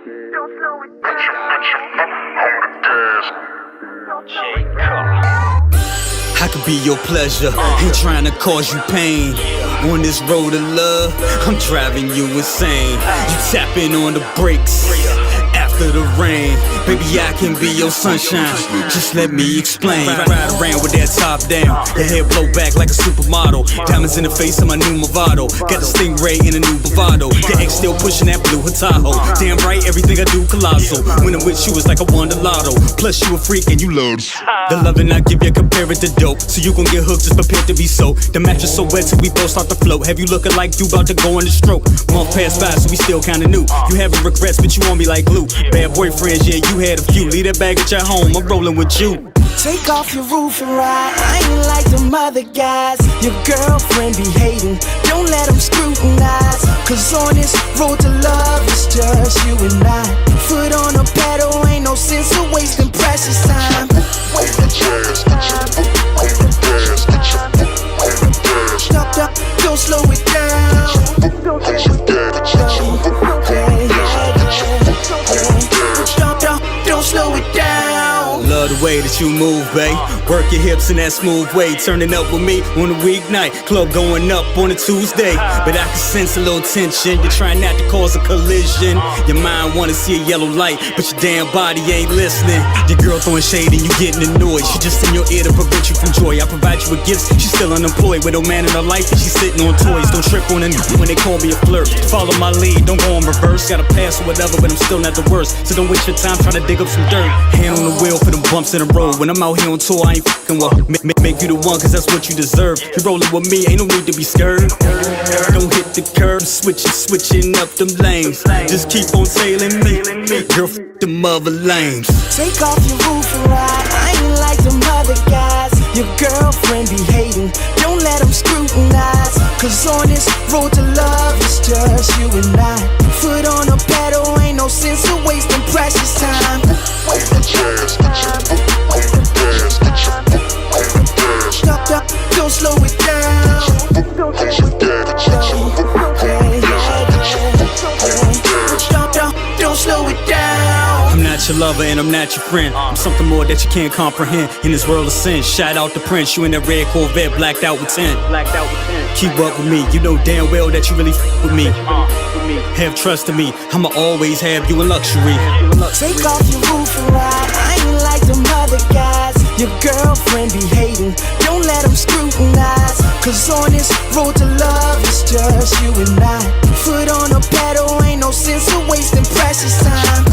I could be your pleasure, ain't trying to cause you pain. On this road of love, I'm driving you insane. You tapping on the brakes after the rain. Baby, I can be your sunshine, just let me explain. Ride around with that top down, your hair blow back like a supermodel. Diamonds in the face of my new Movado. Got the Stingray in a new Bravado. Your ex still pushing that blue Tahoe. Damn right, everything I do colossal. When I'm with you, it's like I won the lotto. Plus you a freak and you love the loving I give you, compare it to dope. So you gon' get hooked, just prepared to be soaked. The mattress so wet till we both start to float. Have you looking like you about to go on the stroke? Month past 5, so we still kinda new. You having regrets, but you on me like glue. Bad boyfriends, yeah, you had a few. Leave that bag at your home, I'm rolling with you. Take off your roof and ride. I ain't like them other guys. Your girlfriend be hating, don't let them scrutinize. Cause on this road to love, it's just you and I. Foot on the pedal, ain't no sense of wasting precious time. Stop, don't slow it down. Don't slow it down. Love the way that you move, babe. Work your hips in that smooth way. Turning up with me on a weeknight. Club going up on a Tuesday. But I can sense a little tension. You're trying not to cause a collision. Your mind wanna see a yellow light, but your damn body ain't listening. Your girl throwing shade and you getting annoyed. She just in your ear to prevent you from joy. I provide you with gifts, she's still unemployed. With no man in her life and she's sitting on toys. Don't trip on it when they call me a flirt. Follow my lead, don't go on reverse. Got a pass or whatever, but I'm still not the worst. So don't waste your time trying to dig up some dirt. Hand on the wheel for them bumps in the road. When I'm out here on tour, I ain't fucking with. Make you the one, cause that's what you deserve. You rollin' with me, ain't no need to be scared. Don't hit the curb, switching up them lanes. Just keep on tailing me, girl, them other lanes. Take off your roof and ride. I ain't like them other guys. Your girlfriend be hating, don't let them scrutinize. Cause on this road to love, it's just you and I. Foot on the pedal, ain't no sense of wasting precious time. Stop, don't slow it down. Don't slow it down. I'm not your lover and I'm not your friend. I'm something more that you can't comprehend in this world of sin. Shout out to Prince, you in that red Corvette, blacked out with 10. Keep up with me, you know damn well that you really with me. Have trust in me, I'ma always have you in luxury. Take off your roof and ride. I ain't like them other guys. Your girlfriend be hating, don't let them scrutinize. Cause on this road to love, it's just you and I. Foot on the pedal, ain't no sense of wasting precious time.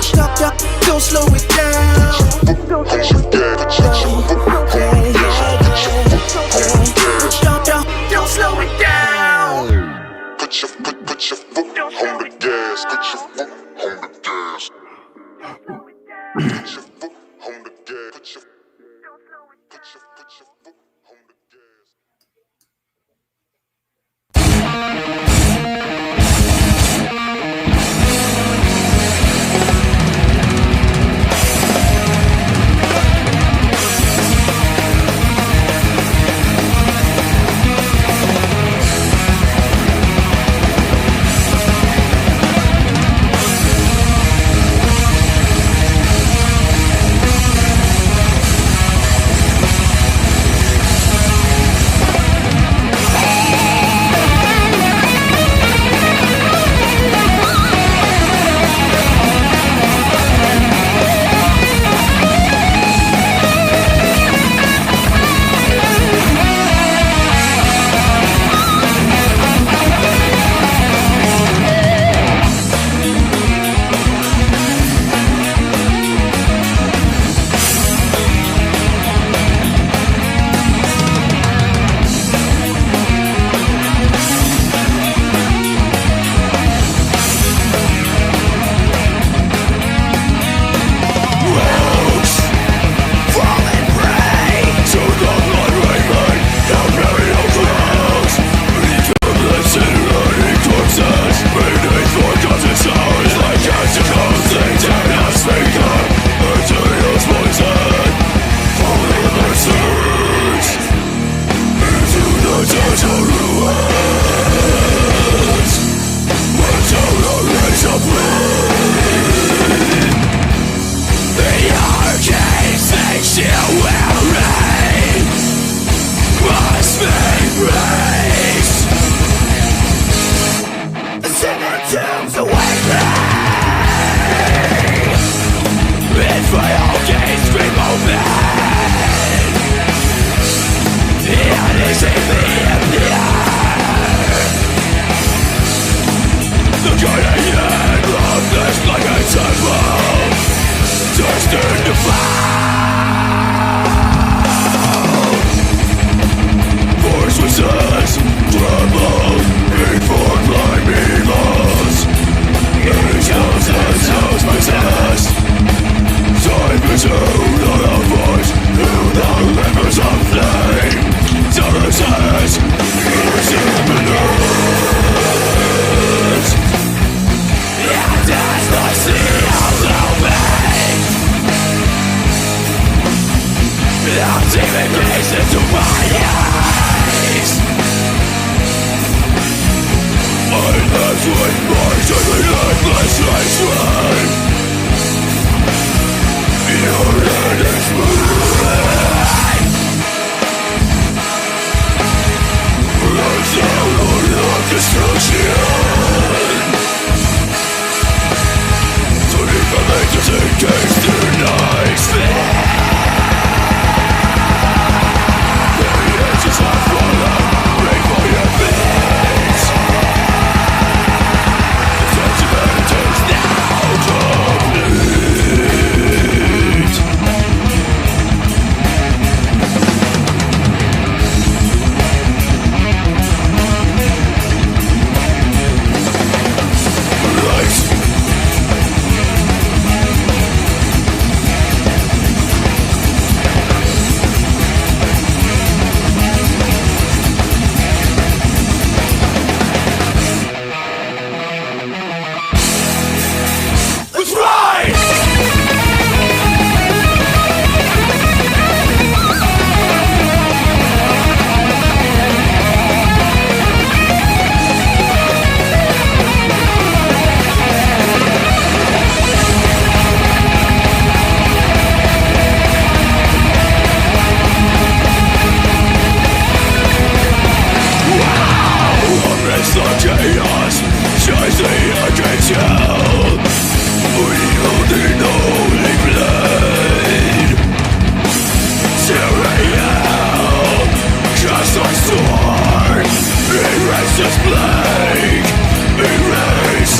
Stop, don't slow it down. Don't slow it down. Put your foot on the gas. Put your foot on the gas. Put your foot on the gas. Put your foot on the gas. It's the chaos chasing against you. Wielding holy blade, tearing out just like sword. Erase this plague, erase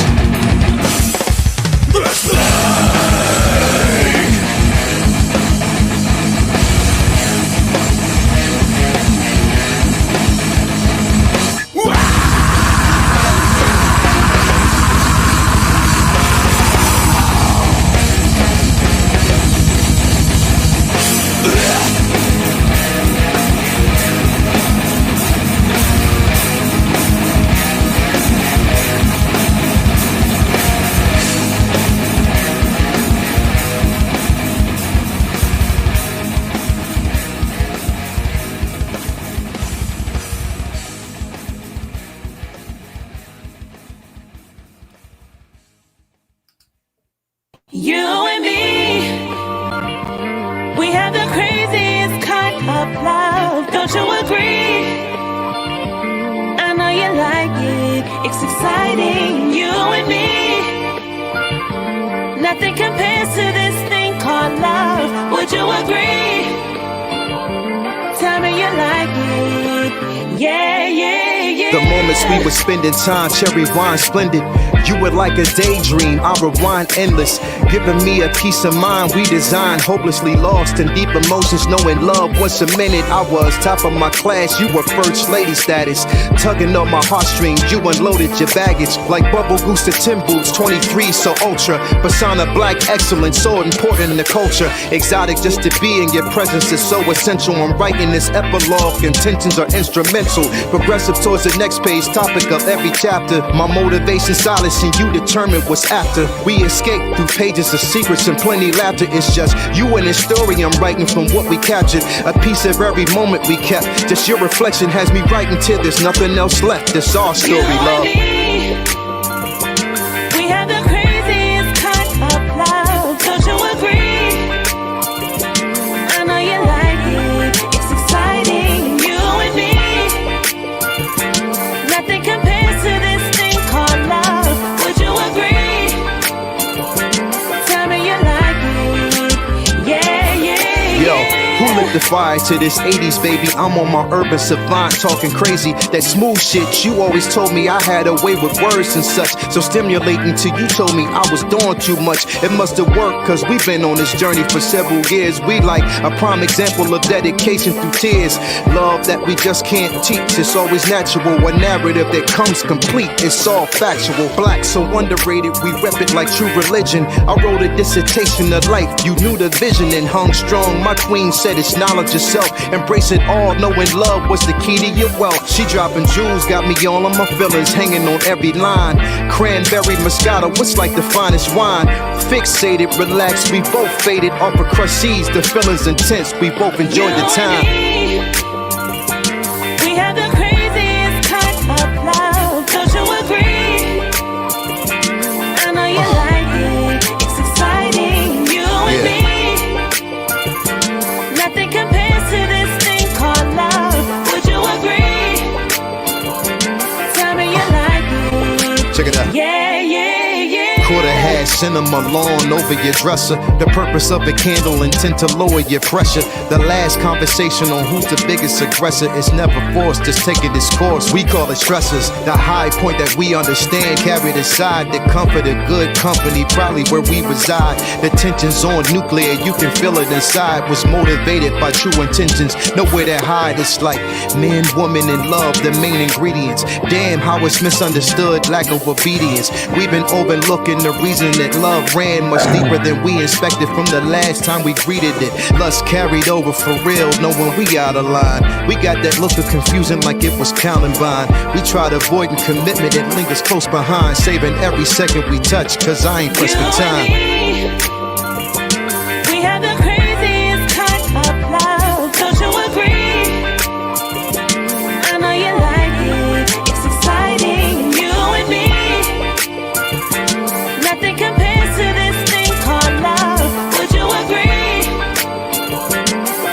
this plague. You and me, we have the craziest kind of love. Don't you agree? I know you like it. It's exciting. You and me, nothing compares to this thing called love. Would you agree? Tell me you like it. Yeah, yeah, yeah. The moments we were spending time, cherry wine splendid. You were like a daydream, I rewind endless, giving me a peace of mind. We designed, hopelessly lost in deep emotions, knowing love was cemented. I was top of my class, you were first lady status, tugging on my heartstrings. You unloaded your baggage like Bubble Goose to Tim Boots. 23 so ultra, persona black excellence, so important in the culture. Exotic just to be in your presence is so essential. I'm writing this epilogue, intentions are instrumental, progressive towards the next page, topic of every chapter. My motivation silence and you determine what's after. We escape through pages of secrets and plenty laughter. It's just you and the story I'm writing from what we captured, a piece of every moment we kept. Just your reflection has me writing till there's nothing else left. It's our story, love. We have the craziest kind of love. Don't you agree? I know you like it. It's exciting. You and me, nothing compares to this thing called love. Would you agree? Tell me you like it. Yeah, yeah, Yo, yeah. who lit the fire to this 80s, baby? I'm on my urban savant, talking crazy. That smooth shit, you always told me I had a way with words and such. So stimulating till you told me I was doing too much. It must have worked, cause we've been on this journey for several years. We like a prime example of dedication through tears. Love that we just can't teach, it's always natural. A narrative that comes complete, it's all factual. Black, so underrated, we rep it like true religion. I wrote a dissertation of life, you knew the vision and hung strong. My queen said it's knowledge yourself, embrace it all, knowing love was the key to your wealth. She dropping jewels, got me all on my feelings, hanging on every line. Cranberry Moscato, what's like the finest wine? Fixated, relaxed, we both faded off of crushed seas. The feeling's intense, we both enjoyed the time. We have the craziest kind of love. Don't you agree? I know you like it. It's exciting. You and me, nothing compares to this thing called love. Would you agree? Tell me you like it. Check it out. Yeah, yeah, yeah. Quarter hash, cinema lawn over your dresser. The purpose of a candle intent to lower your pressure. The last conversation on who's the biggest aggressor is never forced, just taking its course. We call it stressors. The high point that we understand, carried aside. The comfort of good company, probably where we reside. The tension's on nuclear, you can feel it inside. Was motivated by true intentions, nowhere to hide. It's like man, woman, and love, the main ingredients. Damn, how it's misunderstood, lack of obedience. We've been overlooking the reason that love ran much deeper than we inspected from the last time we greeted it. Lust carried over for real, knowing we out of line. We got that look of confusion like it was Columbine. We tried avoiding commitment, it lingers close behind. Saving every second we touch, cause I ain't pressed for time. We have the craziest kind of love. Don't you agree? I know you like it. It's exciting. You and me, nothing compares to this thing called love. Would you agree?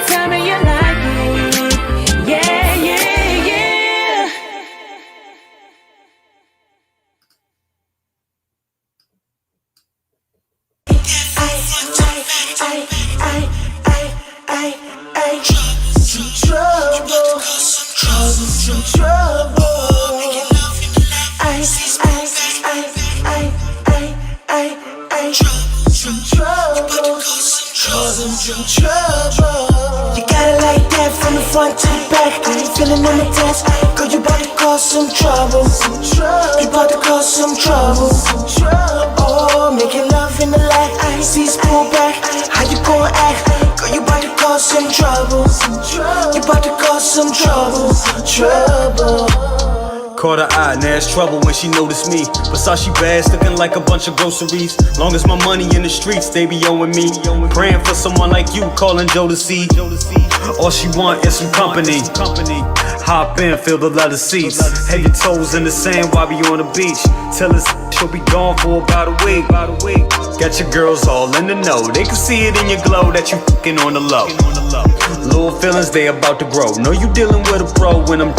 Tell me you like it. Yeah, yeah, yeah. some trouble, causing some trouble. Some trouble, causing some trouble. You got it like that from the front to the back. I ain't feeling on the test. Girl, you about to cause some trouble. You about to cause some trouble. Oh, making love in the light. I see pull back. How you gon' act? Girl, you about to cause some trouble. You about to cause some trouble. Caught her eye, now it's trouble when she noticed me. Versace bags looking like a bunch of groceries. Long as my money in the streets, they be owing me. Praying for someone like you, calling Joe to see. All she want is some company. Hop in, feel the leather seats. Have your toes in the sand while we on the beach. Tell us she'll be gone for about a week. Got your girls all in the know. They can see it in your glow that you fucking on the low. Little feelings, they about to grow. Know you dealing with a pro when I'm.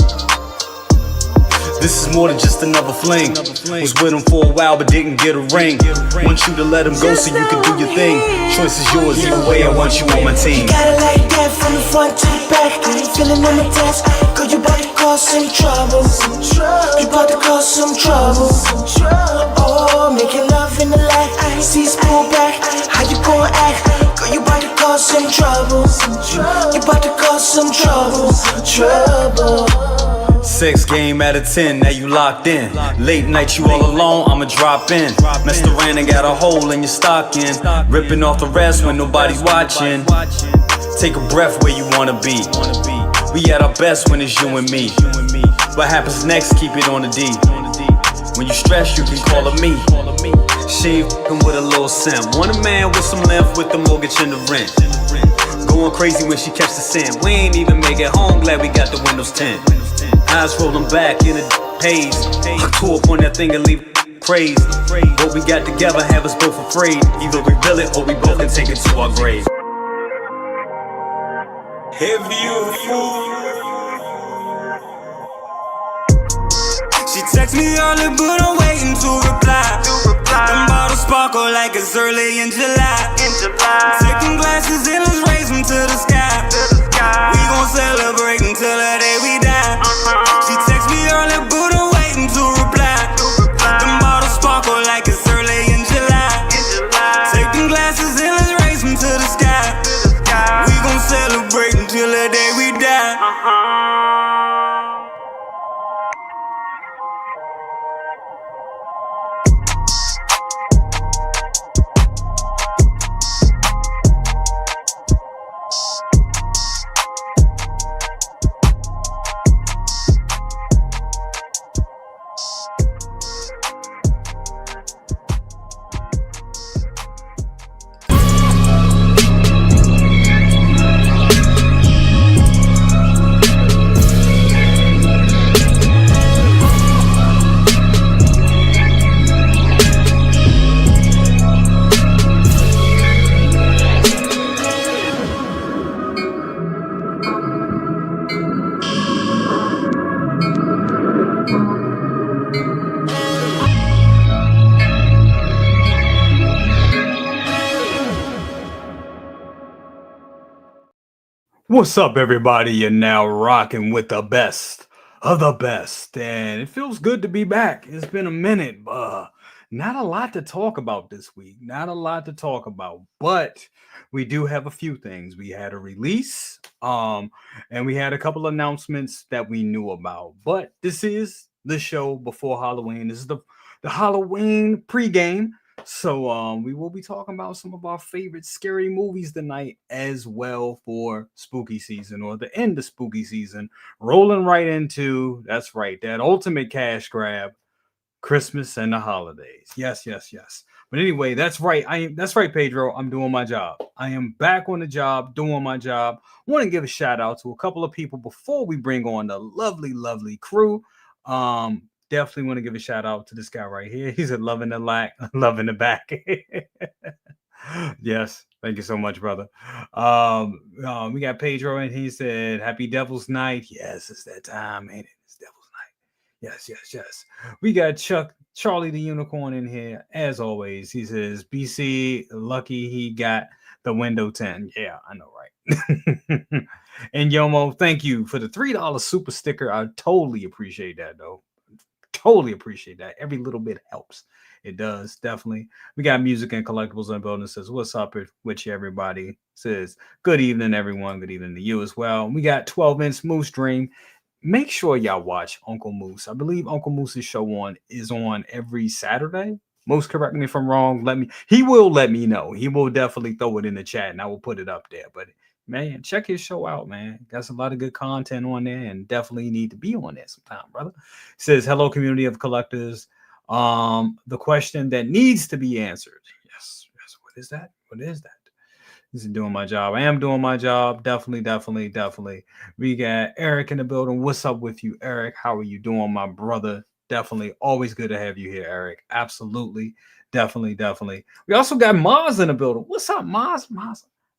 This is more than just another fling. Was with him for a while but didn't get a ring. Want you to let him go so you can do your thing. Choice is yours, either way I want you on my team. You got it like that from the front to the back. I ain't feeling on the test. Girl, you about to cause some trouble. You about to cause some trouble. Oh, making love in the light. I see pull back. How you gon' act? Girl, you about to cause some trouble. You about to cause some trouble. Sex game out of 10, now you locked in. Late night you all alone, I'ma drop in. Messed around and got a hole in your stocking. Ripping off the rest when nobody's watching. Take a breath where you wanna be. We at our best when it's you and me. What happens next, keep it on the D. When you stress, you can call her me. She ain't f***ing with a little simp. Want a man with some length with the mortgage and the rent. Going crazy when she catch the scent. We ain't even make it home, glad we got the windows tint. Eyes rolling back in a haze. I tore up on that thing and leave crazed. What we got together have us both afraid. Either we build it or we both can take it to our grave. If you fool. She text me early but I'm waiting to reply. Them bottles sparkle like it's early in July. Taking glasses and let's raise them to the sky. We gon' celebrate until the day we die. She text me early but I'm waiting to reply. Them bottles sparkle like it's early in July. Taking glasses and let's raise them to the sky. We gon' celebrate until the day we die. What's up, everybody? You're now rocking with the best of the best, and it feels good to be back. It's been a minute, but not a lot to talk about this week. Not a lot to talk about, but we do have a few things. We had a release, and we had a couple announcements that we knew about. But this is the show before Halloween. This is the Halloween pregame. So we will be talking about some of our favorite scary movies tonight as well for spooky season, or the end of spooky season, rolling right into, that's right, that ultimate cash grab, Christmas and the holidays. Yes. But anyway, that's right. That's right, Pedro. I'm doing my job. I am back on the job, doing my job. Want to give a shout out to a couple of people before we bring on the lovely crew. Definitely want to give a shout out to this guy right here. He's a loving the lack, loving the back. Yes, thank you so much, brother. We got Pedro, and he said, "Happy Devil's Night." Yes, it's that time, ain't it? It's Devil's Night. Yes. We got Charlie the Unicorn in here. As always, he says, BC, lucky he got the window 10. Yeah, I know, right? And Yomo, thank you for the $3 super sticker. I totally appreciate that, though. Totally appreciate that. Every little bit helps. It does, definitely. We got Music and Collectibles in the building. Says, what's up with you, everybody? Says, good evening, everyone. Good evening to you as well. We got 12-inch Moose Dream. Make sure y'all watch Uncle Moose. I believe Uncle Moose's show is on every Saturday. Moose, correct me if I'm wrong. He will let me know. He will definitely throw it in the chat and I will put it up there. But man, check his show out, man. Got a lot of good content on there and definitely need to be on there sometime, brother. Says, hello, community of collectors. The question that needs to be answered. Yes. What is that? This is doing my job. I am doing my job. Definitely. We got Eric in the building. What's up with you, Eric? How are you doing, my brother? Definitely. Always good to have you here, Eric. Absolutely. Definitely. We also got Maz in the building. What's up, Maz?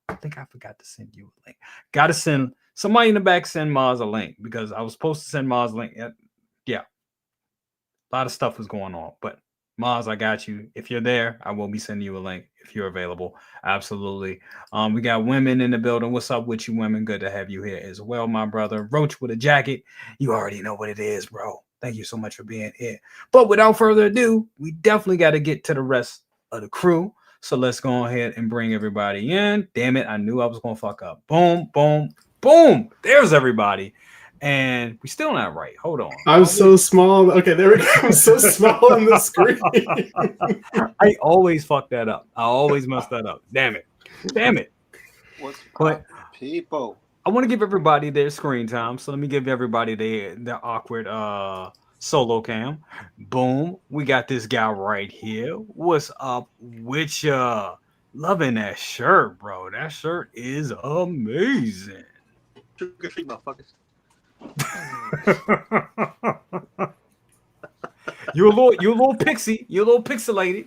I think I forgot to send you a link. Got to send somebody in the back, send Maz a link because I was supposed to send Maz a link. Yeah. A lot of stuff was going on, but Maz, I got you. If you're there, I will be sending you a link if you're available. Absolutely. We got women in the building. What's up with you, women? Good to have you here as well, my brother. Roach with a jacket. You already know what it is, bro. Thank you so much for being here. But without further ado, we definitely got to get to the rest of the crew. So let's go ahead and bring everybody in. Damn it, I knew I was going to fuck up. Boom. There's everybody. And we're still not right. Hold on. I'm so small. Okay, there we go. I'm so small on the screen. I always fuck that up. I always mess that up. Damn it. What's But people? I want to give everybody their screen time. So let me give everybody their awkward solo cam. Boom. We got this guy right here. What's up with ya? Loving that shirt, bro. That shirt is amazing. Trick or treat, motherfuckers. You're a little pixie. You're a little pixelated.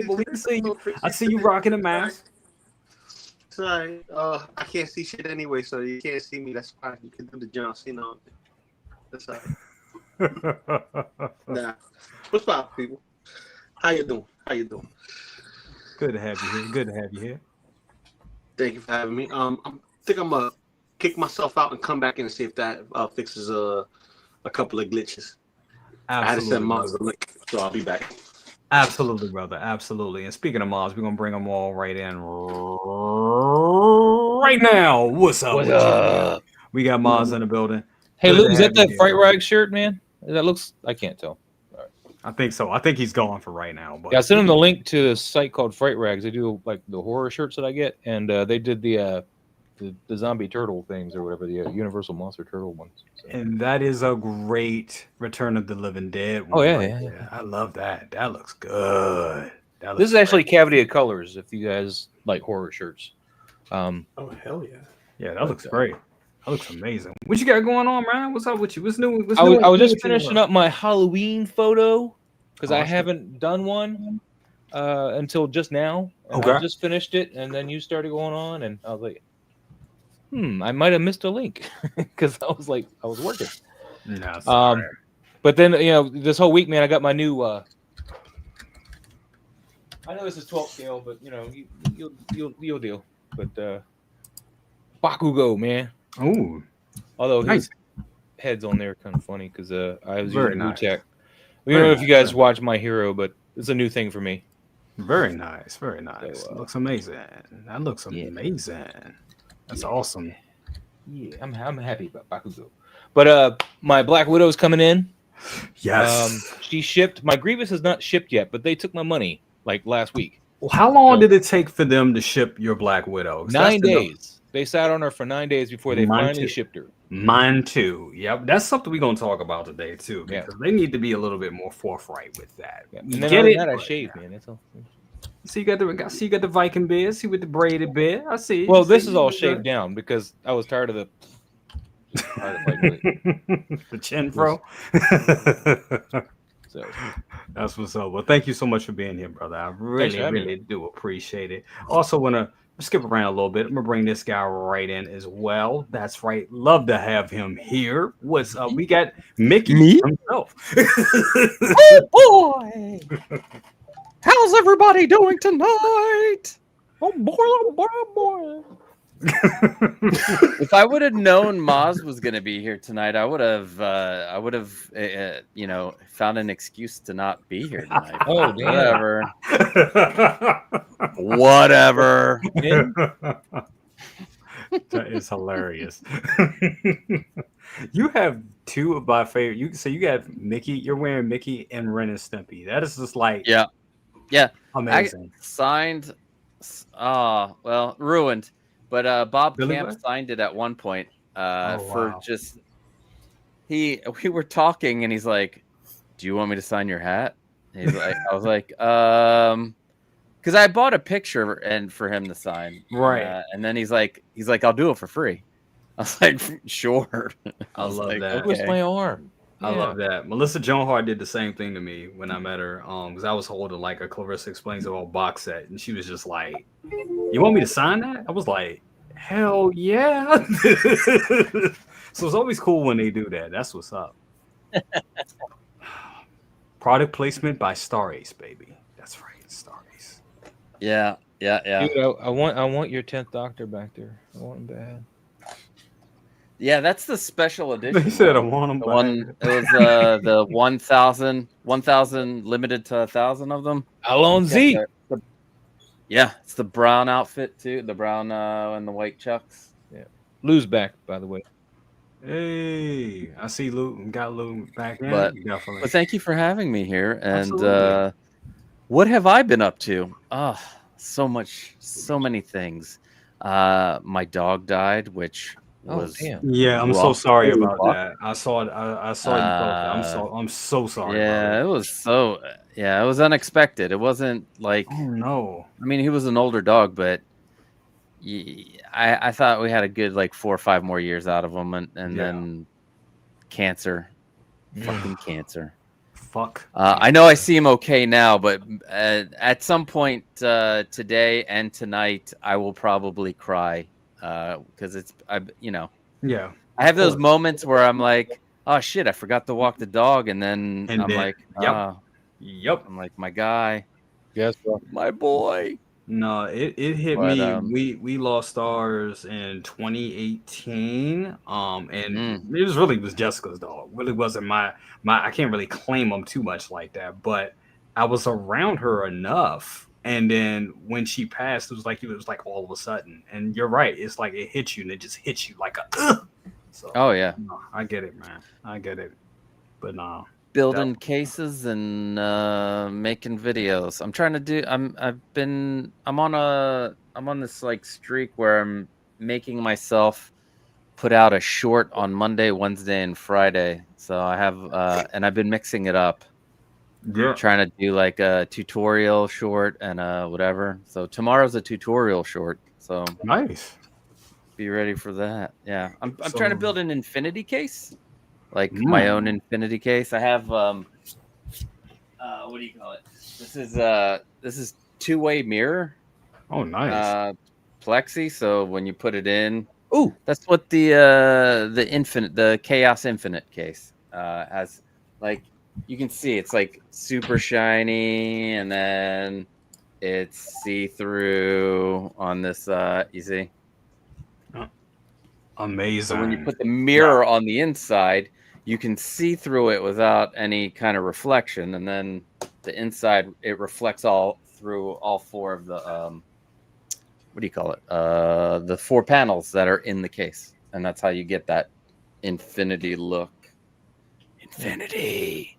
But we can see you. I see you rocking a mask. Sorry, I can't see shit anyway, so you can't see me. That's fine. You can do the John Cena. That's all right. Nah. What's up, people? How you doing? Good to have you here. Thank you for having me. I think I'm gonna kick myself out and come back in and see if that fixes a couple of glitches. Absolutely. I had to send Mars a link, so I'll be back. Absolutely, brother. Absolutely. And speaking of Mars, we're gonna bring them all right in right now. What's up? We got Mars in the building. Hey, Luke, is that Fright Rag shirt, man? That looks. I can't tell. Right. I think so. I think he's gone for right now. But yeah, I sent him the link to a site called Fright Rags. They do like the horror shirts that I get, and they did the zombie turtle things or whatever, the Universal Monster Turtle ones. So. And that is a great Return of the Living Dead one. Oh, yeah. I love that. That looks good. This is actually Cavity of Colors if you guys like horror shirts. Oh, hell yeah. Yeah, that looks great. That looks amazing. What you got going on, man? What's up with you? What's new? I was just finishing up my Halloween photo because I haven't done one until just now. Okay. I just finished it, and then you started going on, and I was like, I might have missed a link because I was working. No, but then this whole week, man, I got my new. I know this is 12 scale, but you'll deal. But Bakugo, man. Ooh. Although his head's on there kind of funny because I was using Wu-Tech. We don't know if you guys watch My Hero, but it's a new thing for me. Very nice. So, looks amazing. That looks amazing. That's awesome. Yeah, I'm happy about Bakugo. But my Black Widow's coming in. Yes. She shipped. My Grievous has not shipped yet, but they took my money like last week. Well, how long did it take for them to ship your Black Widow? 9 days. They sat on her for 9 days before they finally shipped her. Mine too. Yep, that's something we're gonna talk about today too, because they need to be a little bit more forthright with that. Yeah. And then I shaved, man. That's all. So you got the Viking beard. See with the braided beard. I see. Well, this is all shaved down because I was tired of the the chin fro. So that's what's up. Well, thank you so much for being here, brother. I really do appreciate it. Also, want to skip around a little bit. I'm gonna bring this guy right in as well. That's right. Love to have him here. What's up? We got Mickey Me? himself. Oh boy! How's everybody doing tonight? Oh boy! Oh boy! Oh boy! If I would have known Maz was going to be here tonight, I would have, found an excuse to not be here tonight. Oh, damn. Whatever. That is hilarious. You have two of my favorite. You got Mickey. You're wearing Mickey and Ren and Stimpy. That is just like Yeah, amazing. I signed. Ruined. But Bob Billy Camp what? signed it at one point for wow. just we were talking and he's like, "Do you want me to sign your hat?" And he's like, I was like, because I bought a picture and for him to sign, Right. and then he's like, "I'll do it for free." I was like, "Sure." I was love like, that. Twist my arm. I love that. Melissa Joan Hart did the same thing to me when I met her. Because I was holding like a Clarissa Explains It All box set, and she was just like, "You want me to sign that?" I was like, "Hell yeah!" So it's always cool when they do that. That's what's up. Product placement by Star Ace, baby. That's right, Star Ace. Yeah. Dude, I want your 10th Doctor back there. I want him bad. Yeah, that's the special edition. He said, "I want them." The one it was the 1,000 limited to 1,000 of them. Alonzi. Yeah, it's the brown outfit too, the brown and the white chucks. Yeah, Lou's back, by the way. Hey, I see Lou. Got Lou back in. But Definitely. thank you for having me here. And Absolutely. what have I been up to? Oh, so many things. My dog died, which was damn. Yeah, I'm so rough. sorry It was about rough. that. I saw it. I saw you post it. I'm so sorry. Yeah, it was so. Yeah, it was unexpected. It wasn't like. Oh no. I mean, he was an older dog, but I thought we had a good like 4 or 5 more years out of him, and then cancer, fucking cancer. Fuck. I know I see him okay now, but at some point today and tonight, I will probably cry because Yeah. I have those moments where I'm like, oh shit, I forgot to walk the dog, and then I'm like, Yep. I'm like, my guy, Yes, bro. my boy. No, it hit But, me. We lost ours in 2018. And it was Jessica's dog. Really wasn't my I can't really claim them too much like that, but I was around her enough. And then when she passed, it was like all of a sudden. And you're right, it's like it hits you and it just hits you like a So Oh yeah, no, I get it, man. I get it. But no. building cases and making videos. I'm trying to do. I'm on this like streak where I'm making myself put out a short on Monday, Wednesday, and Friday. So I have and I've been mixing it up. Yeah. Trying to do like a tutorial short and whatever. So tomorrow's a tutorial short. So Nice. be ready for that. Yeah, I'm So- trying to build an infinity case, like my own infinity case. I have what do you call it? This is two-way mirror. Oh, nice. Plexi. So when you put it in, ooh, that's what the Chaos Infinite case has. Like you can see, it's like super shiny, and then it's see-through on this. You see. Amazing. So when you put the mirror on the inside, you can see through it without any kind of reflection, and then the inside it reflects all through all 4 of the what do you call it? The 4 panels that are in the case, and that's how you get that infinity look. Infinity.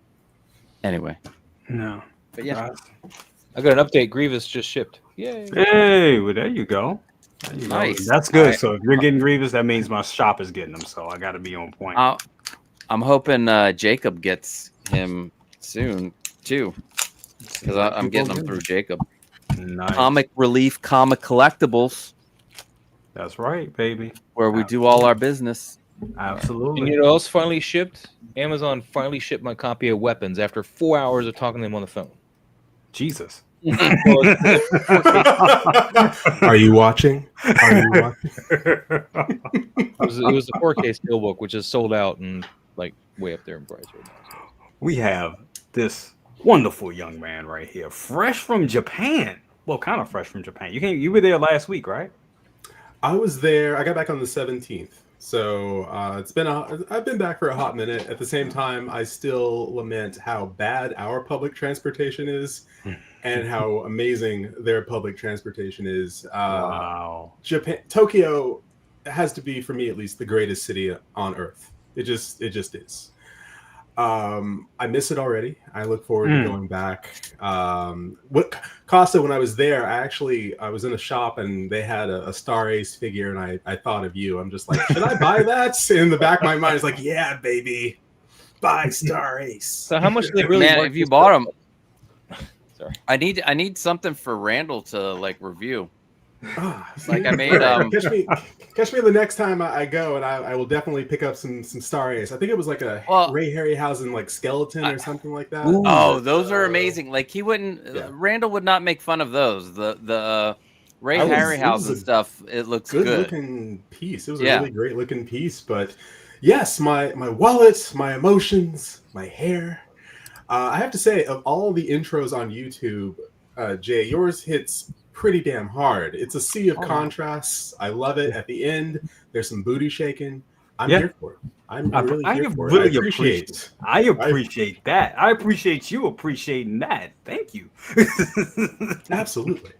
Anyway. No. But yeah. I got an update. Grievous just shipped. Yay. Hey, well, there you go. There you Nice. go. That's good. Right. So if you're getting Grievous, that means my shop is getting them. So I got to be on point. I'm hoping Jacob gets him soon too, because I'm getting them through Jacob. Nice. Comic Relief Comic Collectibles. That's right, baby. Where we do all our business. Absolutely. And you know what else finally shipped? Amazon finally shipped my copy of Weapons after 4 hours of talking to them on the phone. Jesus. Are you watching? Are you watching? It was the 4K steelbook, which is sold out and like way up there in price right now. So. We have this wonderful young man right here, fresh from Japan. Well, kind of fresh from Japan. You were there last week, right? I was there. I got back on the 17th. So I've been back for a hot minute. At the same time, I still lament how bad our public transportation is and how amazing their public transportation is. Wow. Tokyo has to be, for me at least, the greatest city on earth. It just is. I miss it already. I look forward to going back. Costa, when I was there, I was in a shop and they had a Star Ace figure, and I thought of you. I'm just like, should I buy that? In the back of my mind, it's like, yeah, baby, buy Star Ace. So how much do they really? Man, if you bought them, sorry, I need something for Randall to like review. Like I made catch me the next time I go, and I will definitely pick up some Star Ace. I think it was like a Ray Harryhausen like skeleton or something like that. Oh, those are amazing. Like he wouldn't Randall would not make fun of those. The Ray Harryhausen stuff, it looks good looking piece. It was a really great looking piece. But yes, my wallet, my emotions, my hair. I have to say, of all the intros on YouTube, Jay, yours hits pretty damn hard. It's a sea of contrasts. I love it. At the end, there's some booty shaking. I'm here for it. I'm really here for it. I appreciate that. I appreciate you appreciating that. Thank you. Absolutely.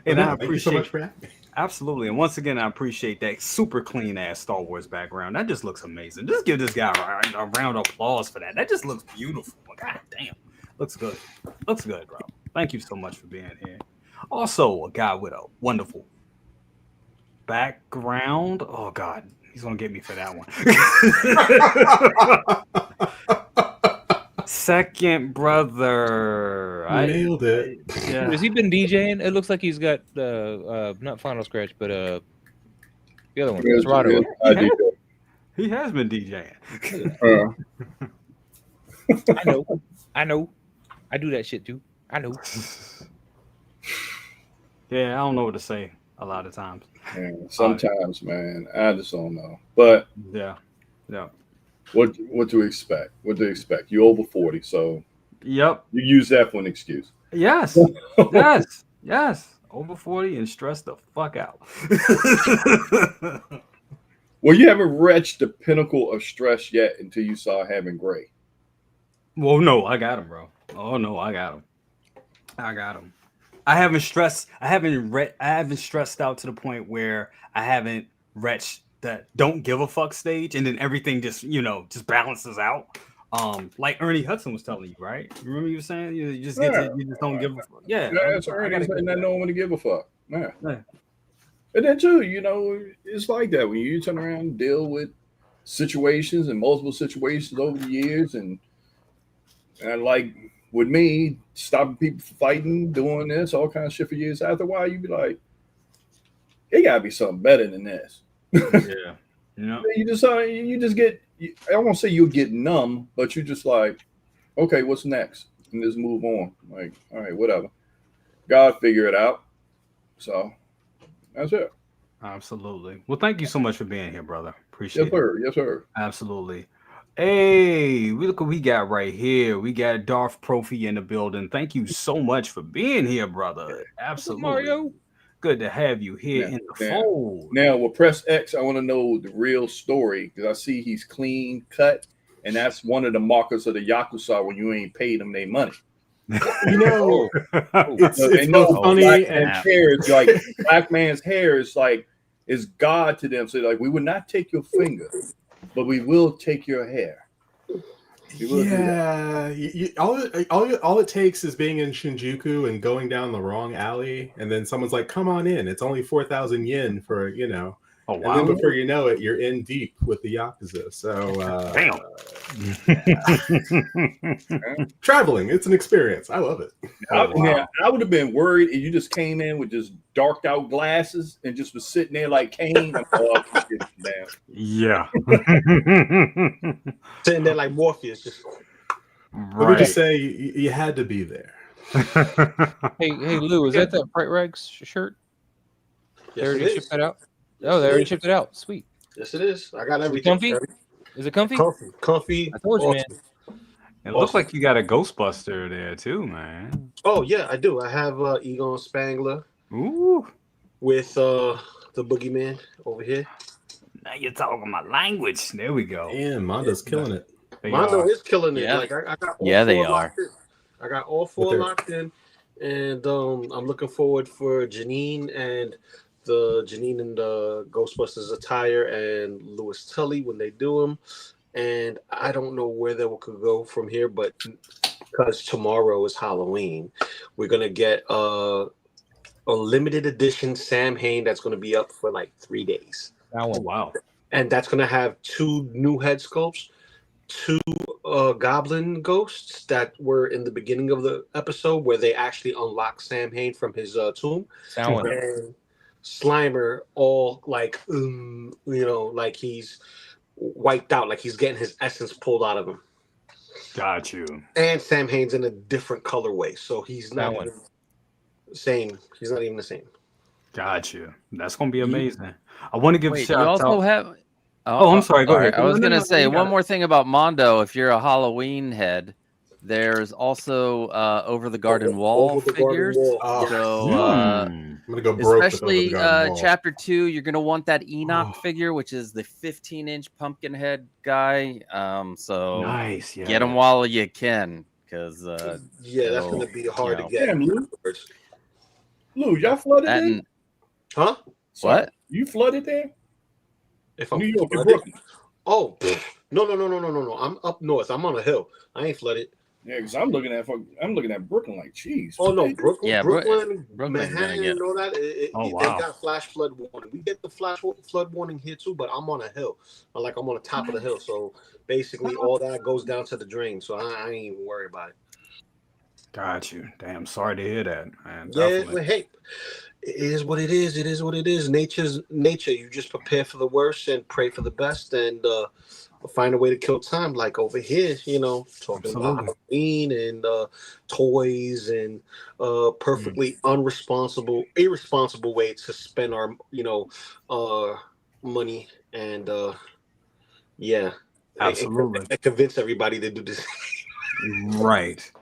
And I appreciate thank you so much for having me. Absolutely. And once again, I appreciate that super clean ass Star Wars background. That just looks amazing. Just give this guy a round of applause for that. That just looks beautiful. God damn. Looks good. Looks good, bro. Thank you so much for being here. Also, a guy with a wonderful background. Oh, God. He's going to get me for that one. Second brother. Nailed it. Yeah. Has he been DJing? It looks like he's got, not Final Scratch, but the other one. Serato. He has been DJing. I know. I do that shit, too. I know. Yeah, I don't know what to say a lot of times. Man, sometimes, man, I just don't know. But yeah. What to expect? What to expect? You're over 40, so yep. You use that for an excuse. Yes. Yes. Over 40 and stressed the fuck out. Well, you haven't reached the pinnacle of stress yet until you saw Having Gray. Well, no, I got him, bro. Oh no, I got him. I haven't stressed out to the point where I haven't reached that don't give a fuck stage, and then everything just balances out. Like Ernie Hudson was telling you, right? Remember you were saying you just don't give a fuck. Yeah, that's Ernie saying that no one want to give a fuck. Yeah. And then too, it's like that when you turn around and deal with situations and multiple situations over the years, and like with me, stopping people from fighting, doing this, all kinds of shit for years. After a while, you be like, it gotta be something better than this. Yeah. You just get, I won't say you'll get numb, but you're just like, okay, what's next? And just move on. Like, all right, whatever. God figure it out. So that's it. Absolutely. Well, thank you so much for being here, brother. Appreciate it. Yes, sir. Absolutely. Hey, look what we got right here. We got Darth Profi in the building. Thank you so much for being here, brother. Absolutely. Mario. Good to have you here in the fold. Now, with Press X, I want to know the real story because I see he's clean cut, and that's one of the markers of the Yakuza when you ain't paid them their money. It's so funny. And hair, like black man's hair is God to them. So like, we would not take your finger, but we will take your hair. Yeah, all it takes is being in Shinjuku and going down the wrong alley, and then someone's like, "Come on in. It's only 4,000 yen for Oh, wow. And then before you know it, you're in deep with the Yakuza. So, traveling, it's an experience. I love it. I would have been worried if you just came in with just darked out glasses and just was sitting there like Kane. Yeah. Sitting there like Morpheus. Just... Let me just say, you had to be there. Hey, Lou, is that Bright Rags shirt? They Yes, already it shipped is. that out. Yes, Oh, they it already is. shipped it out. Sweet. Yes, it is. I got Is it everything. comfy? Is it comfy? Comfy. I told you, man. Awesome. It looked like you got a Ghostbuster there too, man. Oh yeah, I do. I have Egon Spangler. Ooh. With the boogeyman over here. Now you're talking my language. There we go. Yeah, Mondo's killing it. Mondo is killing it. Yeah. Like I got all Yeah, they four are. locked in. I got all four locked in, and I'm looking forward for Janine and the Ghostbusters attire and Louis Tully when they do them. And I don't know where they could go from here, but because tomorrow is Halloween, we're gonna get a limited edition Sam Hain that's gonna be up for like 3 days. Oh wow! And that's gonna have 2 new head sculpts, 2 goblin ghosts that were in the beginning of the episode where they actually unlocked Sam Hain from his tomb. And Slimer all like like he's wiped out, like he's getting his essence pulled out of him. Got you. And Sam Hain's in a different colorway, so he's not even the same. He's not even the same. Got you. That's gonna be amazing. I want to give Wait, shout you also out. have. Oh, I'm sorry. Go all ahead. right, I was No, gonna no, say you got one it. more thing about Mondo. If you're a Halloween head, there's also over the garden wall Over the garden figures. wall. Oh, So I'm gonna go broke especially with Over the Garden Wall. chapter 2, you're gonna want that Enoch figure, which is the 15-inch pumpkin head guy. So Nice. Yeah. get them while you can, because Yeah, that's gonna be hard to get. Damn, Lou. Lou, y'all flooded that in? and- Huh? what? You flooded there? If I'm New York and flooded? Brooklyn. Oh, no. I'm up north. I'm on a hill. I ain't flooded. Yeah, because I'm looking at Brooklyn like, geez. Oh no, Brooklyn, Yeah, Brooklyn, Brooklyn's gonna Manhattan, get- and all that. Oh, They wow. got flash flood warning. We get the flash flood warning here too, but I'm on a hill. Like I'm on the top of the hill, so basically all that goes down to the drain. So I ain't even worried about it. Got you. Damn. Sorry to hear that, man. Yeah, Definitely. but hey, it is what it is. It is what it is. Nature's nature. You just prepare for the worst and pray for the best, and find a way to kill time. Like over here, talking about Halloween and toys and perfectly irresponsible way to spend our money and yeah, Absolutely. and convince everybody to do this. Right.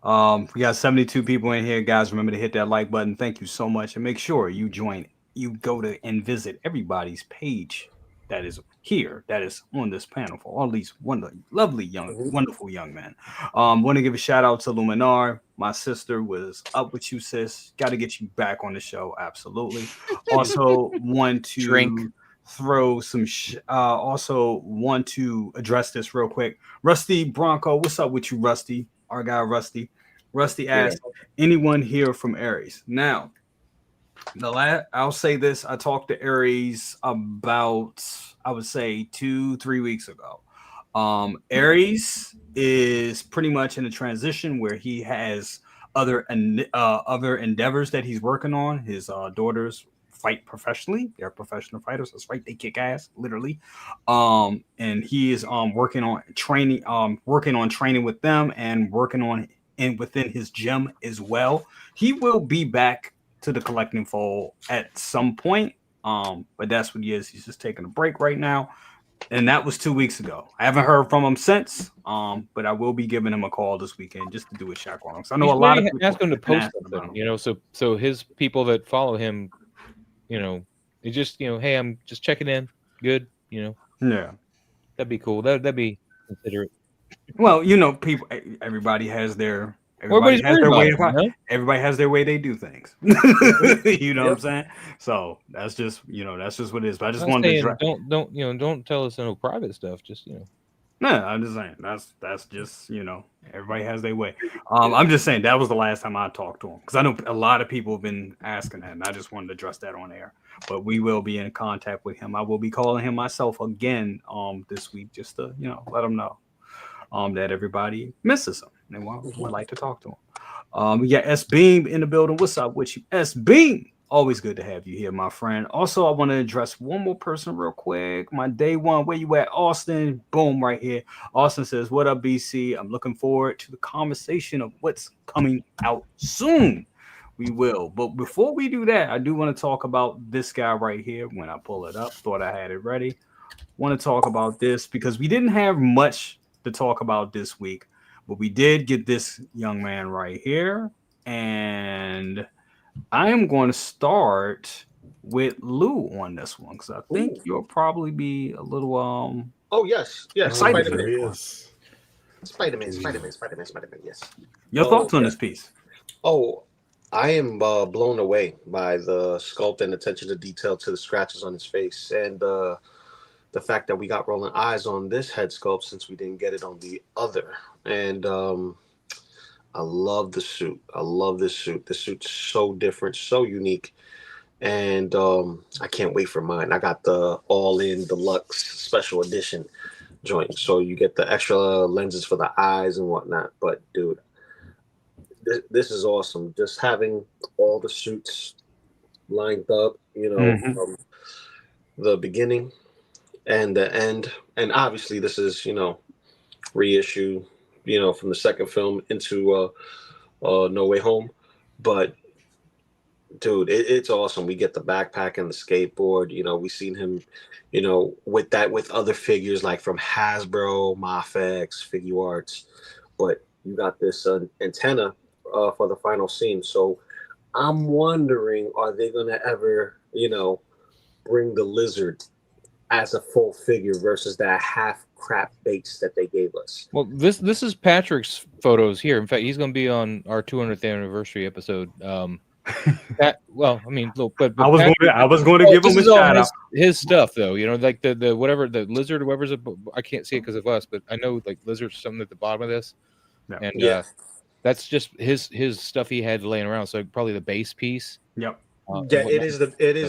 We got 72 people in here, guys. Remember to hit that like button. Thank you so much, and make sure you go to and visit everybody's page that is here, that is on this panel for all these lovely wonderful young men. Want to give a shout out to Luminar. My sister was up with you, sis. Got to get you back on the show. Absolutely. Also want to Drink. throw some also want to address this real quick. Rusty Bronco, what's up with you, Rusty? Our guy Rusty asked, anyone here from Aries? Now, I'll say this, I talked to Aries about, I would say 2-3 weeks ago. Aries is pretty much in a transition where he has other endeavors that he's working on. His daughters fight professionally. They're professional fighters. That's right. They kick ass, literally. And he is working on training with them and working on within his gym as well. He will be back to the collecting fold at some point. But that's what he is. He's just taking a break right now. And that was 2 weeks ago. I haven't heard from him since. But I will be giving him a call this weekend just to do a check on him. So I know a lot of people ask him to post about something, him. so his people that follow him, they just, hey, I'm just checking in. Good, Yeah. That'd be cool. That'd be considerate. Well, people. Everybody has their. Everybody's Everybody has their way. worried about it, Everybody has their way they do things. You know what I'm saying? So that's just what it is. But I just I'm wanted saying, to. don't tell us no private stuff. Just No, I'm just saying that's just everybody has their way. I'm just saying that was the last time I talked to him because I know a lot of people have been asking that, and I just wanted to address that on air. But we will be in contact with him. I will be calling him myself again this week just to let him know that everybody misses him and would like to talk to him. We got S Beam in the building. What's up with you, S Beam? Always good to have you here, my friend. Also, I want to address one more person real quick. My day one, where you at, Austin? Boom, right here. Austin says, "What up, BC? I'm looking forward to the conversation of what's coming out soon." We will, but before we do that, I do want to talk about this guy right here. When I pull it up, thought I had it ready. Want to talk about this because we didn't have much to talk about this week, but we did get this young man right here, and I am going to start with Lou on this one because I think you'll probably be a little Oh yes, excited. Spider-Man, yes. Your thoughts on this piece? Oh, I am blown away by the sculpt and attention to detail to the scratches on his face, and the fact that we got rolling eyes on this head sculpt since we didn't get it on the other. And I love the suit. I love this suit. This suit's so different, so unique. And I can't wait for mine. I got the all-in deluxe special edition joint. So you get the extra lenses for the eyes and whatnot. But dude, this is awesome. Just having all the suits lined up, from the beginning and the end. And obviously this is, reissue, from the second film into No Way Home. But dude, it's awesome. We get the backpack and the skateboard. We've seen him, with other figures like from Hasbro, Mafex, Figure Arts. But you got this antenna for the final scene. So I'm wondering, are they going to ever, bring the lizard as a full figure versus that half crap base that they gave us? Well, this is Patrick's photos here. In fact, he's going to be on our 200th anniversary episode. But I was going to give him a shout out. His stuff, though, like the whatever the lizard, whoever's I can't see it because of us, but I know like lizard's something at the bottom of this, and that's just his stuff he had laying around. So probably the base piece. Yep. It is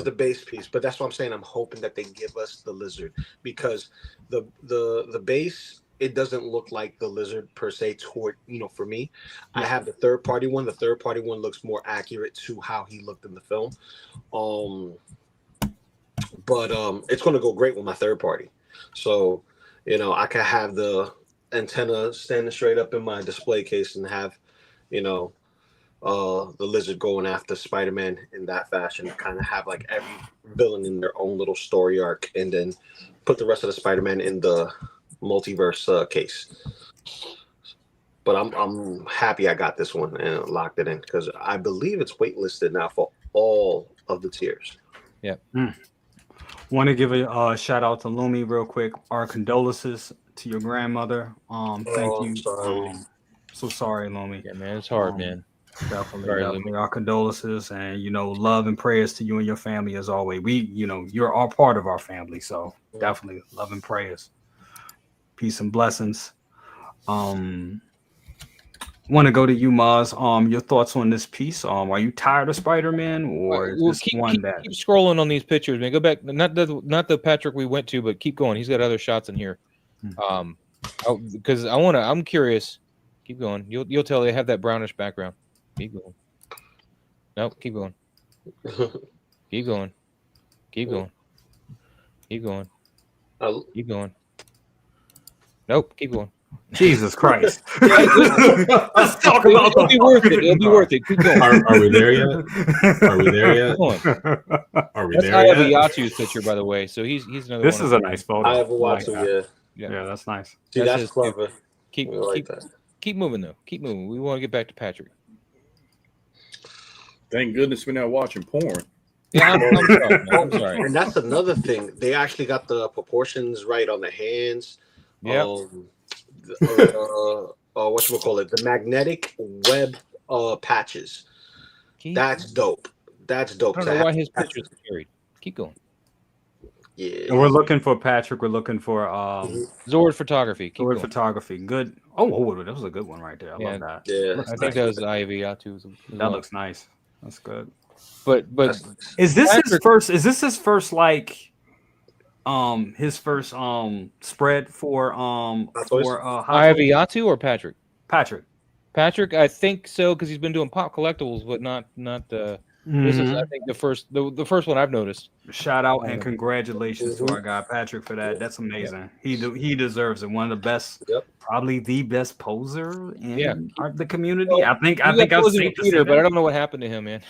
the base piece, but that's what I'm saying. I'm hoping that they give us the lizard because the base, it doesn't look like the lizard per se toward, for me. I have the third party one. The third party one looks more accurate to how he looked in the film. But it's going to go great with my third party. So, I could have the antenna standing straight up in my display case and have, the lizard going after Spider-Man in that fashion, kind of have like every villain in their own little story arc, and then put the rest of the Spider-Man in the multiverse case. But I'm happy I got this one and locked it in because I believe it's waitlisted now for all of the tiers. Yeah. Want to give a shout out to Lumi real quick. Our condolences to your grandmother. Thank you. Sorry. So sorry, Lumi. Yeah, man, it's hard, man. Definitely our condolences and love and prayers to you and your family as always. We you're all part of our family, so definitely love and prayers, peace and blessings. Want to go to you, Maz. Your thoughts on this piece? Are you tired of Spider-Man, or is this keep scrolling on these pictures, man? Go back, not the Patrick we went to, but keep going. He's got other shots in here. Because I'm curious. Keep going. You'll tell they have that brownish background. Keep going. Nope. Keep going. Keep going. Keep going. Keep going. Keep going. Nope. Keep going. Jesus Christ. Let's talk about it'll be worth it. It'll be worth it. Keep going. Are we there yet? Are we there yet? Are we there yet? I have Yatu's picture, by the way. So he's another. This is a nice photo. I have a Watu, yeah, that's nice. See, that's clever. Keep moving though. Keep moving. We want to get back to Patrick. Thank goodness we're not watching porn. Yeah, I'm sorry. And that's another thing. They actually got the proportions right on the hands. Yeah. Whatchamacallit? The magnetic web patches. That's dope. That's dope. I don't know why his picture's carried. Keep going. Yeah. And we're looking for Patrick. We're looking for Zord Photography. Keep Zord Photography. Good. Oh, that was a good one right there. I love that. Yeah. I think that was Ivy Yatu. That looks nice. That's good. But is this his first? Is this his first his first spread for Ivy Yatu or Patrick? Patrick, I think so because he's been doing Pop Collectibles, but not This is, I think, the first one I've noticed. Shout out and congratulations to our guy Patrick for that. That's amazing. He deserves it. One of the best, probably the best poser in the community. Well, I think I've seen Peter, but I don't know what happened to him, man.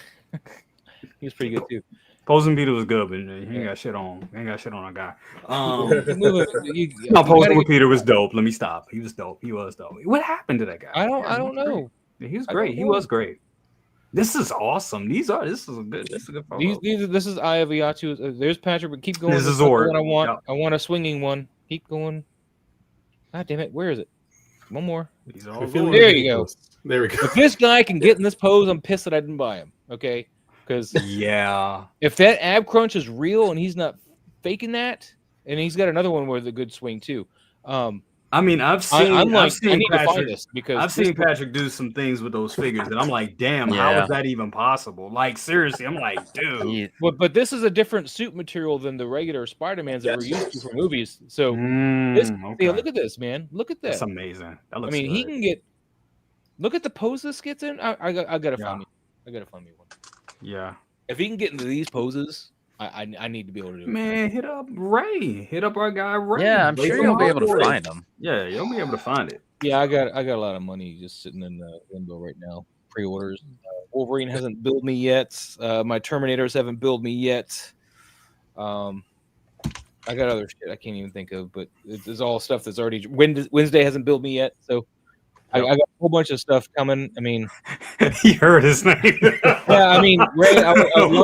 He was pretty good too. Posing Peter was good, but he ain't got shit on. He ain't got shit on our guy. No, Posing with Peter was dope. Let me stop. He was dope. He was dope. What happened to that guy? I don't know. He was great. He was great. This is awesome. This is a good photo. This is Eye of Iatu. There's Patrick, but keep going. This is Zord. I want. Yep. I want a swinging one. Keep going. God damn it! Where is it? One more. There you go. There we go. If this guy can get in this pose, I'm pissed that I didn't buy him. Okay, because if that ab crunch is real and he's not faking that, and he's got another one with a good swing too. I mean, I've seen Patrick, Patrick do some things with those figures, and I'm like, damn, how is that even possible? Like, seriously, I'm like, dude. But this is a different suit material than the regular Spider-Mans that we're used to for movies. So, look at this, man. Look at that. That's amazing. That looks he can get. Look at the pose this gets in. I gotta find me. I gotta find me one. Yeah. If he can get into these poses, I need to be able to do it. Man, hit up Ray. Hit up our guy Ray. Yeah, I'm sure you'll be able to find them. Yeah, you'll be able to find it. Yeah, I got a lot of money just sitting in the limbo right now. Pre-orders. Wolverine hasn't billed me yet. My Terminators haven't billed me yet. I got other shit I can't even think of, but it's all stuff that's already. Wednesday hasn't billed me yet, so I got a whole bunch of stuff coming. I mean, he heard his name. Yeah, I mean, Ray,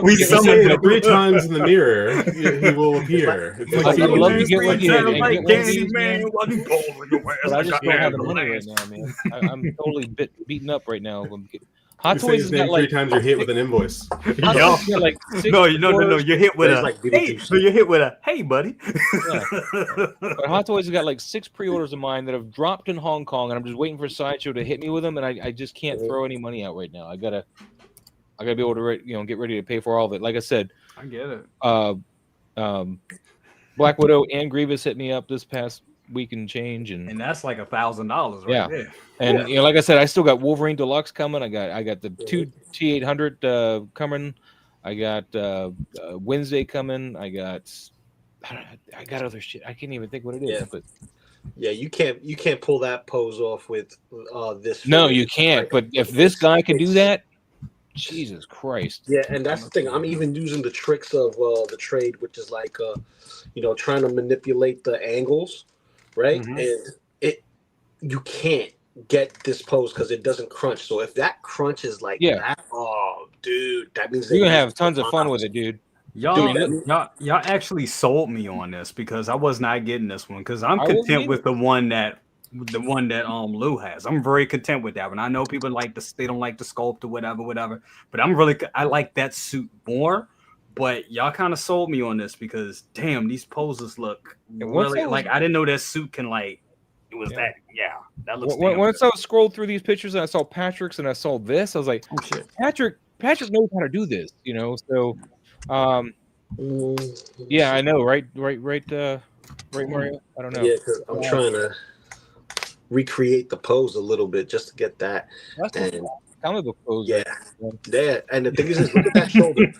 we summoned him 3 times in the mirror. He will appear. I'd love to get with you and get one of these, man. But I just don't have the money right now, man. I'm totally beaten up right now. Hot Toys has got like 3 times you're hit with an invoice. No, you're hit with you're hit with a hey, buddy. But Hot Toys has got like 6 pre-orders of mine that have dropped in Hong Kong, and I'm just waiting for Sideshow to hit me with them, and I just can't throw any money out right now. I gotta be able to get ready to pay for all of it. Like I said, I get it. Black Widow and Grievous hit me up this past week and change, and that's like $1,000 right there. And like I said, I still got Wolverine Deluxe coming. I got the 2 T800 coming. I got Wednesday coming. I got other shit. I can't even think what it is. Yeah. But you can't pull that pose off with this. No, you can't. But if this guy can do that, Jesus Christ. Yeah, and that's the thing. I'm even using the tricks of the trade, which is like trying to manipulate the angles. Right, and you can't get this pose because it doesn't crunch. So if that crunches like that, oh, dude, that means you're gonna have tons of fun with it, dude. Y'all actually sold me on this because I was not getting this one because I'm content with the one that Lou has. I'm very content with that one. I know people they don't like the sculpt or whatever, but I like that suit more. But y'all kind of sold me on this because damn, these poses look really like I didn't know that suit can it was that looks. Once I scrolled through these pictures and I saw Patrick's and I saw this, I was like, oh shit, Patrick knows how to do this, So, yeah, I know, right, Mario. I don't know. Yeah, because I'm trying to recreate the pose a little bit just to get that. That's comic book pose. Yeah, and the thing is, look at that shoulder.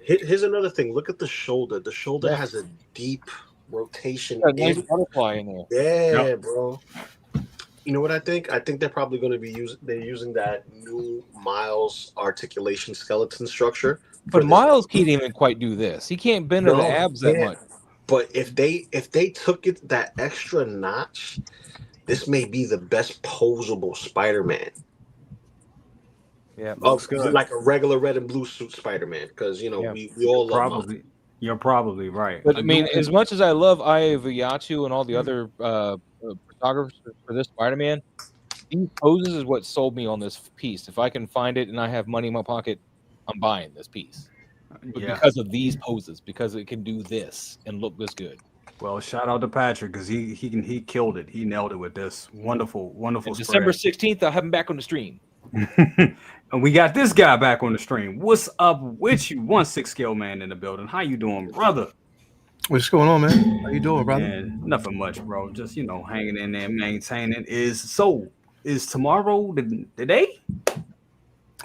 Here's another thing. Look at the shoulder. The shoulder has a deep rotation. Nice butterfly in there. Yeah, bro. You know what I think? I think they're probably going to be using that new Miles articulation skeleton structure. But Miles can't even quite do this. He can't bend the abs that much. But if they took it that extra notch, this may be the best posable Spider-Man. Yeah, like a regular red and blue suit Spider-Man, because we all love him. You're probably right. But I mean, as much as I love Eye of Iatu and all the other photographers for this Spider-Man, these poses is what sold me on this piece. If I can find it and I have money in my pocket, I'm buying this piece. Because of these poses, because it can do this and look this good. Well, shout out to Patrick because he killed it. He nailed it with this wonderful. And December 16th, I'll have him back on the stream. And we got this guy back on the stream. What's up with you? 1/6ScaleMan in the building. How you doing, brother? What's going on, man? How you doing, brother? Man, nothing much, bro. Just hanging in there, maintaining. Is tomorrow the day? What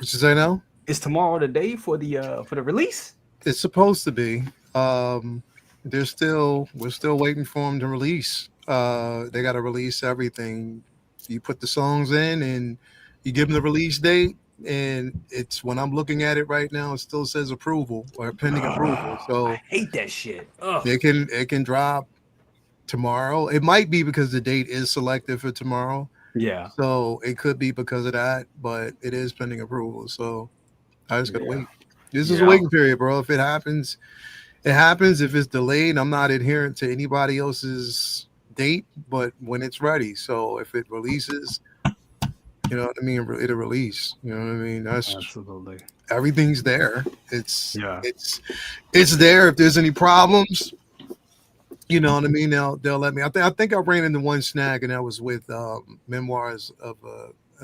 you say now? is tomorrow the day for the release? It's supposed to be. We're still waiting for them to release. They got to release everything. You put the songs in and you give them the release date, and it's when I'm looking at it right now, it still says approval or pending approval. So I hate that shit. it can drop tomorrow. It might be because the date is selected for tomorrow. Yeah. So it could be because of that, but it is pending approval. So I just gotta wait. This is a waiting period, bro. If it happens, it happens. If it's delayed, I'm not adherent to anybody else's date, but when it's ready. So if it releases, you know what I mean, it'll release. You know what I mean? That's absolutely everything's there. It's there. If there's any problems, you know what I mean, they'll let me. I think I ran into one snag, and that was with Memoirs of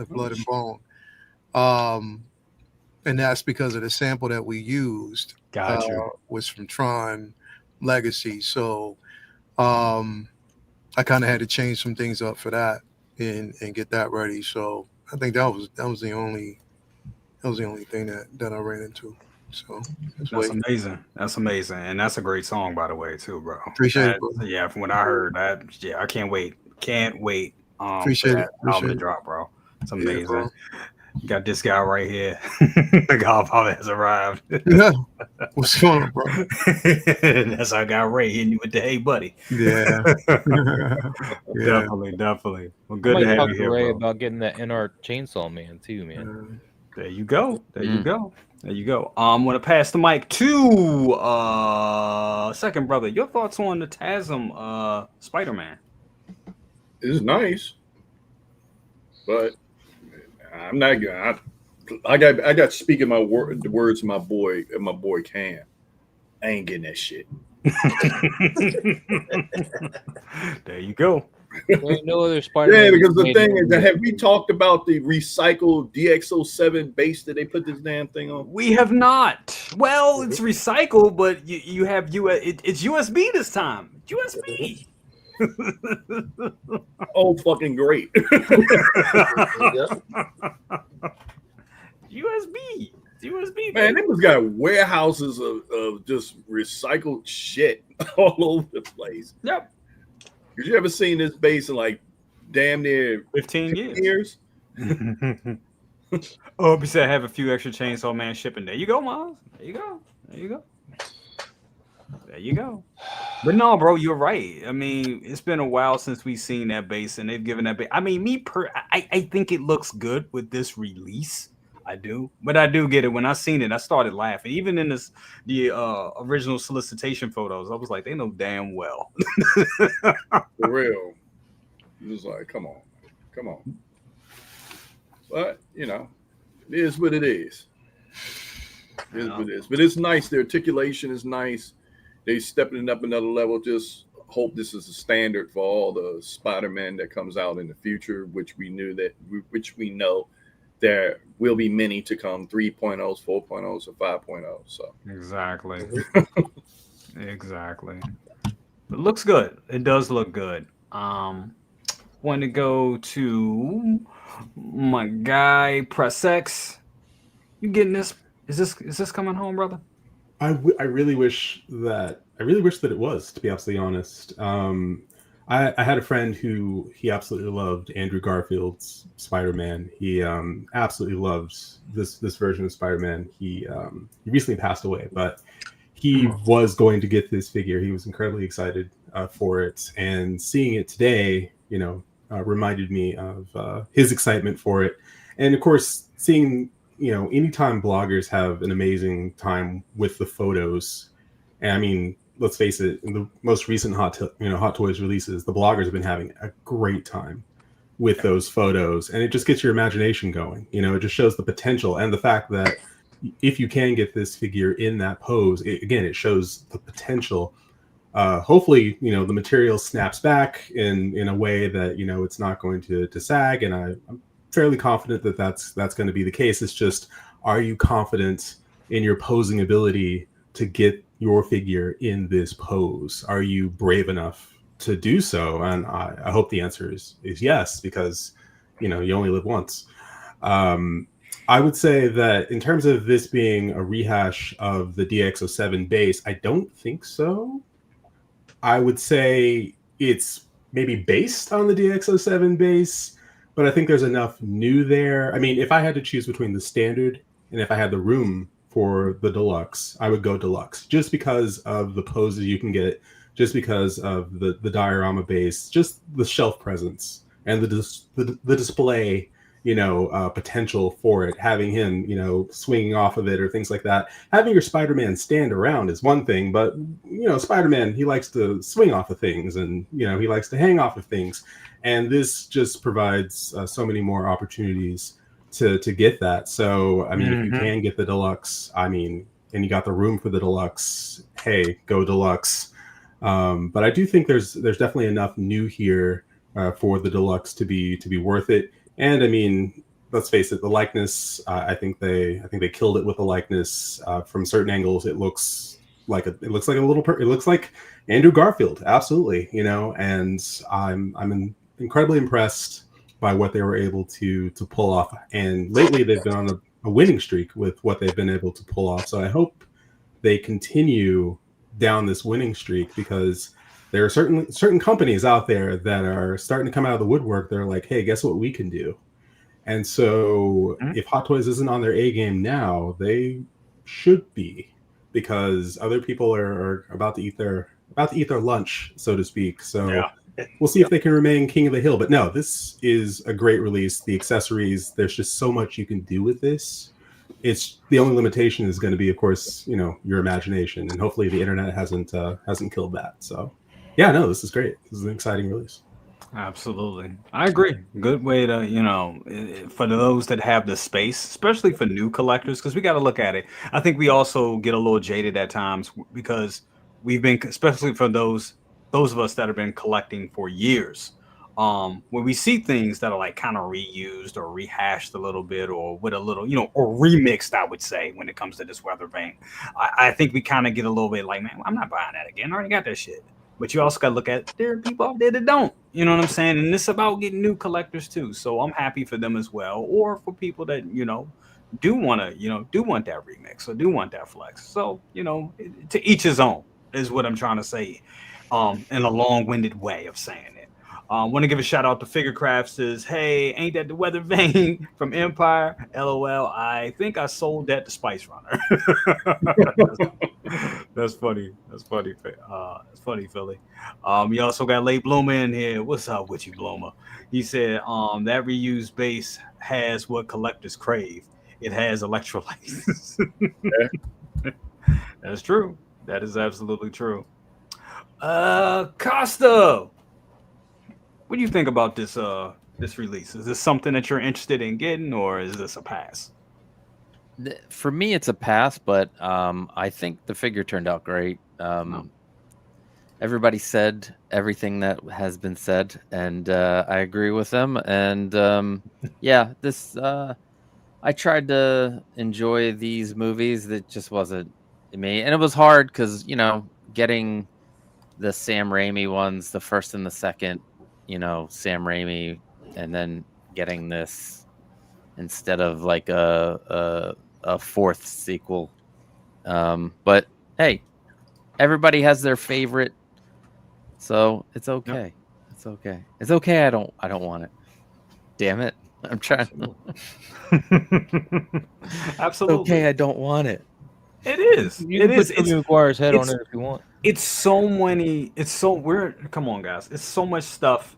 Blood and Bone. And that's because of the sample that we used. Gotcha. Was from Tron Legacy. So I kind of had to change some things up for that and get that ready. So I think that was the only thing that I ran into. So that's amazing. That's amazing. And that's a great song, by the way, too, bro. Appreciate it, bro. Yeah, from what I heard, that I can't wait. Appreciate for it. that album to drop, bro. It's amazing. Bro. Got this guy right here. The Godfather has arrived. Yeah. What's going on, bro? That's our guy Ray hitting you with the hey buddy. Yeah. Definitely. Well, good to have you here, Ray bro. about getting that NR Chainsaw Man too, man. There you go. I'm gonna pass the mic to second brother. Your thoughts on the TASM Spider-Man? It's nice, but I'm not gonna. I got speaking the words of my boy Cam. I ain't getting that shit. There you go. There ain't no other Spider-Man. Yeah, because the thing is, have we talked about the recycled DX07 base that they put this damn thing on? We have not. Well, it's recycled, but you have it's USB this time. USB. Oh, fucking great. USB. Man, they was got warehouses of just recycled shit all over the place. Yep. Did you ever seen this base in like damn near 15 years? Oh, he said have a few extra Chainsaw Man shipping. There you go, Miles. There you go. But no, bro, you're right. I mean, it's been a while since we've seen that base, and they've given that base. I mean, I think it looks good with this release. I do, but I do get it. When I seen it, I started laughing. Even in the original solicitation photos, I was like, they know damn well. For real. It was like, come on. But you know, it is what it is. It is what it is. But it's nice. The articulation is nice. They stepping it up another level. Just hope this is a standard for all the Spider-Man that comes out in the future, which we know there will be many to come, 3.0s, 4.0s, or 5.0s. So exactly. It looks good. It does look good. Want to go to my guy Press X. You getting this? Is this coming home, brother? I really wish that it was, to be absolutely honest. I had a friend who he absolutely loved Andrew Garfield's Spider-Man. He absolutely loves this version of Spider-Man. He recently passed away, but he was going to get this figure. He was incredibly excited for it, and seeing it today, reminded me of his excitement for it. And of course, seeing, anytime bloggers have an amazing time with the photos, and I mean, let's face it, in the most recent Hot Toys releases, the bloggers have been having a great time with those photos, and it just gets your imagination going. It just shows the potential and the fact that if you can get this figure in that pose, it shows the potential. Hopefully, the material snaps back in a way that it's not going to sag, and I'm fairly confident that that's going to be the case. It's just, are you confident in your posing ability to get your figure in this pose? Are you brave enough to do so? And I hope the answer is yes, because you only live once. I would say that in terms of this being a rehash of the DX07 base, I don't think so. I would say it's maybe based on the DX07 base, but I think there's enough new there. I mean, if I had to choose between the standard and if I had the room for the deluxe, I would go deluxe just because of the poses you can get, just because of the diorama base, just the shelf presence and the display, potential for it, having him, swinging off of it or things like that. Having your Spider-Man stand around is one thing, but, Spider-Man, he likes to swing off of things and, he likes to hang off of things. And this just provides so many more opportunities to get that. So, I mean, if you can get the deluxe, and you got the room for the deluxe, hey, go deluxe. But I do think there's definitely enough new here for the deluxe to be worth it. And I mean, let's face it, the likeness. I think they killed it with the likeness. From certain angles, it looks like it looks like Andrew Garfield, absolutely. And I'm incredibly impressed by what they were able to pull off. And lately, they've been on a winning streak with what they've been able to pull off. So I hope they continue down this winning streak, because there are certain companies out there that are starting to come out of the woodwork. They're like, hey, guess what we can do? And so if Hot Toys isn't on their A game now, they should be, because other people are about to eat their lunch, so to speak. So we'll see if they can remain king of the hill. But no, this is a great release. The accessories, there's just so much you can do with this. It's the only limitation is going to be, of course, your imagination, and hopefully the internet hasn't killed that. So yeah, no, this is great. This is an exciting release. Absolutely. I agree. Good way to, for those that have the space, especially for new collectors, because we got to look at it. I think we also get a little jaded at times because we've been, especially for those of us that have been collecting for years, when we see things that are like kind of reused or rehashed a little bit, or with a little, or remixed, I would say, when it comes to this weather vane, I think we kind of get a little bit like, man, I'm not buying that again. I already got that shit. But you also got to look at, there are people out there that don't, you know what I'm saying? And it's about getting new collectors too. So I'm happy for them as well. Or for people that, do want that remix or do want that flex. So, to each his own is what I'm trying to say, in a long-winded way of saying it. Want to give a shout out to Figure Craft. Says, hey, ain't that the weather vane from Empire? LOL. I think I sold that to Spice Runner. That's funny. That's funny. That's funny, Philly. We also got Late Bloomer in here. What's up with you, Bloomer? He said, that reused base has what collectors crave. It has electrolytes. That's true. That is absolutely true. Costa, what do you think about this release? Is this something that you're interested in getting, or is this a pass? For me, it's a pass, but I think the figure turned out great. Everybody said everything that has been said, and I agree with them. And yeah, this I tried to enjoy these movies. That just wasn't me, and it was hard because getting the Sam Raimi ones, the first and the second, Sam Raimi, and then getting this instead of like a fourth sequel. But hey, everybody has their favorite, so it's okay. Yep. It's okay. It's okay. I don't want it. Damn it. I'm trying. Absolutely. It's okay. I don't want it. It is. You can put Tobey Maguire's head on it if you want. It's so many. It's so weird. Come on, guys. It's so much stuff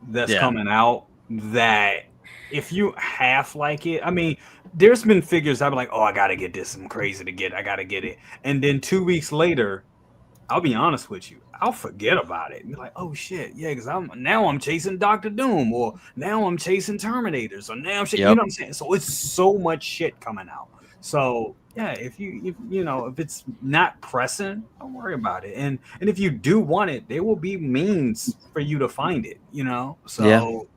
that's coming out that if you half like it, I mean, there's been figures I've been like, oh, I gotta get this. I'm crazy to get. I gotta get it. And then 2 weeks later, I'll be honest with you, I'll forget about it and be like, oh shit, yeah, because I'm chasing Dr. Doom, or now I'm chasing Terminators, or now I'm you know what I'm saying? So it's so much shit coming out. So yeah, if it's not pressing, don't worry about it. And if you do want it, there will be means for you to find it, So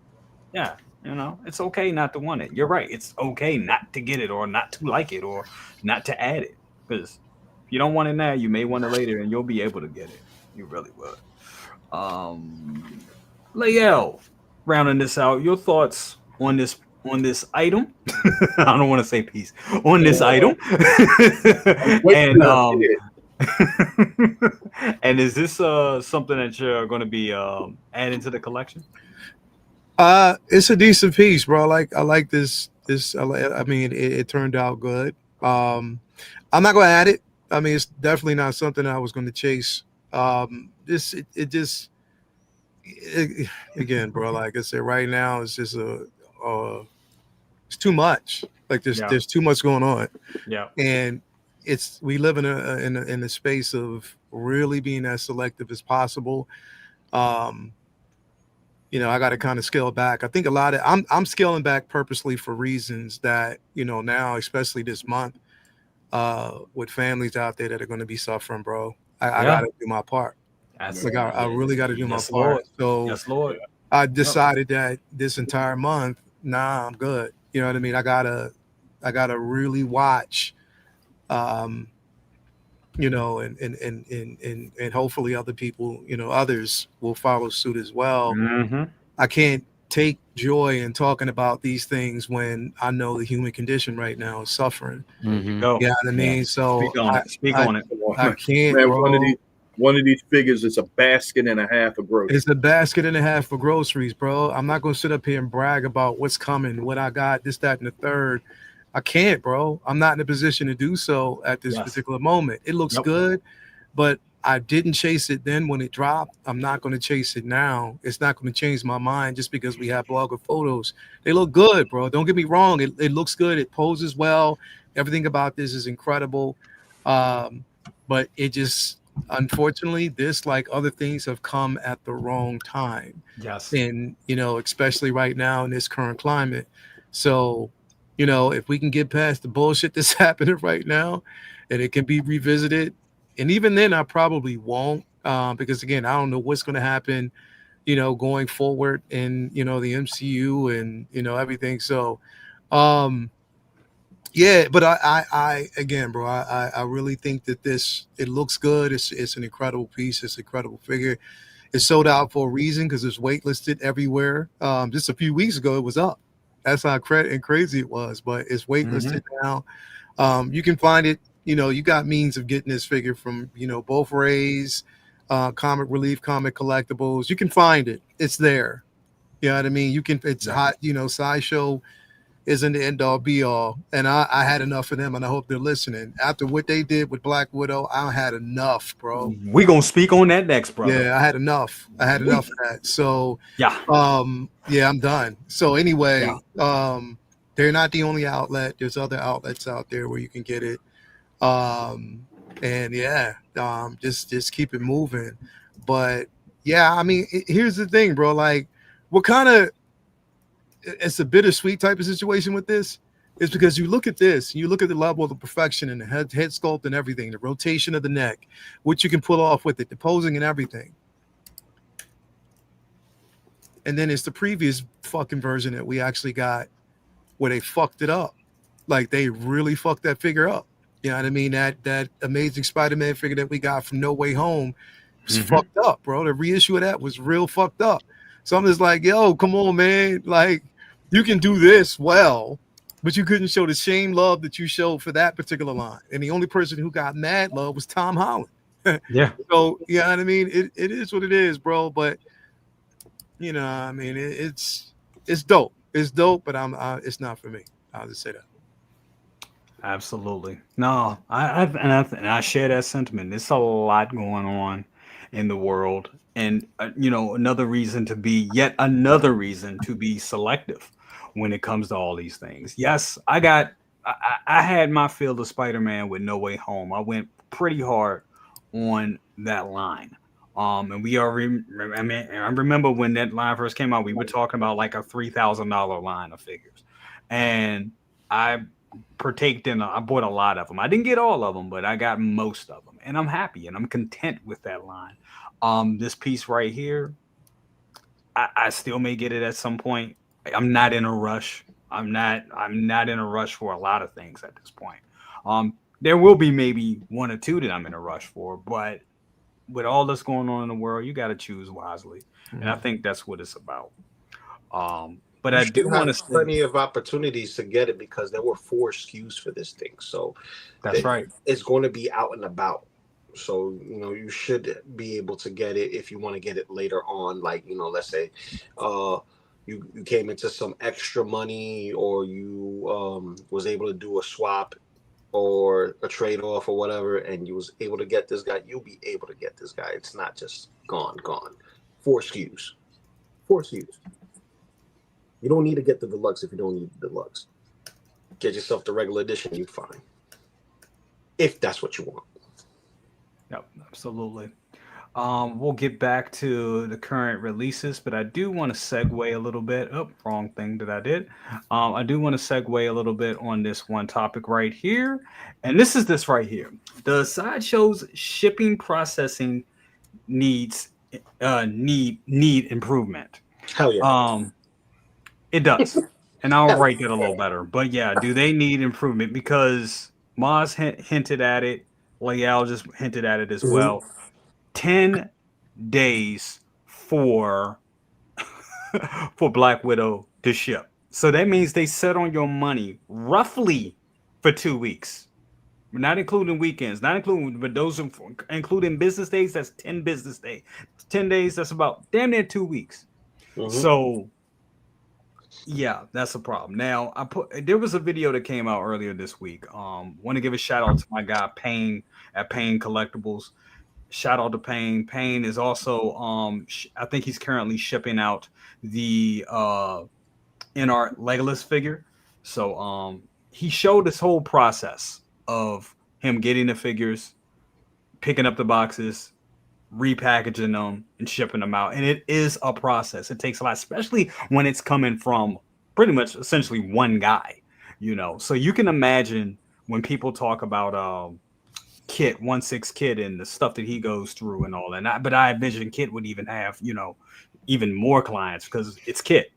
yeah, it's okay not to want it. You're right. It's okay not to get it, or not to like it, or not to add it. Because if you don't want it now, you may want it later, and you'll be able to get it. You really will. Lael, rounding this out, your thoughts on this on this item. I don't want to say piece on this item. And and is this something that you're going to be adding to the collection? It's a decent piece, bro. I like this. I mean, it turned out good. I'm not gonna add it. I mean, it's definitely not something I was going to chase. Again, bro. Like I said, right now it's just it's too much. Like there's too much going on. Yeah, and we live in a space of really being as selective as possible. You know, I got to kind of scale back. I think a lot of I'm scaling back purposely for reasons that, you know, now, especially this month, with families out there that are going to be suffering, bro. I got to do my part. Like I really got to do my part. So yes, Lord. I decided that this entire month, nah, I'm good. You know what I mean? I gotta really watch, you know, and hopefully other people, you know, others will follow suit as well. Mm-hmm. I can't take joy in talking about these things when I know the human condition right now is suffering. Mm-hmm. Go. Yeah, you know what I mean? So speak on it. I can't, man, bro. One of these figures is a basket and a half of groceries. It's a basket and a half for groceries, bro. I'm not gonna sit up here and brag about what's coming, what I got, this, that, and the third. I can't, bro. I'm not in a position to do so at this particular moment. It looks good, but I didn't chase it then when it dropped. I'm not going to chase it now. It's not going to change my mind just because we have blogger photos. They look good, bro. Don't get me wrong. It looks good. It poses well. Everything about this is incredible. But it just, unfortunately, this, like other things, have come at the wrong time. Yes. And, you know, especially right now in this current climate. So, you know, if we can get past the bullshit that's happening right now and it can be revisited, and even then I probably won't, because again, I don't know what's going to happen, you know, going forward in, you know, the MCU and, you know, everything. So, yeah, but I again, bro, I really think that it looks good. It's an incredible piece. It's an incredible figure. It's sold out for a reason because it's waitlisted everywhere. Just a few weeks ago, it was up. That's how crazy it was, but it's waitlisted now. You can find it. You know, you got means of getting this figure from, you know, both Rays, Comic Relief, Comic Collectibles. You can find it. It's there. You know what I mean? You can. It's hot. You know, Sideshow isn't the end all be all, and I had enough of them, and I hope they're listening. After what they did with Black Widow, I had enough, bro. We're gonna speak on that next, brother. Yeah, I had enough. I had enough of that. So yeah, I'm done. So anyway, they're not the only outlet. There's other outlets out there where you can get it. And yeah, just keep it moving. But yeah, I mean, here's the thing, bro. Like, what kind of, it's a bittersweet type of situation with this, is because you look at this, you look at the level of the perfection and the head sculpt and everything, the rotation of the neck, what you can pull off with it, the posing and everything. And then it's the previous fucking version that we actually got where they fucked it up. Like, they really fucked that figure up. You know what I mean? That Amazing Spider-Man figure that we got from No Way Home was fucked up, bro. The reissue of that was real fucked up. So I'm just like, yo, come on, man. Like, you can do this well, but you couldn't show the same love that you showed for that particular line. And the only person who got mad love was Tom Holland. Yeah. So, you know what I mean? It is what it is, bro. But, you know, I mean, it's dope. It's dope, but it's not for me. I'll just say that. Absolutely. No, I share that sentiment. There's a lot going on in the world. And, you know, yet another reason to be selective when it comes to all these things. Yes, I had my fill of Spider-Man with No Way Home. I went pretty hard on that line. And we are, I remember when that line first came out, we were talking about like a $3,000 line of figures. And I bought a lot of them. I didn't get all of them, but I got most of them. And I'm happy and I'm content with that line. This piece right here, I still may get it at some point. I'm not in a rush. I'm not in a rush for a lot of things at this point. There will be maybe one or two that I'm in a rush for, but with all that's going on in the world, you got to choose wisely. And I think that's what it's about. But You I should do want have to say plenty of opportunities to get it because there were 4 SKUs for this thing. So that's right. it's going to be out and about. So, you should be able to get it if you want to get it later on. Like, let's say you came into some extra money, or you was able to do a swap or a trade off or whatever, and you was able to get this guy, you'll be able to get this guy. It's not just gone. 4 SKUs. 4 SKUs. You don't need to get the deluxe if you don't need the deluxe. Get yourself the regular edition, you're fine. If that's what you want. Yep, absolutely. We'll get back to the current releases, but I do want to segue a little bit. Oh, wrong thing that I did. I do want to segue a little bit on this one topic right here, and this is right here. The Sideshow's shipping processing needs need improvement. Hell yeah. It does, and I'll write that a little better. But yeah, do they need improvement? Because Maz hinted at it. Leal just hinted at it as well. 10 days for Black Widow to ship. So that means they set on your money roughly for 2 weeks. Not including weekends, not including, but those including business days, that's 10 business days. 10 days, that's about damn near 2 weeks. So yeah, that's a problem. Now, there was a video that came out earlier this week. Want to give a shout out to my guy Payne at Payne Collectibles. Shout out to Payne. Payne is also I think he's currently shipping out the NR Legolas figure. So he showed this whole process of him getting the figures, picking up the boxes, repackaging them, and shipping them out. And it is a process. It takes a lot, especially when it's coming from pretty much essentially one guy, So you can imagine when people talk about Kit, 1/6 Kit, and the stuff that he goes through and all that. But I envision Kit would even have, even more clients because it's Kit,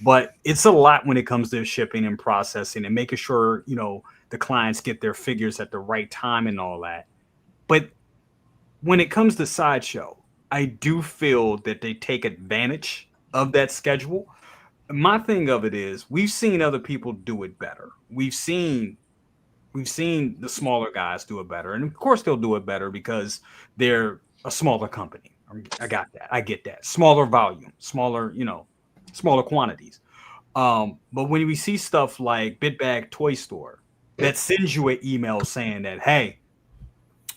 But it's a lot when it comes to shipping and processing and making sure, the clients get their figures at the right time and all that. But when it comes to Sideshow, I do feel that they take advantage of that schedule. My thing of it is we've seen other people do it better. We've seen the smaller guys do it better. And of course they'll do it better because they're a smaller company. I got that. I get that. Smaller volume, smaller quantities. But when we see stuff like Bitbag Toy Store that sends you an email saying that, hey,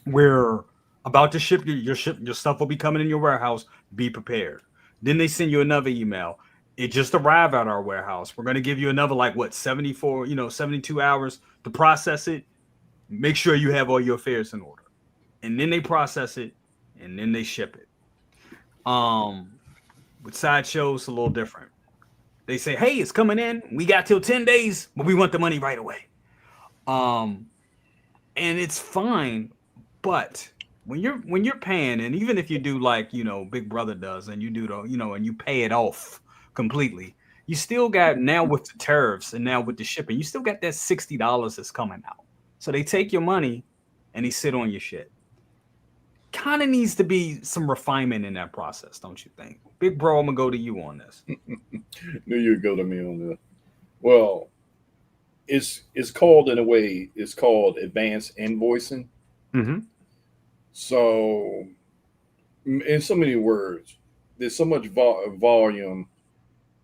we're about to ship your stuff will be coming in your warehouse. Be prepared. Then they send you another email. It just arrived at our warehouse. We're going to give you another 72 hours to process it. Make sure you have all your affairs in order. And then they process it and then they ship it. With Sideshow, it's a little different. They say, hey, it's coming in. We got till 10 days, but we want the money right away. And it's fine, but when you're paying, and even if you do like Big Brother does, and you do and you pay it off completely, you still got, now with the tariffs and now with the shipping, you still got that $60 that's coming out. So they take your money and they sit on your shit. Kind of needs to be some refinement in that process, don't you think? Big bro, I'm gonna go to you on this. Knew you'd go to me on this. Well, it's called, in a way, it's called advanced invoicing. So, in so many words, there's so much volume,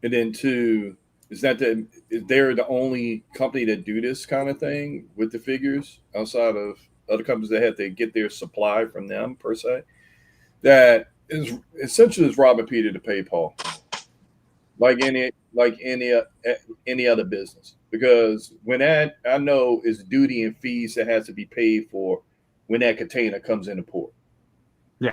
and then two, is they're the only company that do this kind of thing with the figures outside of other companies that have to get their supply from them per se. That is essentially is robbing Peter to pay Paul, like any other business. Because when that, I know, is duty and fees that has to be paid for when that container comes into port. Yeah.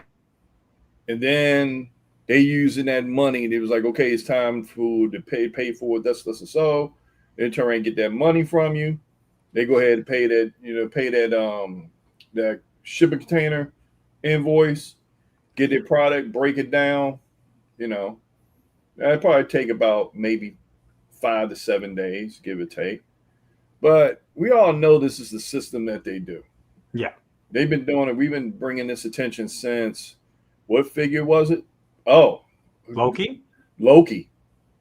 And then they using that money. It was like, okay, it's time to pay for this and so. They turn around and get that money from you. They go ahead and pay that shipping container invoice, get their product, break it down. That'd probably take about maybe 5 to 7 days, give or take. But we all know this is the system that they do. Yeah. They've been doing it. We've been bringing this attention since, what figure was it? Oh, Loki.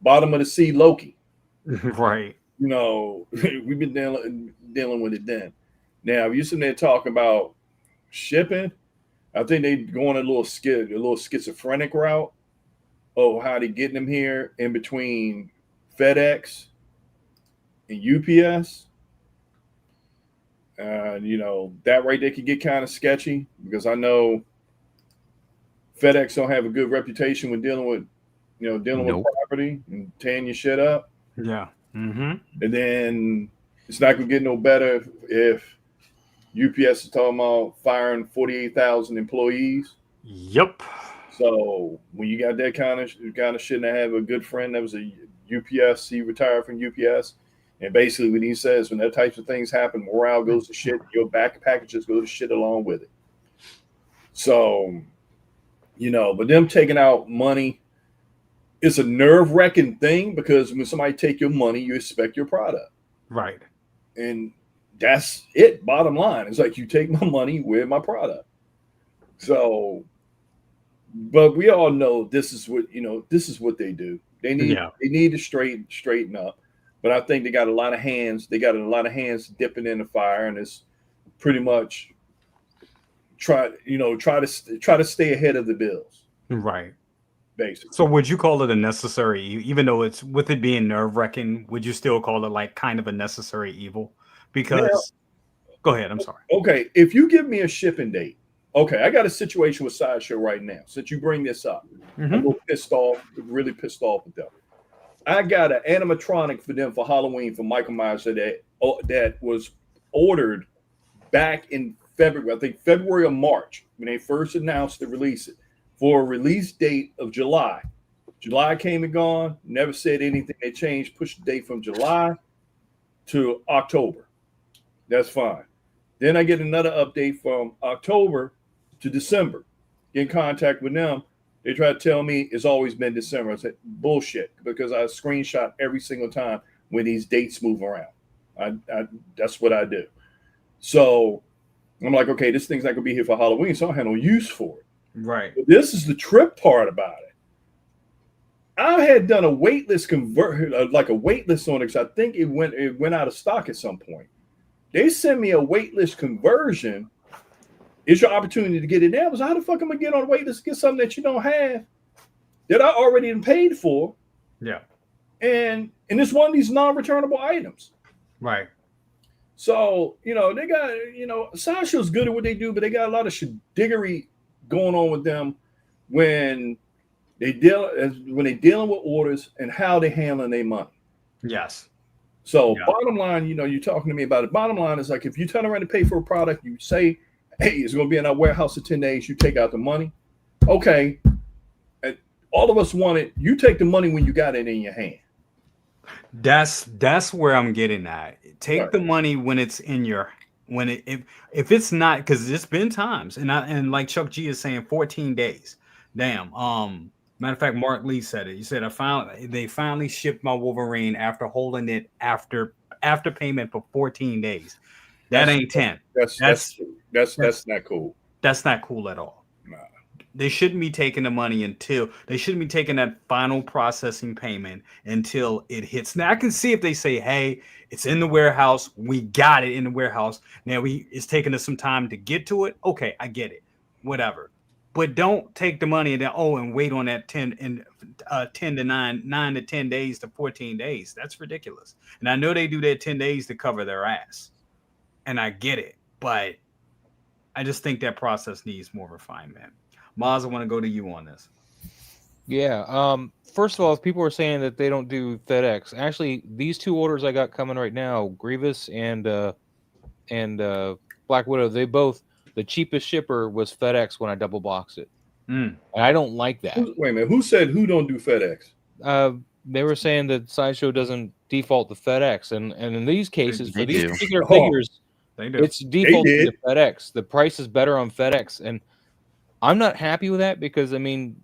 bottom of the sea Loki. Right. You know, we've been dealing with it then. Now, if you're sitting there talking about shipping, I think they going a little schizophrenic route of how they getting them here in between FedEx and UPS. You know, that right there could get kind of sketchy because I know FedEx don't have a good reputation with dealing with with property and tearing your shit up. Yeah. Mm-hmm. And then it's not gonna get no better if UPS is talking about firing 48,000 employees. Yep. So when you got that kind of shit, and I have a good friend that was a UPS, he retired from UPS, and basically when he says when that types of things happen, morale goes to shit, your back packages go to shit along with it. So, you know, but them taking out money, it's a nerve-wracking thing because when somebody take your money, you expect your product. Right. And that's it. Bottom line. It's like you take my money, where's my product? So, but we all know this is what they do. They need to straighten up. But I think they got a lot of hands. They got a lot of hands dipping in the fire, and it's pretty much try to stay ahead of the bills. Right. Basically. So would you call it a necessary, even though it's with it being nerve-wracking, would you still call it like kind of a necessary evil? Because go ahead, I'm sorry. Okay, if you give me a shipping date, okay, I got a situation with Sideshow right now. Since you bring this up, I'm a little pissed off, really pissed off with them. I got an animatronic for them for Halloween for Michael Myers that was ordered back in February, I think February or March, when they first announced to release it, for a release date of July. July came and gone, never said anything. They changed, pushed the date from July to October. That's fine. Then I get another update from October to December. Get in contact with them. They try to tell me it's always been December. I said, bullshit, because I screenshot every single time when these dates move around. That's what I do. So I'm like, okay, this thing's not going to be here for Halloween, so I have no use for it. Right. But this is the trip part about it. I had done a waitlist like a waitlist on it because I think it went out of stock at some point. They sent me a waitlist conversion. It's your opportunity to get it now. I was, how the fuck am I get on a waitlist to get something that you don't have that I already paid for? Yeah. And it's one of these non-returnable items. Right. So, you know, they got, Sideshow's good at what they do, but they got a lot of diggery going on with them when they're dealing with orders and how they handling their money. Yes. So bottom line, you're talking to me about it. Bottom line is like, if you turn around and pay for a product, you say, hey, it's going to be in our warehouse in 10 days. You take out the money. Okay. And all of us want it. You take the money when you got it in your hand. That's where I'm getting at. Take the money when it's in your, if it's not, because it's been times, and like Chuck G is saying, 14 days. Damn. Matter of fact, Mark Lee said it. He said, they finally shipped my Wolverine after holding it after payment for 14 days. That ain't 10. That's not cool. That's not cool at all. Nah. They shouldn't be taking the money they shouldn't be taking that final processing payment until it hits. Now I can see if they say, hey, it's in the warehouse. We got it in the warehouse. Now it's taking us some time to get to it. Okay, I get it. Whatever. But don't take the money and wait on that 9 to 10 days to 14 days. That's ridiculous. And I know they do that 10 days to cover their ass. And I get it. But I just think that process needs more refinement. Maz, I want to go to you on this. Yeah. First of all, if people are saying that they don't do FedEx, actually, these two orders I got coming right now, Grievous and Black Widow, the cheapest shipper was FedEx when I double box it. And I don't like that. Wait a minute. Who said who don't do FedEx? They were saying that Sideshow doesn't default to FedEx. And in these cases, for these particular figures, it's defaulted to FedEx. The price is better on FedEx. And I'm not happy with that because, I mean,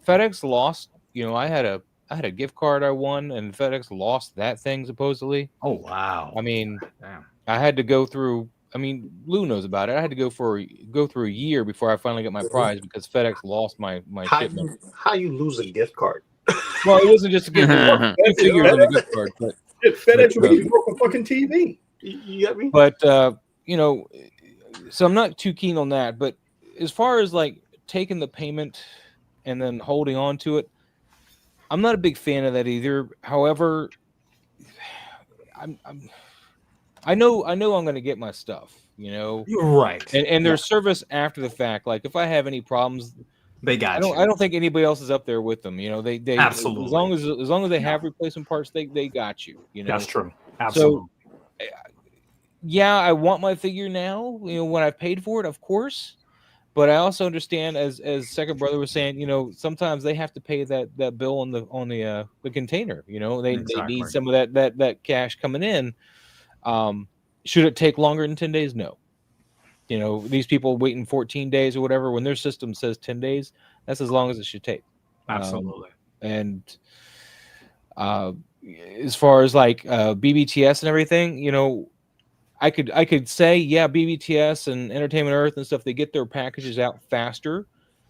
FedEx lost. I had a gift card I won, and FedEx lost that thing supposedly. Oh, wow. I mean, damn. I had to go through. I mean, Lou knows about it. I had to go through a year before I finally got my prize because FedEx lost my shipment. How you lose a gift card? Well, it wasn't just to get the figures and a gift card, but FedEx will get you broke a fucking TV. You got me? But you know, so I'm not too keen on that. But as far as like taking the payment and then holding on to it, I'm not a big fan of that either. However, I know I'm going to get my stuff. You know, You're right. And there's service after the fact. Like if I have any problems, they got I don't think anybody else is up there with them. You know, they absolutely, as long as they have replacement parts, they got you. You know, that's true. Absolutely. So, yeah, I want my figure now. You know, when I paid for it, of course. But I also understand, as Second Brother was saying, you know, sometimes they have to pay that bill on the container. You know, they need some of that cash coming in. Should it take longer than 10 days? No. You know, these people waiting 14 days or whatever, when their system says 10 days, that's as long as it should take. Absolutely. And as far as like BBTS and everything, you know, I could say, yeah, BBTS and Entertainment Earth and stuff, they get their packages out faster.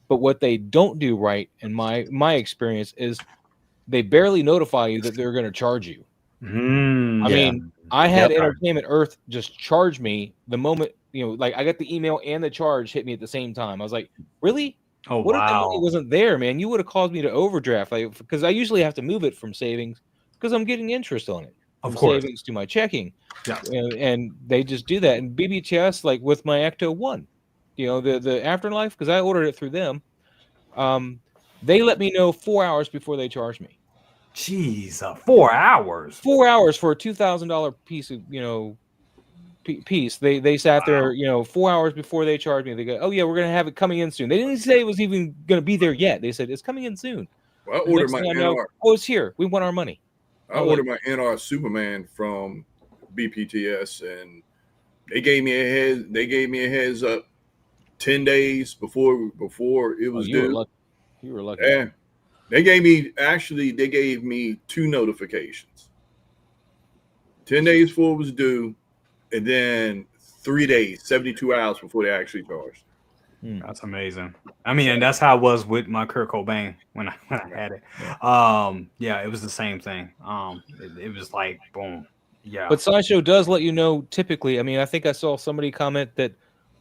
But what they don't do right, in my experience, is they barely notify you that they're going to charge you. I mean, I had Entertainment Earth just charge me the moment, you know, like I got the email and the charge hit me at the same time. I was like, really? Oh, what wow. if that money wasn't there, man? You would have caused me to overdraft, like, because I usually have to move it from savings because I'm getting interest on it. Of from course. Savings to my checking. Yeah. And they just do that. And BBTS, like with my Ecto 1, you know, the Afterlife, because I ordered it through them, they let me know 4 hours before they charged me. Jeez, 4 hours. 4 hours for a $2,000 piece of, you know, piece. They sat there, you know, 4 hours before they charged me. They go, oh yeah, we're gonna have it coming in soon. They didn't say it was even gonna be there yet. They said it's coming in soon. Well, I ordered my NR. Oh, it's here. We want our money. I ordered my NR Superman from BPTS, and they gave me a heads up 10 days before it was due. You were lucky. Yeah. They gave me 2 notifications. 10 days before it was due, and then 3 days, 72 hours before they actually charged. That's amazing. I mean, and that's how it was with my Kurt Cobain when I had it. Yeah, it was the same thing. It was like boom. Yeah. But Sideshow does let you know typically. I mean, I think I saw somebody comment that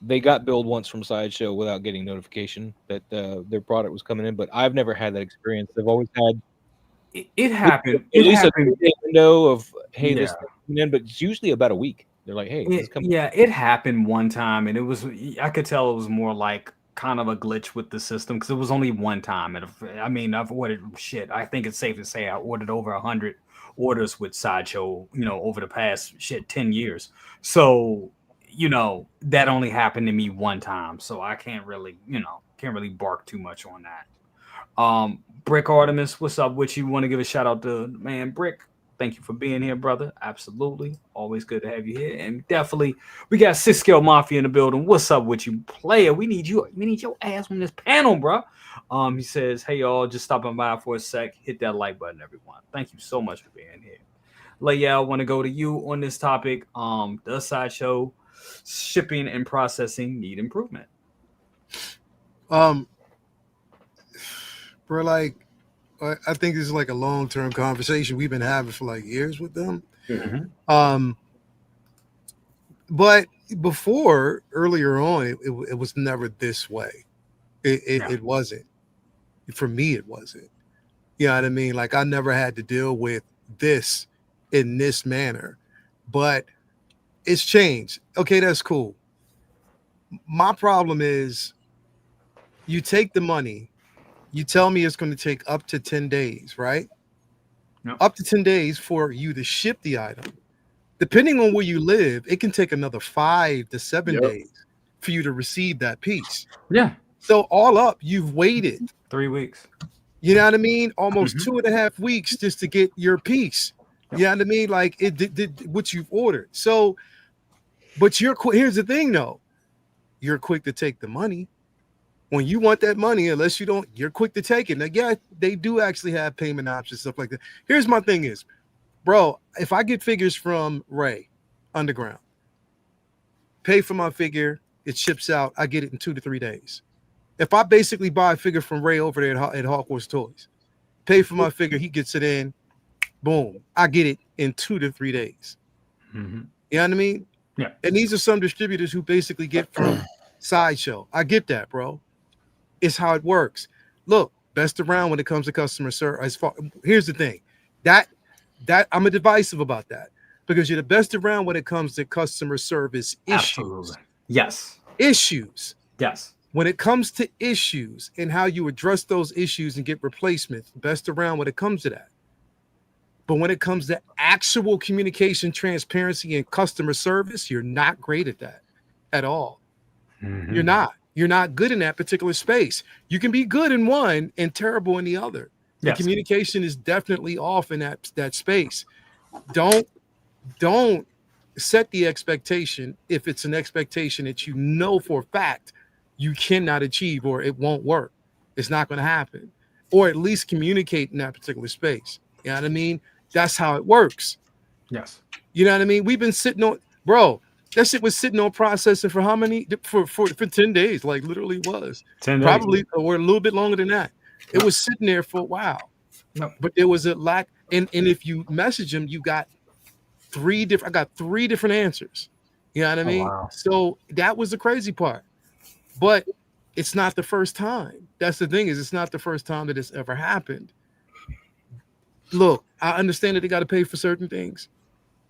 they got billed once from Sideshow without getting notification that their product was coming in, but I've never had that experience. They've always had it happened. At least a window of this is coming in, but it's usually about a week. They're like, hey, it's coming. Yeah, it happened one time, and it was I could tell it was more like kind of a glitch with the system because it was only one time. And I mean, I've ordered I think it's safe to say I ordered over 100 orders with Sideshow, you know, over the past 10 years. So, you know, that only happened to me one time. So I can't really bark too much on that. Brick Artemis, what's up with you? Want to give a shout out to man Brick. Thank you for being here, brother. Absolutely. Always good to have you here. And definitely, we got Scale Mafia in the building. What's up with you, player? We need your ass on this panel, bro. He says, hey, y'all, just stopping by for a sec. Hit that like button, everyone. Thank you so much for being here. Leia, I want to go to you on this topic. Does Sideshow shipping and processing need improvement? Bro, like, I think this is like a long-term conversation we've been having for like years with them. Mm-hmm. But before, earlier on, it was never this way. It wasn't. For me, it wasn't. You know what I mean? Like, I never had to deal with this in this manner. But it's changed. Okay, that's cool. My problem is you take the money, you tell me it's going to take up to 10 days, right? Yep. Up to 10 days for you to ship the item. Depending on where you live, it can take another 5 to 7 days for you to receive that piece. Yeah. So all up, you've waited 3 weeks. You know what I mean? Almost 2.5 weeks just to get your piece. Yep. You know what I mean? Like it did what you've ordered. So, but here's the thing though. You're quick to take the money. When you want that money, unless you don't, you're quick to take it. Now, yeah, they do actually have payment options, stuff like that. Here's my thing is, bro, if I get figures from Ray Underground, pay for my figure, it ships out, I get it in 2 to 3 days. If I basically buy a figure from Ray over there at Hawkworth Toys, pay for my figure, he gets it in, boom, I get it in 2 to 3 days. Mm-hmm. You know what I mean? Yeah. And these are some distributors who basically get from Sideshow. I get that, bro. It's how it works. Look, best around when it comes to customer service. Here's the thing, that I'm a divisive about that, because you're the best around when it comes to customer service issues. Absolutely. Yes. Issues. Yes. When it comes to issues and how you address those issues and get replacements, best around when it comes to that. But when it comes to actual communication, transparency, and customer service, you're not great at that at all. Mm-hmm. You're not. You're not good in that particular space. You can be good in one and terrible in the other. Yes. The communication is definitely off in that space. Don't set the expectation if it's an expectation that you know for a fact you cannot achieve, or it won't work. It's not going to happen. Or at least communicate in that particular space. You know what I mean? That's how it works. Yes. You know what I mean? We've been sitting on, bro, that shit was sitting on processing for how many? For 10 days, like literally was. 10 days. Probably, or a little bit longer than that. It was sitting there for a while. No. But there was a lack, and if you message them, you got I got three different answers. You know what I mean? Wow. So that was the crazy part. But it's not the first time. That's the thing, is it's not the first time that it's ever happened. Look, I understand that they got to pay for certain things.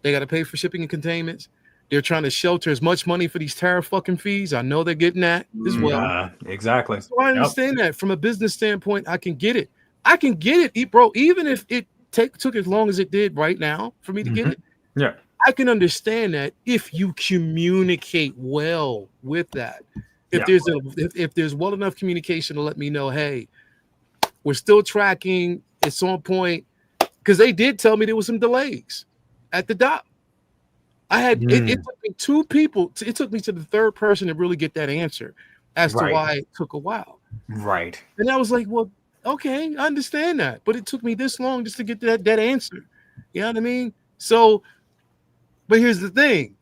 They got to pay for shipping and containments. They're trying to shelter as much money for these tariff fucking fees. I know they're getting that as well. Exactly. So I understand that from a business standpoint. I can get it. I can get it, bro. Even if it took as long as it did right now for me to get it. Yeah. I can understand that if you communicate well with that. If there's well enough communication to let me know, hey, we're still tracking, it's on point. Because they did tell me there was some delays at the dock. I had it took me 2 people. It took me to the third person to really get that answer as to why it took a while. Right. And I was like, well, okay, I understand that, but it took me this long just to get that answer. You know what I mean? So, but here's the thing: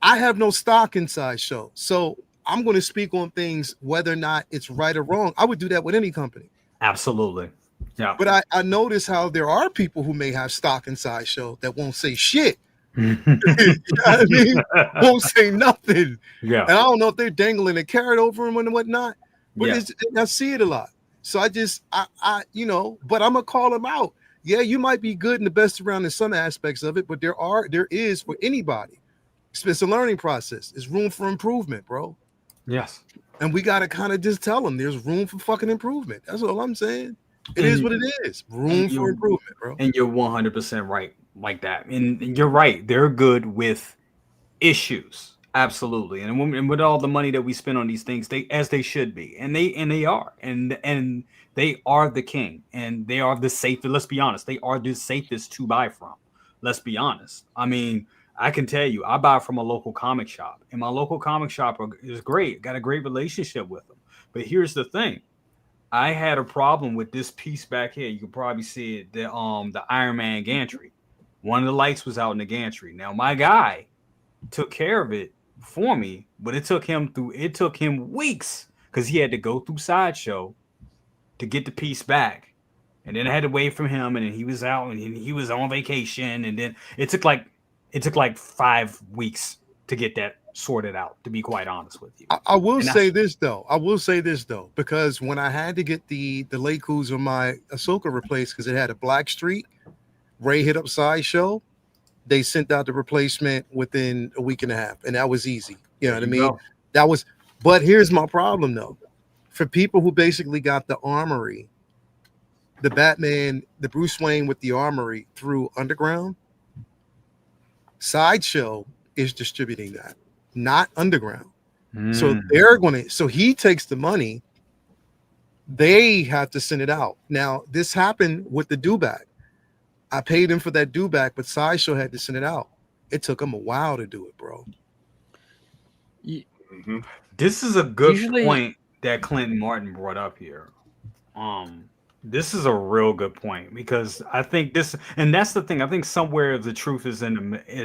I have no stock in Sideshow, so I'm going to speak on things whether or not it's right or wrong. I would do that with any company. Absolutely. Yeah. But I notice how there are people who may have stock in Sideshow that won't say shit. You know what I mean? Won't say nothing. Yeah. And I don't know if they're dangling a carrot over him and whatnot, but I see it a lot. So I you know, but I'm gonna call them out. Yeah, you might be good and the best around in some aspects of it, but there is for anybody. It's a learning process. There's room for improvement, bro. Yes. And we gotta kind of just tell them there's room for fucking improvement. That's all I'm saying. It is what it is. Room for improvement, bro. And you're 100% right like that. And you're right. They're good with issues. Absolutely. And with all the money that we spend on these things, they should be. And they are. And they are the king. And they are the safest. Let's be honest. They are the safest to buy from. Let's be honest. I mean, I can tell you, I buy from a local comic shop. And my local comic shop is great. Got a great relationship with them. But here's the thing. I had a problem with this piece back here. You can probably see it, the Iron Man gantry. One of the lights was out in the gantry. Now my guy took care of it for me, but it took him weeks because he had to go through Sideshow to get the piece back. And then I had to wait for him, and then he was out and he was on vacation, and then it took like 5 weeks to get that sorted out, to be quite honest with you. I will say this though, because when I had to get the Lakos on my Ahsoka replaced because it had a black streak, Ray hit up Sideshow. They sent out the replacement within a week and a half, and that was easy. You know what I mean? That was. But here's my problem though: for people who basically got the armory, the Batman, the Bruce Wayne with the armory through Underground, Sideshow is distributing that. Not Underground. So he takes the money, they have to send it out. Now this happened with the dewback. I paid him for that dewback, but Sideshow had to send it out. It took him a while to do it, bro. This is a good point that Clinton Martin brought up here. This is a real good point because I think this, and that's the thing. I think somewhere the truth is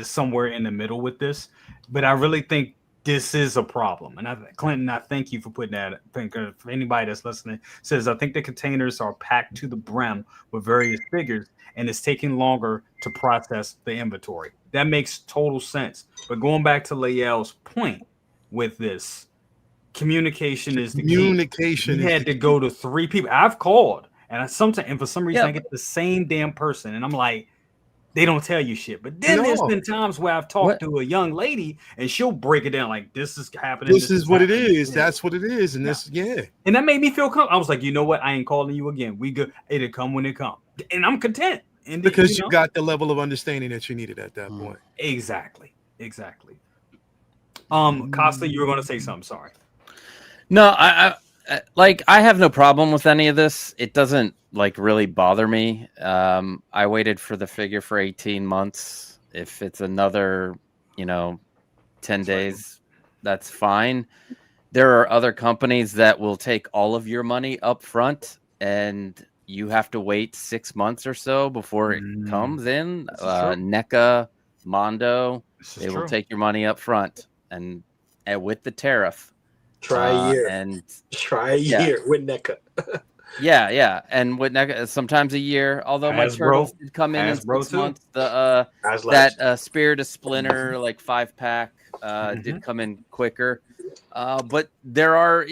somewhere in the middle with this, but I really think this is a problem. And Clinton, I thank you for putting that. For anybody that's listening, says I think the containers are packed to the brim with various figures, and it's taking longer to process the inventory. That makes total sense. But going back to Lael's point with this, communication is the key. Communication. You had to go to 3 people. I've called, and for some reason I get the same damn person, and I'm like, they don't tell you shit. But then there's been times where I've talked to a young lady and she'll break it down like, this is happening. This is what it is. That's what it is. And this, And that made me feel comfortable. I was like, you know what? I ain't calling you again. We good. It'll come when it comes. And I'm content. And because you got the level of understanding that you needed at that point. Exactly. Costa, you were going to say something. Sorry. No, I have no problem with any of this. It doesn't like really bother me. I waited for the figure for 18 months. If it's another, 10 days, that's fine. There are other companies that will take all of your money up front and you have to wait 6 months or so before it comes in. NECA, Mondo, they will take your money up front and with the tariff. Try a year. With NECA. Yeah. And with NECA, sometimes a year. Although my turtles did come in 6 months. That Spirit of Splinter, like 5-pack, did come in quicker. But there are,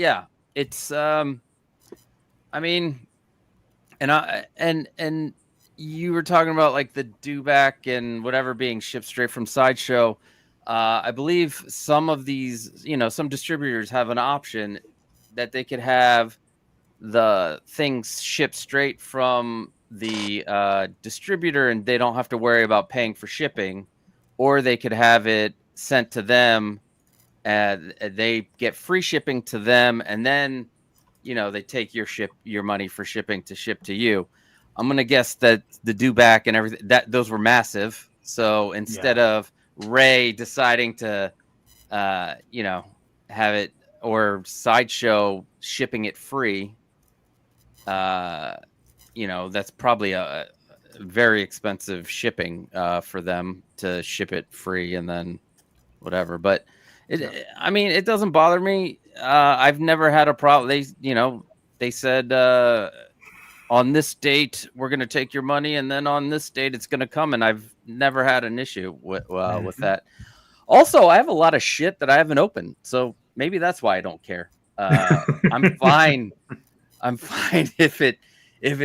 it's, and you were talking about like the dewback and whatever being shipped straight from Sideshow. I believe some of these, some distributors have an option that they could have the things shipped straight from the distributor and they don't have to worry about paying for shipping, or they could have it sent to them and they get free shipping to them, and then they take your money for shipping to ship to you. I'm gonna guess that the dewback and everything those were massive. So instead of Ray deciding to, have it, or Sideshow shipping it free, that's probably a very expensive shipping for them to ship it free and then whatever. But it doesn't bother me. I've never had a problem. They said on this date we're going to take your money, and then on this date it's going to come, and I've never had an issue with that. Also, I have a lot of shit that I haven't opened, so maybe that's why I don't care. I'm fine. I'm fine if it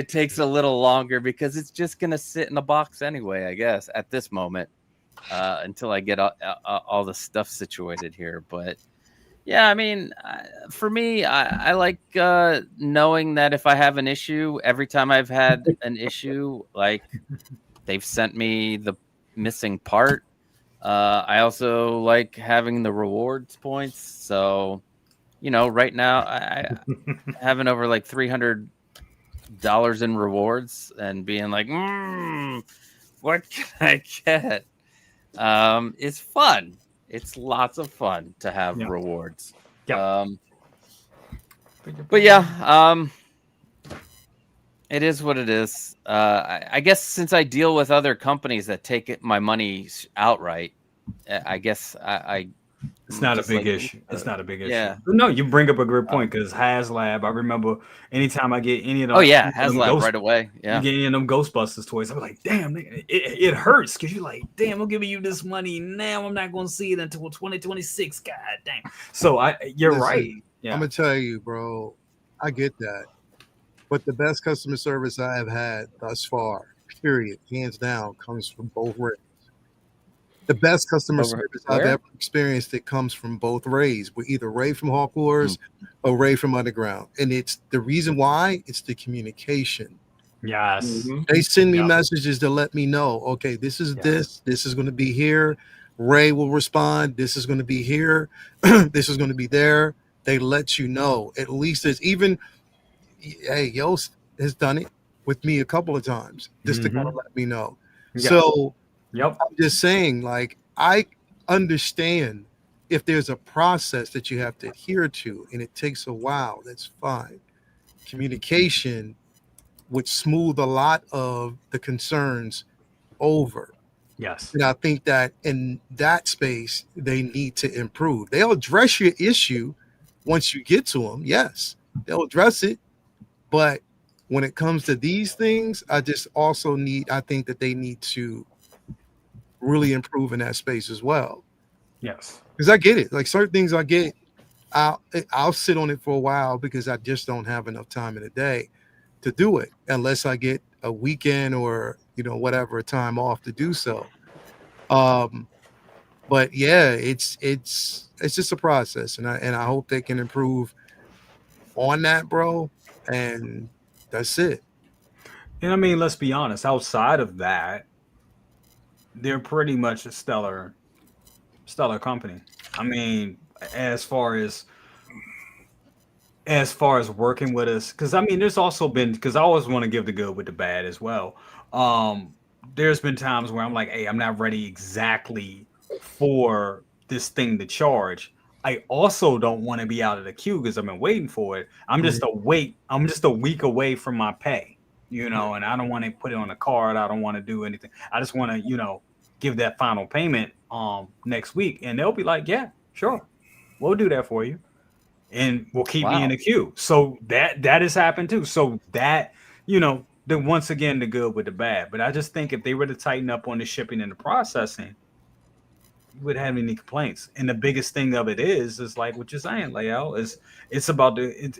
takes a little longer, because it's just going to sit in a box anyway, I guess, at this moment, until I get all the stuff situated here. But yeah, for me, I like knowing that if I have an issue, every time I've had an issue, like they've sent me the missing part. I also like having the rewards points. So, right now I having over like $300 in rewards and being like, what can I get? It's fun. It's lots of fun to have rewards. But it is what it is. I guess since I deal with other companies that take my money outright, I guess it's not a big issue. It's not a big issue. Yeah. But no, you bring up a great point, because HasLab, I remember anytime I get any of them. Oh yeah, HasLab right away. Yeah. You get any of them Ghostbusters toys, I'm like, damn, it hurts, because you're like, damn, I'm giving you this money now. I'm not going to see it until 2026. God damn. So you're right. Yeah. I'm gonna tell you, bro. I get that, but the best customer service I have had thus far, period, hands down, comes from both Rays. The best customer service I've ever experienced, it comes from both Rays. We're either Ray from Hawk Wars or Ray from Underground. And it's the reason why, it's the communication. Yes. They send me messages to let me know, okay, this is this is going to be here. Ray will respond. This is going to be here. This is going to be there. They let you know. At least there's even, hey, Yost has done it with me a couple of times just to kind of let me know. So I'm just saying, like, I understand if there's a process that you have to adhere to and it takes a while, that's fine. Communication would smooth a lot of the concerns over. Yes. And I think that in that space, they need to improve. They'll address your issue once you get to them. Yes, they'll address it. But when it comes to these things, I think that they need to really improve in that space as well. Yes. Because I get it. Like certain things I get, I'll sit on it for a while because I just don't have enough time in the day to do it unless I get a weekend or whatever time off to do so. But yeah, it's just a process, and I hope they can improve on that, bro. And that's it. And I mean, let's be honest. Outside of that, they're pretty much a stellar company. I mean, as far as working with us, because I mean, there's also been, because I always want to give the good with the bad as well. There's been times where I'm like, hey, I'm not ready exactly for this thing to charge. I also don't want to be out of the queue because I've been waiting for it. I'm just a week away from my pay, and I don't want to put it on a card. I don't want to do anything. I just want to, give that final payment next week, and they'll be like, yeah, sure, we'll do that for you, and we'll keep me in the queue. So that has happened too. So that, once again, the good with the bad. But I just think if they were to tighten up on the shipping and the processing, you wouldn't have any complaints. And the biggest thing of it is like what you're saying, Lael, is it's about the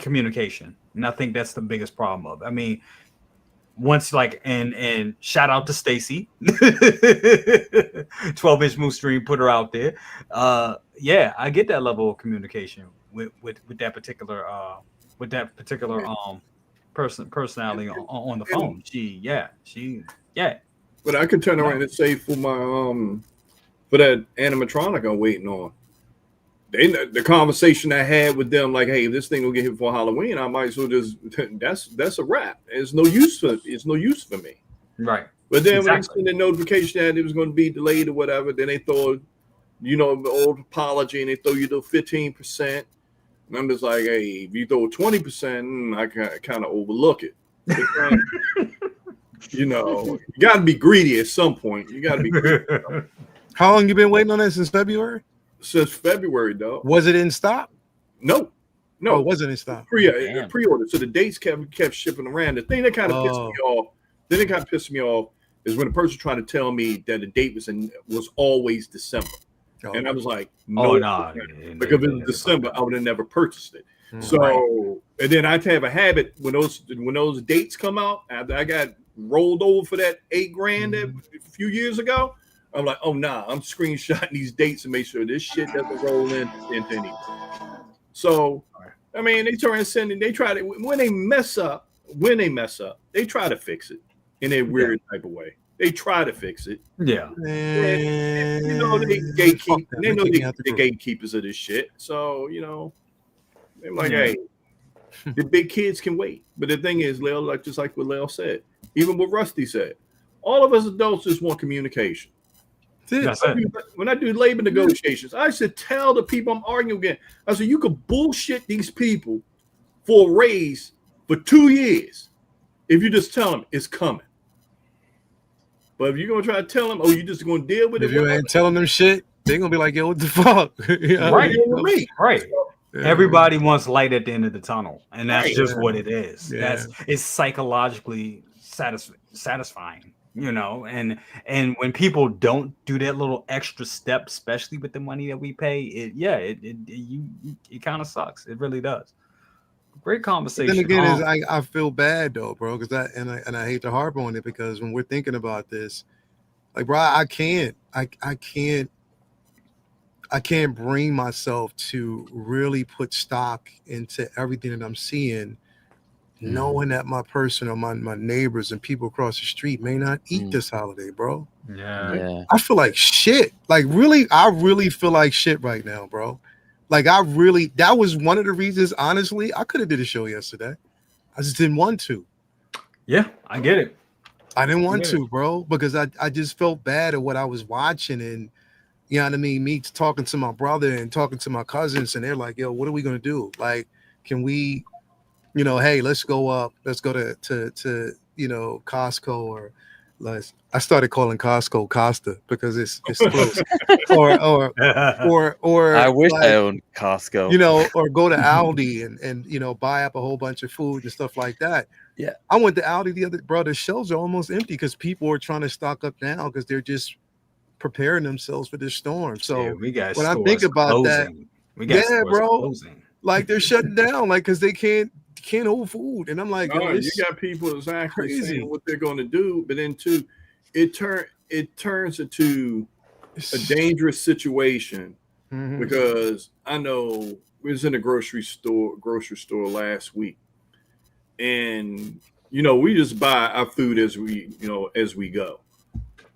communication. And I think that's the biggest problem of it. I mean, once and shout out to Stacy, 12-inch Moose Stream, put her out there. Yeah, I get that level of communication with that particular personality on the phone. She. But I could turn around and say for my for that animatronic I'm waiting on. The conversation I had with them, like, hey, if this thing will get hit for Halloween, I might as well just that's a wrap. It's no use for me. Right. But then when they sent the notification that it was going to be delayed or whatever, then they throw, the old apology, and they throw you the 15%. And I'm just like, hey, if you throw 20%, I kind of overlook it. You got to be greedy at some point. You got to be greedy. How long you been waiting on that? Since February? Since February, though. Was it in stock? No, it wasn't in stock. Pre-order. So the dates kept shipping around. The thing that kind of pissed me off is when a person tried to tell me that the date was always December, and I was like, no, because if it was December, I would have never purchased it. So, and then I have a habit when those dates come out. After I got rolled over for that $8,000 a few years ago, I'm like, oh nah, I'm screenshotting these dates and make sure this shit doesn't roll into anything. So, I mean, they turn and send it. They try to when they mess up, they try to fix it in a weird type of way. They try to fix it. Yeah. And, they gatekeep. They know the gatekeepers of this shit. So, they're like, hey, the big kids can wait. But the thing is, Lil, just like what Lil said, even what Rusty said, all of us adults just want communication. When I do labor negotiations, I should tell the people I'm arguing against. I said, you could bullshit these people for a raise for 2 years if you just tell them it's coming. But if you're going to try to tell them, you're just going to deal with it. If you ain't telling them shit, they're going to be like, yo, what the fuck? Right. Yeah. Everybody wants light at the end of the tunnel. And that's just what it is. Yeah. It's psychologically satisfying. And when people don't do that little extra step, especially with the money that we pay, it kind of sucks. It really does. Great conversation. Then again, I feel bad though, bro, because I hate to harp on it because when we're thinking about this, like, bro, I can't bring myself to really put stock into everything that I'm seeing. Knowing that my person or my neighbors and people across the street may not eat this holiday, bro. Yeah. I feel like shit. Like, really, I really feel like shit right now, bro. Like, that was one of the reasons, honestly, I could have did a show yesterday. I just didn't want to. Yeah, I get it. I didn't want to, bro, because I just felt bad at what I was watching. And, you know what I mean? Me talking to my brother and talking to my cousins, and they're like, yo, what are we going to do? Like, can we... hey, let's go to Costco or less. I started calling Costco Costa because it's close. or I wish like, I owned Costco. Or go to Aldi and buy up a whole bunch of food and stuff like that. Yeah. I went to Aldi the other, bro. The shelves are almost empty because people are trying to stock up now because they're just preparing themselves for this storm. So we got when I think about closing. bro, closing. like they're shutting down, like because they can't hold food, and I'm like, no, you got people exactly crazy. saying what they're going to do, but then too, it turns into a dangerous situation because I know we was in a grocery store last week, and we just buy our food as we go.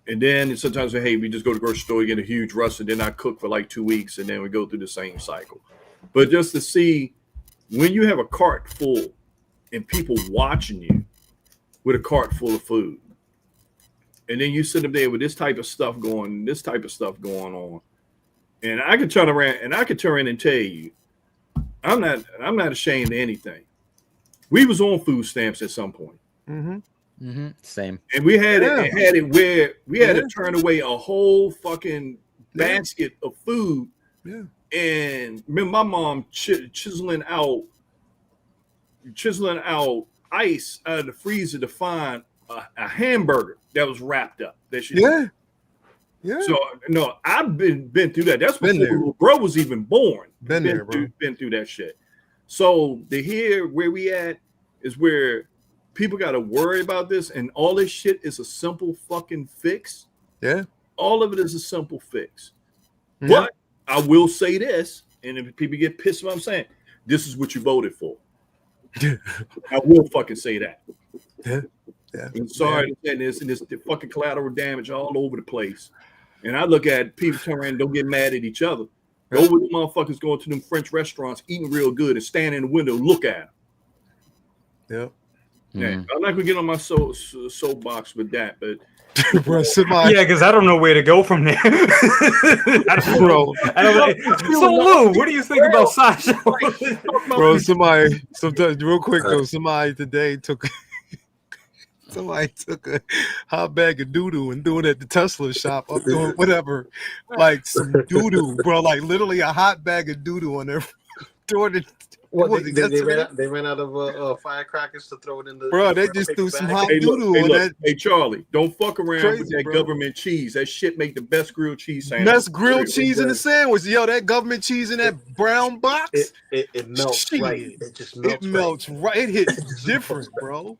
And then sometimes, hey, we just go to the grocery store, get a huge rush, and then I cook for like 2 weeks, and then we go through the same cycle. But just to see when you have a cart full and people watching you with a cart full of food, and then you sit up there with this type of stuff going on, and I could turn around and tell you, I'm not ashamed of anything. We was on food stamps at some point. Same. And we had it where we had to turn away a whole fucking basket of food. Yeah. And remember my mom chiseling out ice out of the freezer to find a hamburger that was wrapped up. Yeah. So no, I've been through that. That's before little bro was even born. Been through that shit. So to hear where we at is where people got to worry about this, and all this shit is a simple fucking fix. Yeah. All of it is a simple fix. But I will say this, and if people get pissed what I'm saying, this is what you voted for. I will fucking say that. Yeah. I'm sorry to say this, and this the fucking collateral damage all over the place. And I look at people turn around and don't get mad at each other. Go with the motherfuckers going to them French restaurants, eating real good, and stand in the window, look at them. Yeah, I'm not gonna get on my soapbox with that, but yeah, because I don't know where to go from there. So Lou, what do you think about Sideshow? Bro, sometimes real quick though, somebody today took a hot bag of doo-doo and threw it at the Tesla shop up doing whatever, like some doo-doo, bro, like literally a hot bag of doo-doo on there. They ran out of firecrackers to throw it in the. Bro, they just threw some hot doo-doo on that. Hey, Charlie, don't fuck around with that government cheese. That shit make the best grilled cheese sandwich. Best grilled cheese in the sandwich. Yo, that government cheese in that brown box. It melts right. It just melts right. It hits different, bro.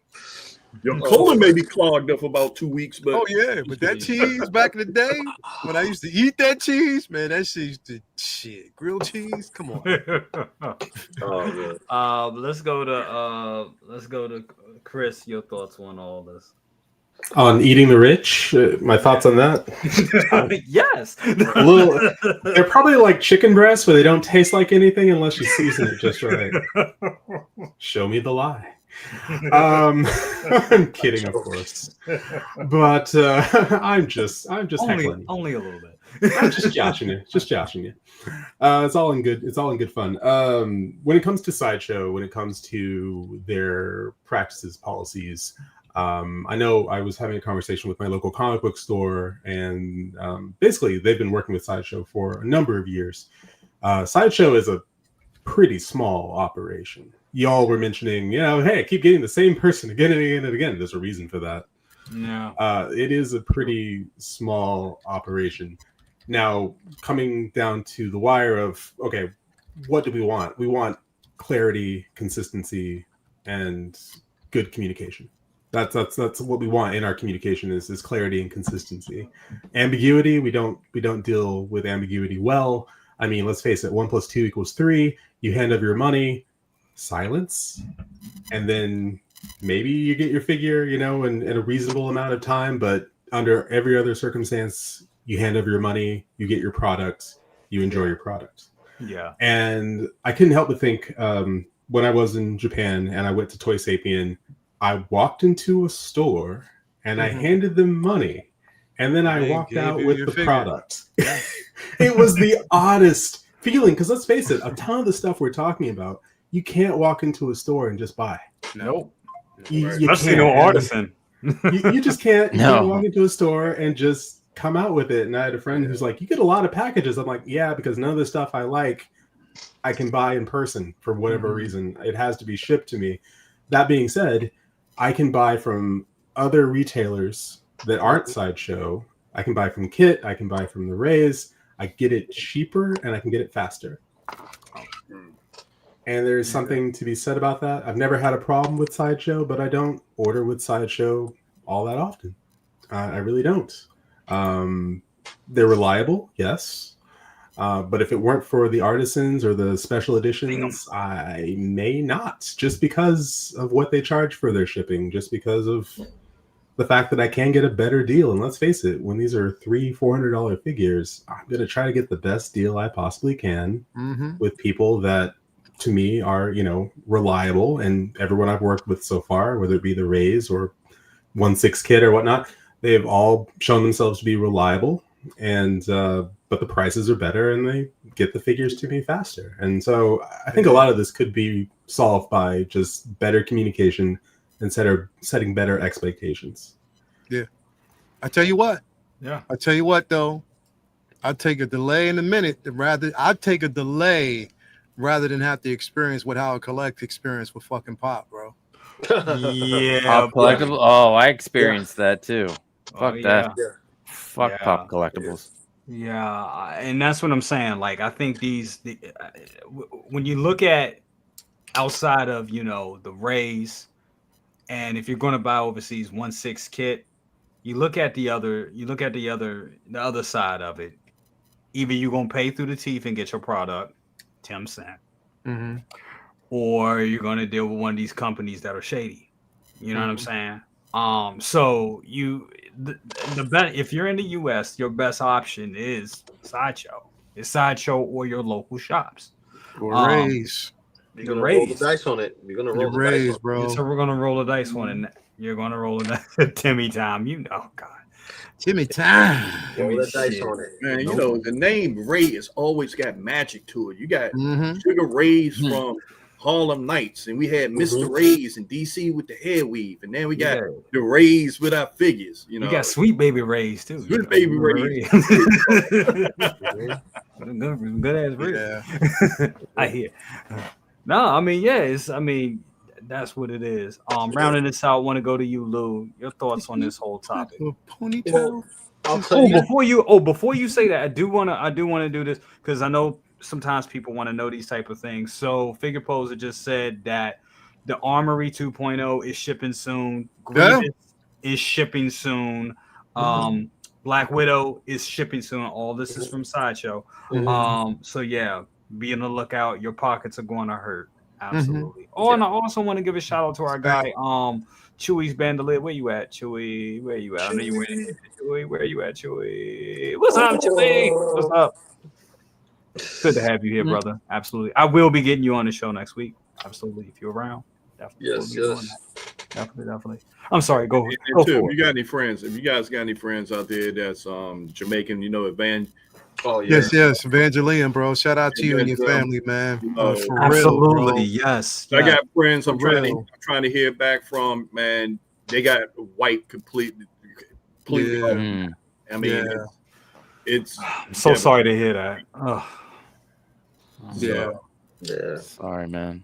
Your colon may be clogged up for about 2 weeks, but but that cheese back in the day when I used to eat that cheese, man, that shit grilled cheese. Come on. Let's go to Chris. Your thoughts on all this? On eating the rich, my thoughts on that? Yes. They're probably like chicken breasts where they don't taste like anything unless you season it just right. Show me the lie. I'm kidding, of course, but I'm just heckling. Only a little bit. I'm just joshing you. It's all in good fun. When it comes to Sideshow, when it comes to their practices, policies, I know I was having a conversation with my local comic book store, and basically they've been working with Sideshow for a number of years. Sideshow is a pretty small operation. Y'all were mentioning, hey, I keep getting the same person again and again and again. There's a reason for that. Yeah. It is a pretty small operation. Now, coming down to the wire of, okay, what do we want? We want clarity, consistency, and good communication. That's what we want in our communication is clarity and consistency. Ambiguity, we don't deal with ambiguity well. I mean, let's face it, 1 + 2 = 3. You hand over your money, silence, and then maybe you get your figure, in a reasonable amount of time. But under every other circumstance, you hand over your money, you get your product, you enjoy your product. Yeah. And I couldn't help but think when I was in Japan and I went to Toy Sapien, I walked into a store and I handed them money, and then I walked out with the product. It was the oddest feeling, because let's face it, a ton of the stuff we're talking about, you can't walk into a store and just buy. Nope. You Especially can't. no artisan. You just can't. You No. can't walk into a store and just come out with it. And I had a friend who's like, "You get a lot of packages." I'm like, "Yeah, because none of the stuff I like, I can buy in person for whatever reason. It has to be shipped to me." That being said, I can buy from other retailers that aren't Sideshow. I can buy from Kit. I can buy from the Rays. I get it cheaper and I can get it faster. And there's something to be said about that. I've never had a problem with Sideshow, but I don't order with Sideshow all that often. I really don't. They're reliable, yes. But if it weren't for the artisans or the special editions, I may not, just because of what they charge for their shipping, just because of the fact that I can get a better deal. And let's face it, when these are $300-$400 figures, I'm going to try to get the best deal I possibly can with people that, to me, are, reliable. And everyone I've worked with so far, whether it be the Rays or 1/6 Kid or whatnot, they've all shown themselves to be reliable. And but the prices are better and they get the figures to me faster. And so I think a lot of this could be solved by just better communication and setting better expectations. Yeah. I tell you what. Yeah. I tell you what though. I'll take a delay in a minute. I'd take a delay rather than have to experience what How I Collect experienced with fucking Pop, bro. Yeah. Pop Collectibles. Oh, I experienced that too. Fuck that. Yeah. Fuck Pop Collectibles. Yeah, and that's what I'm saying. Like, I think when you look at outside of the Rays, and if you're going to buy overseas 1/6 Kit, you look at the other side of it. Either you're gonna pay through the teeth and get your product, Tim said, or you're gonna deal with one of these companies that are shady. You know what I'm saying? So the best, if you're in the US, your best option is Sideshow. It's Sideshow or your local shops. Or Rays. You're gonna roll the dice on it. You're gonna roll the dice, bro. So we're gonna roll the dice on it. You're gonna roll the Timmy time. God. Timmy time. Roll the dice on it. Man, the name Ray has always got magic to it. You got Sugar Rays from Harlem Nights, and we had Mr. Rays in DC with the hair weave, and then we got the Rays with our figures. We got Sweet Baby Rays too. Sweet Baby Rays. Good ass Rays. Yeah. I hear. No, I mean, that's what it is. Rounding this out, want to go to you, Lou. Your thoughts on this whole topic? Ponytail. Before you say that, I do want to do this because I know sometimes people want to know these type of things. So Figure Poser just said that the Armory 2.0 is shipping soon. Grievous is shipping soon. Black Widow is shipping soon. All this is from Sideshow. So yeah, be on the lookout. Your pockets are going to hurt. Absolutely. Oh, and I also want to give a shout out to our guy, Chewy's Bandolier. Where you at, Chewy? Where you at? I know you went in. Chewy, where you at, Chewy? What's up, Chewy? What's up? Good to have you here, brother. Absolutely. I will be getting you on the show next week. Absolutely. If you're around. Definitely. Yes. Definitely. I'm sorry. Go and for if it. you got any friends, if you guys got any friends out there that's Jamaican, Oh yeah. Yes, Evangeline, bro. Shout out to you and your family, man. For Absolutely, real, yes. I got friends I'm real. trying to hear back from, man. They got white completely. Yeah. I mean, it's I'm so sorry to hear that. Oh. Yeah. Sorry, man.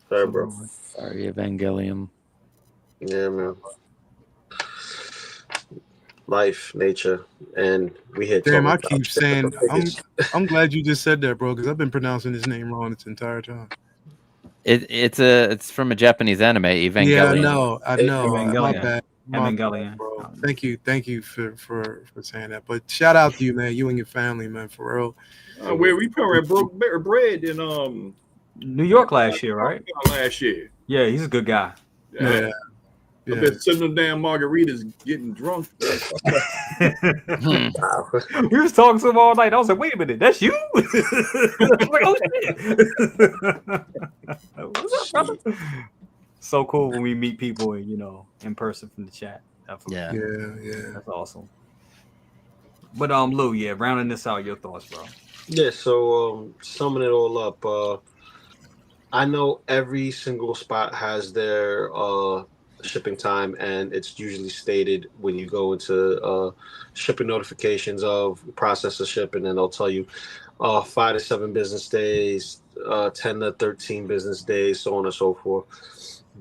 Sorry, bro. Sorry, Evangelium. Yeah, man. Life, nature, and we hit. Damn, I keep saying I'm glad you just said that, bro, because I've been pronouncing his name wrong this entire time. It's from a Japanese anime, Evangelion. Yeah, I know. Evangelion. My bad. Evangelion. Bro. Thank you for saying that. But shout out to you, man. You and your family, man, for real. Where we probably broke bread in New York last year, right? Last year. Yeah, he's a good guy. Yeah. I've been sitting them damn margaritas getting drunk. We was talking to him all night. I was like, wait a minute, that's you? I was like, oh shit. What's up, brother? So cool when we meet people, in person from the chat. Definitely. Yeah. That's awesome. But Lou, rounding this out, your thoughts, bro. Yeah, so summing it all up, I know every single spot has their shipping time, and it's usually stated when you go into shipping notifications of process of shipping, and they'll tell you 5 to 7 business days, 10 to 13 business days, so on and so forth.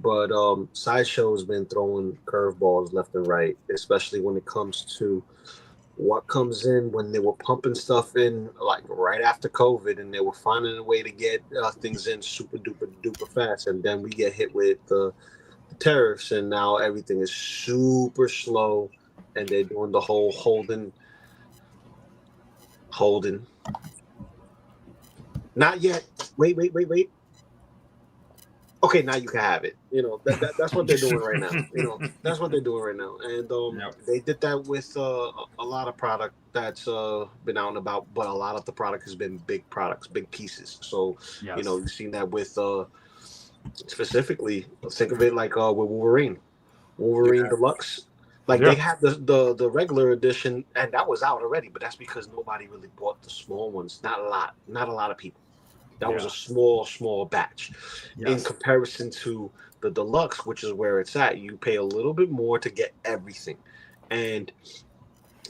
But Sideshow has been throwing curveballs left and right, especially when it comes to what comes in when they were pumping stuff in like right after COVID, and they were finding a way to get things in super duper fast, and then we get hit with the tariffs, and now everything is super slow, and they're doing the whole holding. Not yet. Wait. Okay, now you can have it. You know, that's what they're doing right now. You know, that's what they're doing right now. And they did that with a lot of product that's been out and about, but a lot of the product has been big products, big pieces. So, you know, you've seen that with specifically, think of it like with Wolverine Deluxe. Like they had the regular edition, and that was out already, but that's because nobody really bought the small ones. Not a lot of people. That was a small batch. In comparison to the deluxe, which is where it's at, you pay a little bit more to get everything. And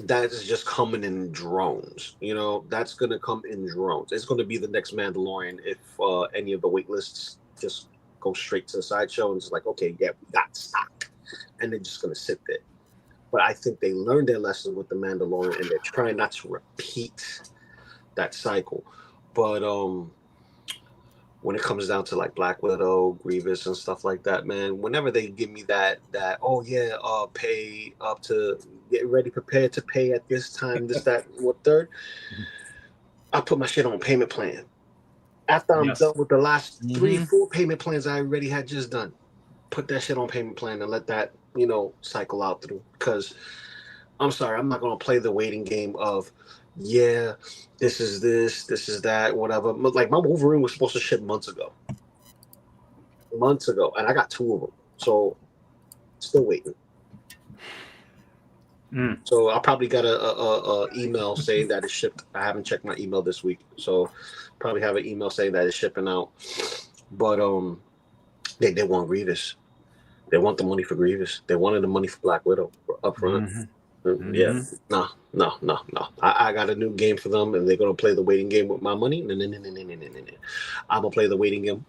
that is just coming in drones. You know, that's going to come in drones. It's going to be the next Mandalorian if any of the wait lists just go straight to the Sideshow and it's like, okay, yeah, we got stock. And they're just going to sit there. But I think they learned their lesson with the Mandalorian, and they're trying not to repeat that cycle. But when it comes down to like Black Widow, Grievous, and stuff like that, man, whenever they give me that pay up to get ready, prepared to pay at this time, this, that, what third, I put my shit on payment plan. After I'm done with the last 3-4 payment plans I already had just done, put that shit on payment plan and let that, you know, cycle out through. Because I'm sorry, I'm not gonna play the waiting game of this is that, whatever. Like my Wolverine was supposed to ship months ago, and I got 2 of them, so still waiting. So I probably got a email saying that it's shipped. I haven't checked my email this week, so probably have an email saying that it's shipping out. But they want Grievous. They want the money for Grievous. They wanted the money for Black Widow up front. Yeah, no. I got a new game for them, and they're gonna play the waiting game with my money. No. I'm gonna play the waiting game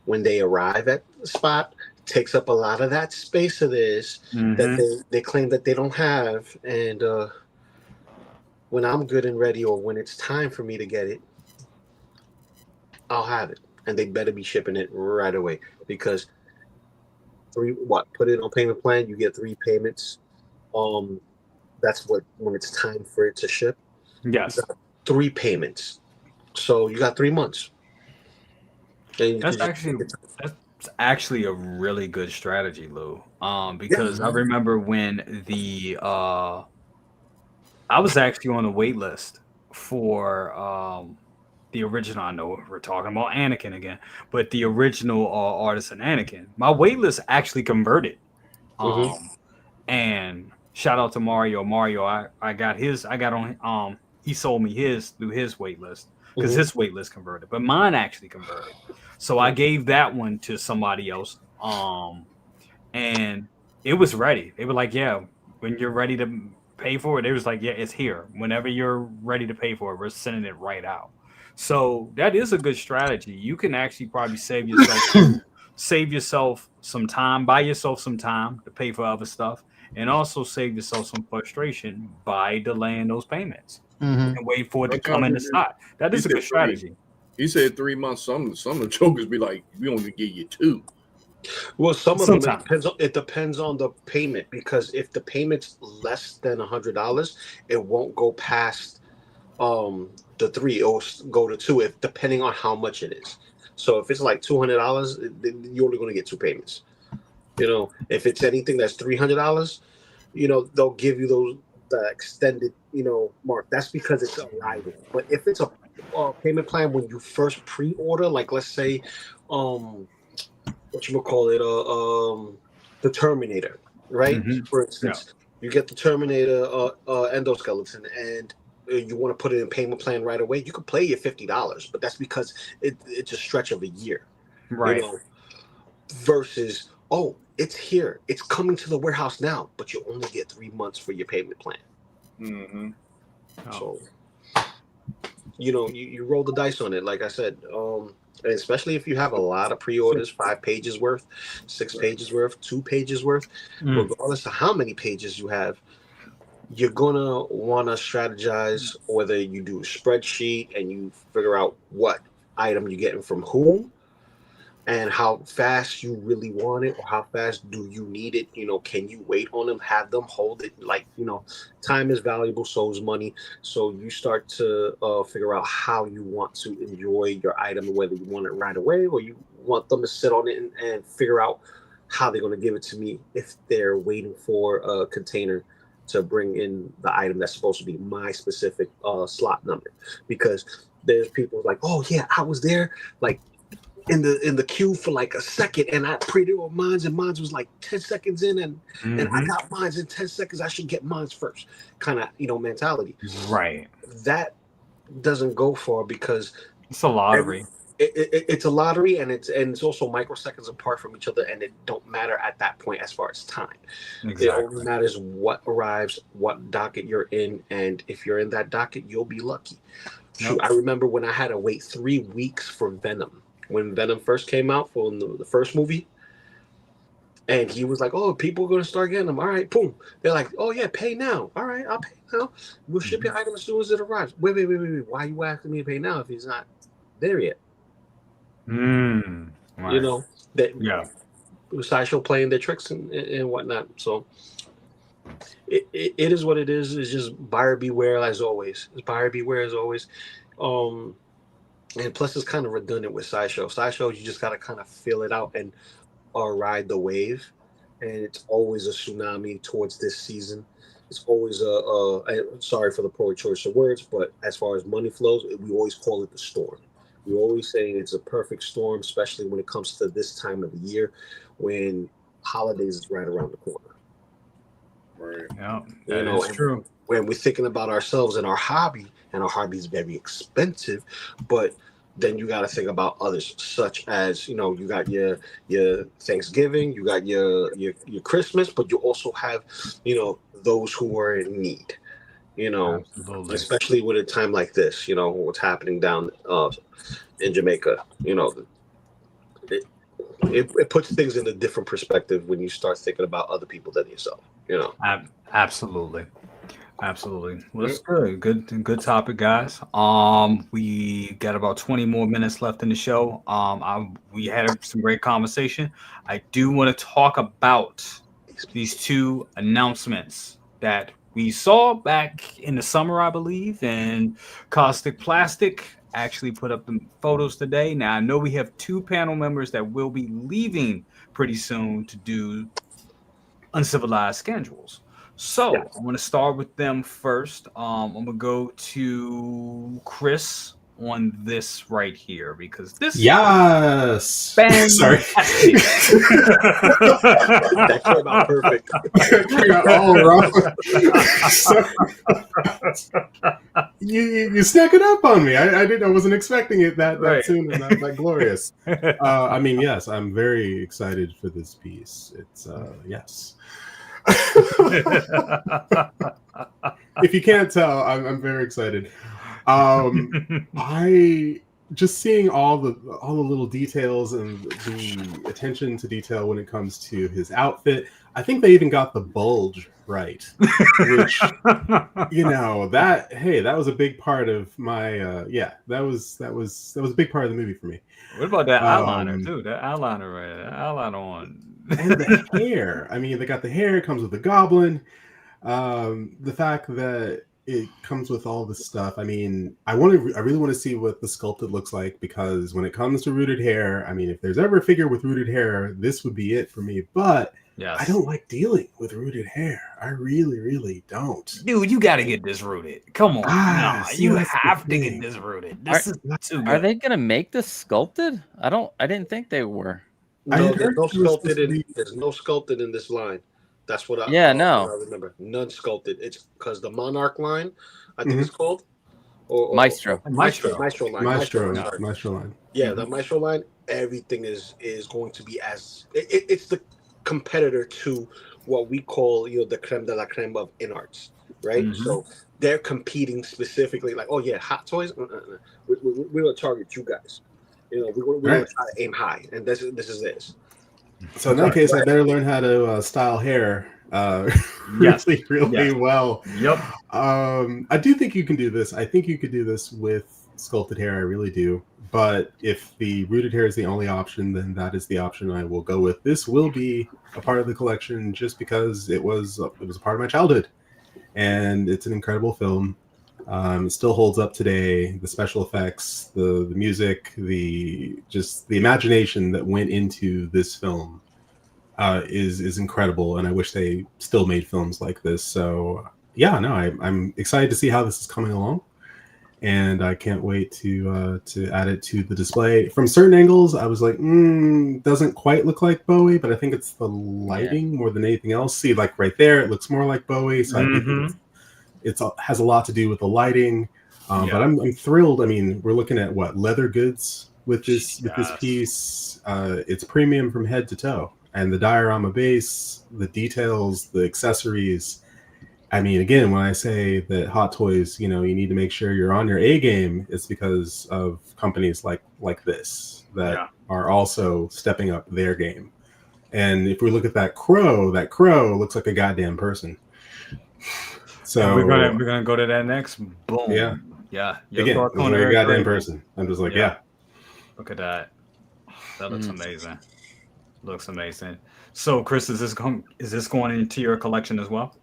when they arrive at the spot. Takes up a lot of that space of theirs that they claim that they don't have, and when I'm good and ready, or when it's time for me to get it, I'll have it, and they better be shipping it right away, because put it on payment plan, you get 3 payments. That's when it's time for it to ship. Yes. 3 payments. So you got 3 months. That's actually a really good strategy, Lou. Because I remember when I was actually on a wait list for the original. I know we're talking about Anakin again, but the original Artisan Anakin. My wait list actually converted. And shout out to Mario. I got on. He sold me his through his wait list because his wait list converted, but mine actually converted. So I gave that one to somebody else. And it was ready. They were like, "Yeah, when you're ready to pay for it," it was like, "Yeah, it's here. Whenever you're ready to pay for it, we're sending it right out." So that is a good strategy. You can actually probably save yourself some time, buy yourself some time to pay for other stuff, and also save yourself some frustration by delaying those payments and wait for it to come in the stock. That is a good strategy. He said 3 months. Some of the jokers be like, "We only give you 2." Well, some of them it depends on the payment, because if the payment's less than $100, it won't go past the 3 or go to 2, if depending on how much it is. So if it's like $200, you're only going to get 2 payments. You know, if it's anything that's $300, you know, they'll give you the extended, you know, mark. That's because it's arriving. But if it's a payment plan when you first pre-order, like let's say, the Terminator, right? For instance, you get the Terminator endoskeleton, and you want to put it in payment plan right away. You could pay your $50, but that's because it's a stretch of a year. Right. You know, versus, oh, it's here. It's coming to the warehouse now, but you only get 3 months for your payment plan. Mm-hmm. So, you know, you roll the dice on it. Like I said, and especially if you have a lot of pre-orders, 5 pages worth, 6 pages worth, 2 pages worth, regardless of how many pages you have, you're gonna want to strategize whether you do a spreadsheet and you figure out what item you're getting from whom and how fast you really want it or how fast do you need it. You know, can you wait on them, have them hold it? Like, you know, time is valuable, so is money. So you start to figure out how you want to enjoy your item, whether you want it right away or you want them to sit on it and figure out how they're going to give it to me if they're waiting for a container to bring in the item that's supposed to be my specific slot number. Because there's people like, oh yeah, I was there like in the queue for like a second and I pre-ordered mines and mines was like 10 seconds in and I got mines in 10 seconds. I should get mines first kind of, you know, mentality. Right. That doesn't go far because it's a lottery. It's a lottery and it's also microseconds apart from each other and it don't matter at that point as far as time. Exactly. It only matters what arrives, what docket you're in, and if you're in that docket, you'll be lucky. Shoot, I remember when I had to wait 3 weeks for Venom. When Venom first came out for the first movie, and he was like, "Oh, people are gonna start getting them. All right, boom." They're like, "Oh yeah, pay now. All right, I'll pay now. We'll ship your item as soon as it arrives." Wait. Why are you asking me to pay now if he's not there yet? Right. You know that. Yeah. Sideshow playing their tricks and whatnot. So it is what it is. It's just buyer beware as always. It's buyer beware as always. And plus, it's kind of redundant with Sideshow. Sideshow, you just got to kind of feel it out and ride the wave. And it's always a tsunami towards this season. It's always sorry for the poor choice of words, but as far as money flows, we always call it the storm. We're always saying it's a perfect storm, especially when it comes to this time of the year when holidays is right around the corner. Right. Yeah, you know, that's true. When we're thinking about ourselves and our hobby is very expensive, but then you got to think about others, such as, you know, you got your Thanksgiving, you got your Christmas, but you also have, you know, those who are in need. You know, absolutely. Especially with a time like this, you know, what's happening down in Jamaica, you know, it puts things in a different perspective when you start thinking about other people than yourself, you know. Absolutely. Well, that's good topic, guys. We got about 20 more minutes left in the show. We had some great conversation. I do want to talk about these 2 announcements that we saw back in the summer, I believe, and Kaustic Plastik actually put up the photos today. Now, I know we have 2 panel members that will be leaving pretty soon to do Uncivilized Schedules. So yes. I'm going to start with them first. I'm going to go to Chris on this right here because this yes sorry that came out perfect. Came out all wrong. You snuck it up on me. I wasn't expecting it that soon and that glorious. I mean, yes, I'm very excited for this piece. It's yes. If you can't tell, I'm very excited. I just seeing all the little details and the attention to detail when it comes to his outfit. I think they even got the bulge right, which you know that was a big part of my that was a big part of the movie for me. What about that eyeliner too? That eyeliner right there, eyeliner on. And the hair. I mean, they got the hair. It comes with the goblin. The fact that it comes with all this stuff. I mean, I really want to see what the sculpted looks like because when it comes to rooted hair, I mean, if there's ever a figure with rooted hair, this would be it for me. But yes. I don't like dealing with rooted hair. I really, really don't. Dude, you got to get this rooted. Come on, you have to get this rooted. This is too good. Are they gonna make this sculpted? I didn't think they were. No, there's no sculpted in this line. That's what I remember. None sculpted. It's because the Monarch line, I think it's called Maestro line. Maestro line. Yeah, the Maestro line. everything is going to be as it's the competitor to what we call the creme de la creme of in arts, right? Mm-hmm. So they're competing specifically, like, oh yeah, Hot Toys, we're gonna target you guys. We're gonna try to aim high, and this is this. So in that case, I better learn how to style hair really well. Yep. I do think you can do this. I think you could do this with sculpted hair. I really do. But if the rooted hair is the only option, then that is the option I will go with. This will be a part of the collection just because it was a part of my childhood, and it's an incredible film. It still holds up today. The special effects, the music, the imagination that went into this film is incredible, and I wish they still made films like this. So yeah, no, I'm excited to see how this is coming along, and I can't wait to add it to the display. From certain angles, I was like, doesn't quite look like Bowie, but I think it's the lighting more than anything else. See, like right there, it looks more like Bowie. So I think it has a lot to do with the lighting. But I'm thrilled. I mean, we're looking at leather goods with this piece. It's premium from head to toe, and the diorama base, the details, the accessories. I mean, again, when I say that Hot Toys, you need to make sure you're on your A game, it's because of companies like this that are also stepping up their game. And if we look at that crow looks like a goddamn person. So we're gonna go to that next. Boom. Yeah. Your again, like a goddamn person. I'm just like, Look at that. That looks amazing. Looks amazing. So, Chris, is this going into your collection as well?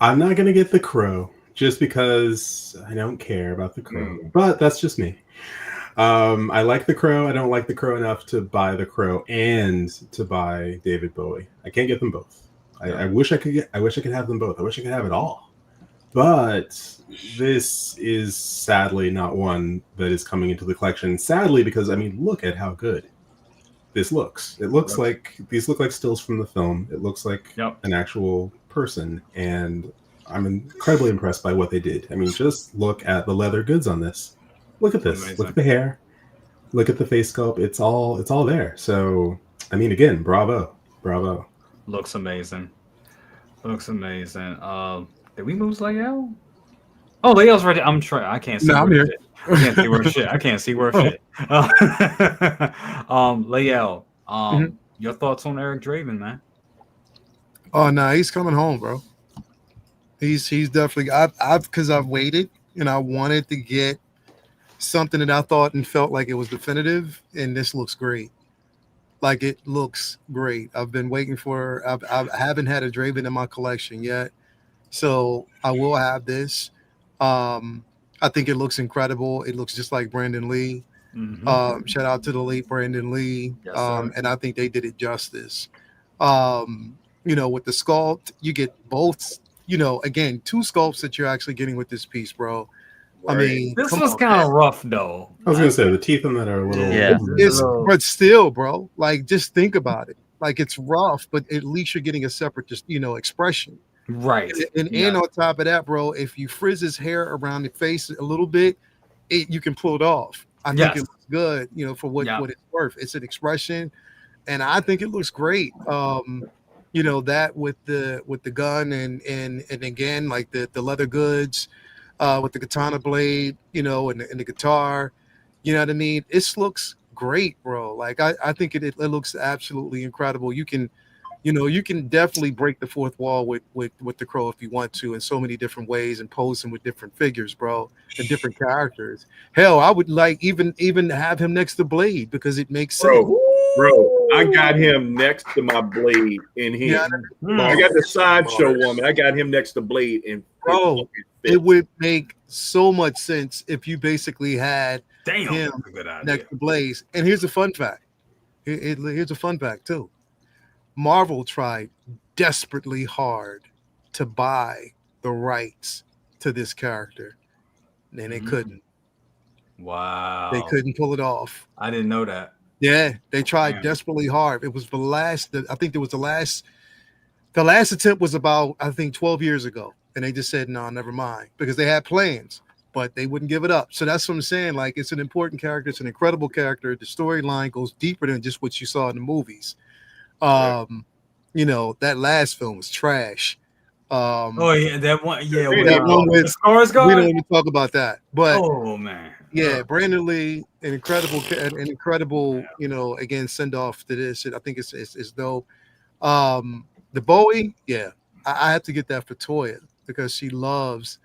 I'm not going to get the crow just because I don't care about the crow, but that's just me. I like the crow. I don't like the crow enough to buy the crow and to buy David Bowie. I can't get them both. I wish I could have them both. I wish I could have it all. But this is sadly not one that is coming into the collection. Sadly, because I mean, look at how good this looks. It looks like these look like stills from the film. It looks like an actual person, and I'm incredibly impressed by what they did. I mean, just look at the leather goods on this. Look at this. Amazing. Look at the hair. Look at the face sculpt. It's all there. So, I mean, again, bravo. Looks amazing. Did we lose Lael? Oh, Lael's right there. I'm trying. I can't see. I'm here. I can't see where shit. Lael, your thoughts on Eric Draven, man? Oh no, he's coming home, bro. He's definitely. I've waited and I wanted to get something that I thought and felt like it was definitive, and this looks great. Like, it looks great. I've been waiting for. I haven't had a Draven in my collection yet, so I will have this. I think it looks incredible. It looks just like Brandon Lee. Shout out to the late Brandon Lee. Yes, and I think they did it justice. With the sculpt, you get both, again, two sculpts that you're actually getting with this piece, bro. I mean, this was kind of rough, though. I was gonna say the teeth on that are a little. But still, bro, like, just think about it. Like, it's rough, but at least you're getting a separate, expression. Right. And on top of that, bro, if you frizz his hair around the face a little bit, you can pull it off. I think it looks good, for what it's worth. It's an expression, and I think it looks great. That with the gun and again, like the leather goods, with the katana blade, and the guitar, you know what I mean? This looks great, bro. Like, I think it looks absolutely incredible. You can definitely break the fourth wall with the crow if you want to, in so many different ways, and pose him with different figures, bro, and different characters. Hell, I would like even have him next to Blade, because it makes sense. Bro, I got him next to my Blade in here. I got the Sideshow woman. I got him next to Blade, and bro, it would make so much sense if you basically had him next to Blaze. And here's a fun fact. Here's a fun fact too. Marvel tried desperately hard to buy the rights to this character, and they couldn't. Wow. They couldn't pull it off. I didn't know that. Yeah, they tried desperately hard. It was I think there was the last attempt was about, I think, 12 years ago, and they just said, no, never mind, because they had plans. but they wouldn't give it up. So that's what I'm saying. Like, it's an important character. It's an incredible character. The storyline goes deeper than just what you saw in the movies. You know, that last film was trash. Oh yeah, that one. Yeah, that one with Skarsgård. We don't even talk about that. But oh man, yeah, Brandon Lee, an incredible, you know, again, send off to this. I think it's dope. The Bowie, yeah, I have to get that for Toya because she loves,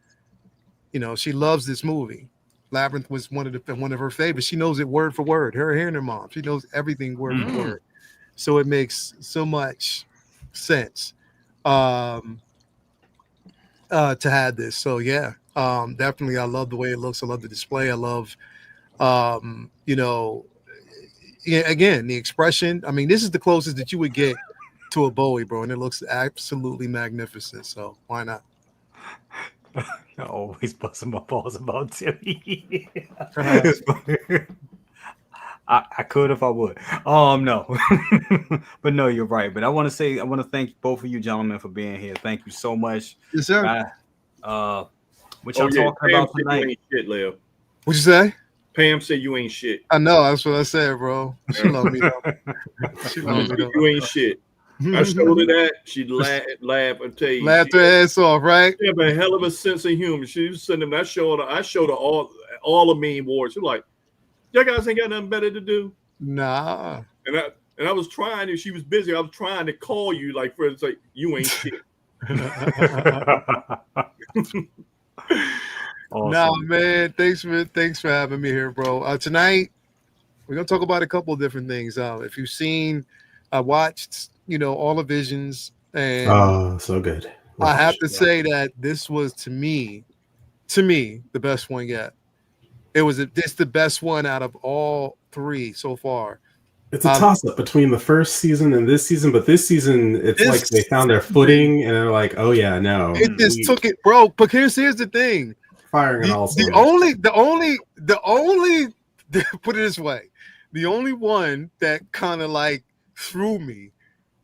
you know, she loves this movie. Labyrinth was one of her favorites. She knows it word for word. Her and her mom, she knows everything word for word. So it makes so much sense to have this. So yeah, definitely, I love the way it looks. I love the display. I love, you know, yeah, again, the expression. I mean, this is the closest that you would get to a Bowie, bro, and it looks absolutely magnificent. So why not? I always busting my balls about Timmy. I could if I would. No. But no, you're right. But I want to thank both of you gentlemen for being here. Thank you so much. Yes, sir. What y'all talking about tonight? You ain't shit, Leo. What'd you say? Pam said you ain't shit. I know, that's what I said, bro. She love me though. She love me though. You ain't shit. I showed her that. She laughed. I tell you, laughed her ass off, right? She have a hell of a sense of humor. She was sending them. I showed her all the meme wars. She was like, y'all guys ain't got nothing better to do. Nah. And I was trying. If she was busy, I was trying to call you, like, for it's like you ain't shit. Awesome. Nah, man. Thanks for having me here, bro. Tonight we're gonna talk about a couple of different things. If you've seen, I watched, you know, all the Visions, and so good. I have to say that this was to me the best one yet. It's the best one out of all three so far. It's a toss-up between the first season and this season, but this season it's like they found their footing and they're like, oh yeah, no. It just took it, bro. But here's the thing. Firing on all the only put it this way, the only one that kind of like threw me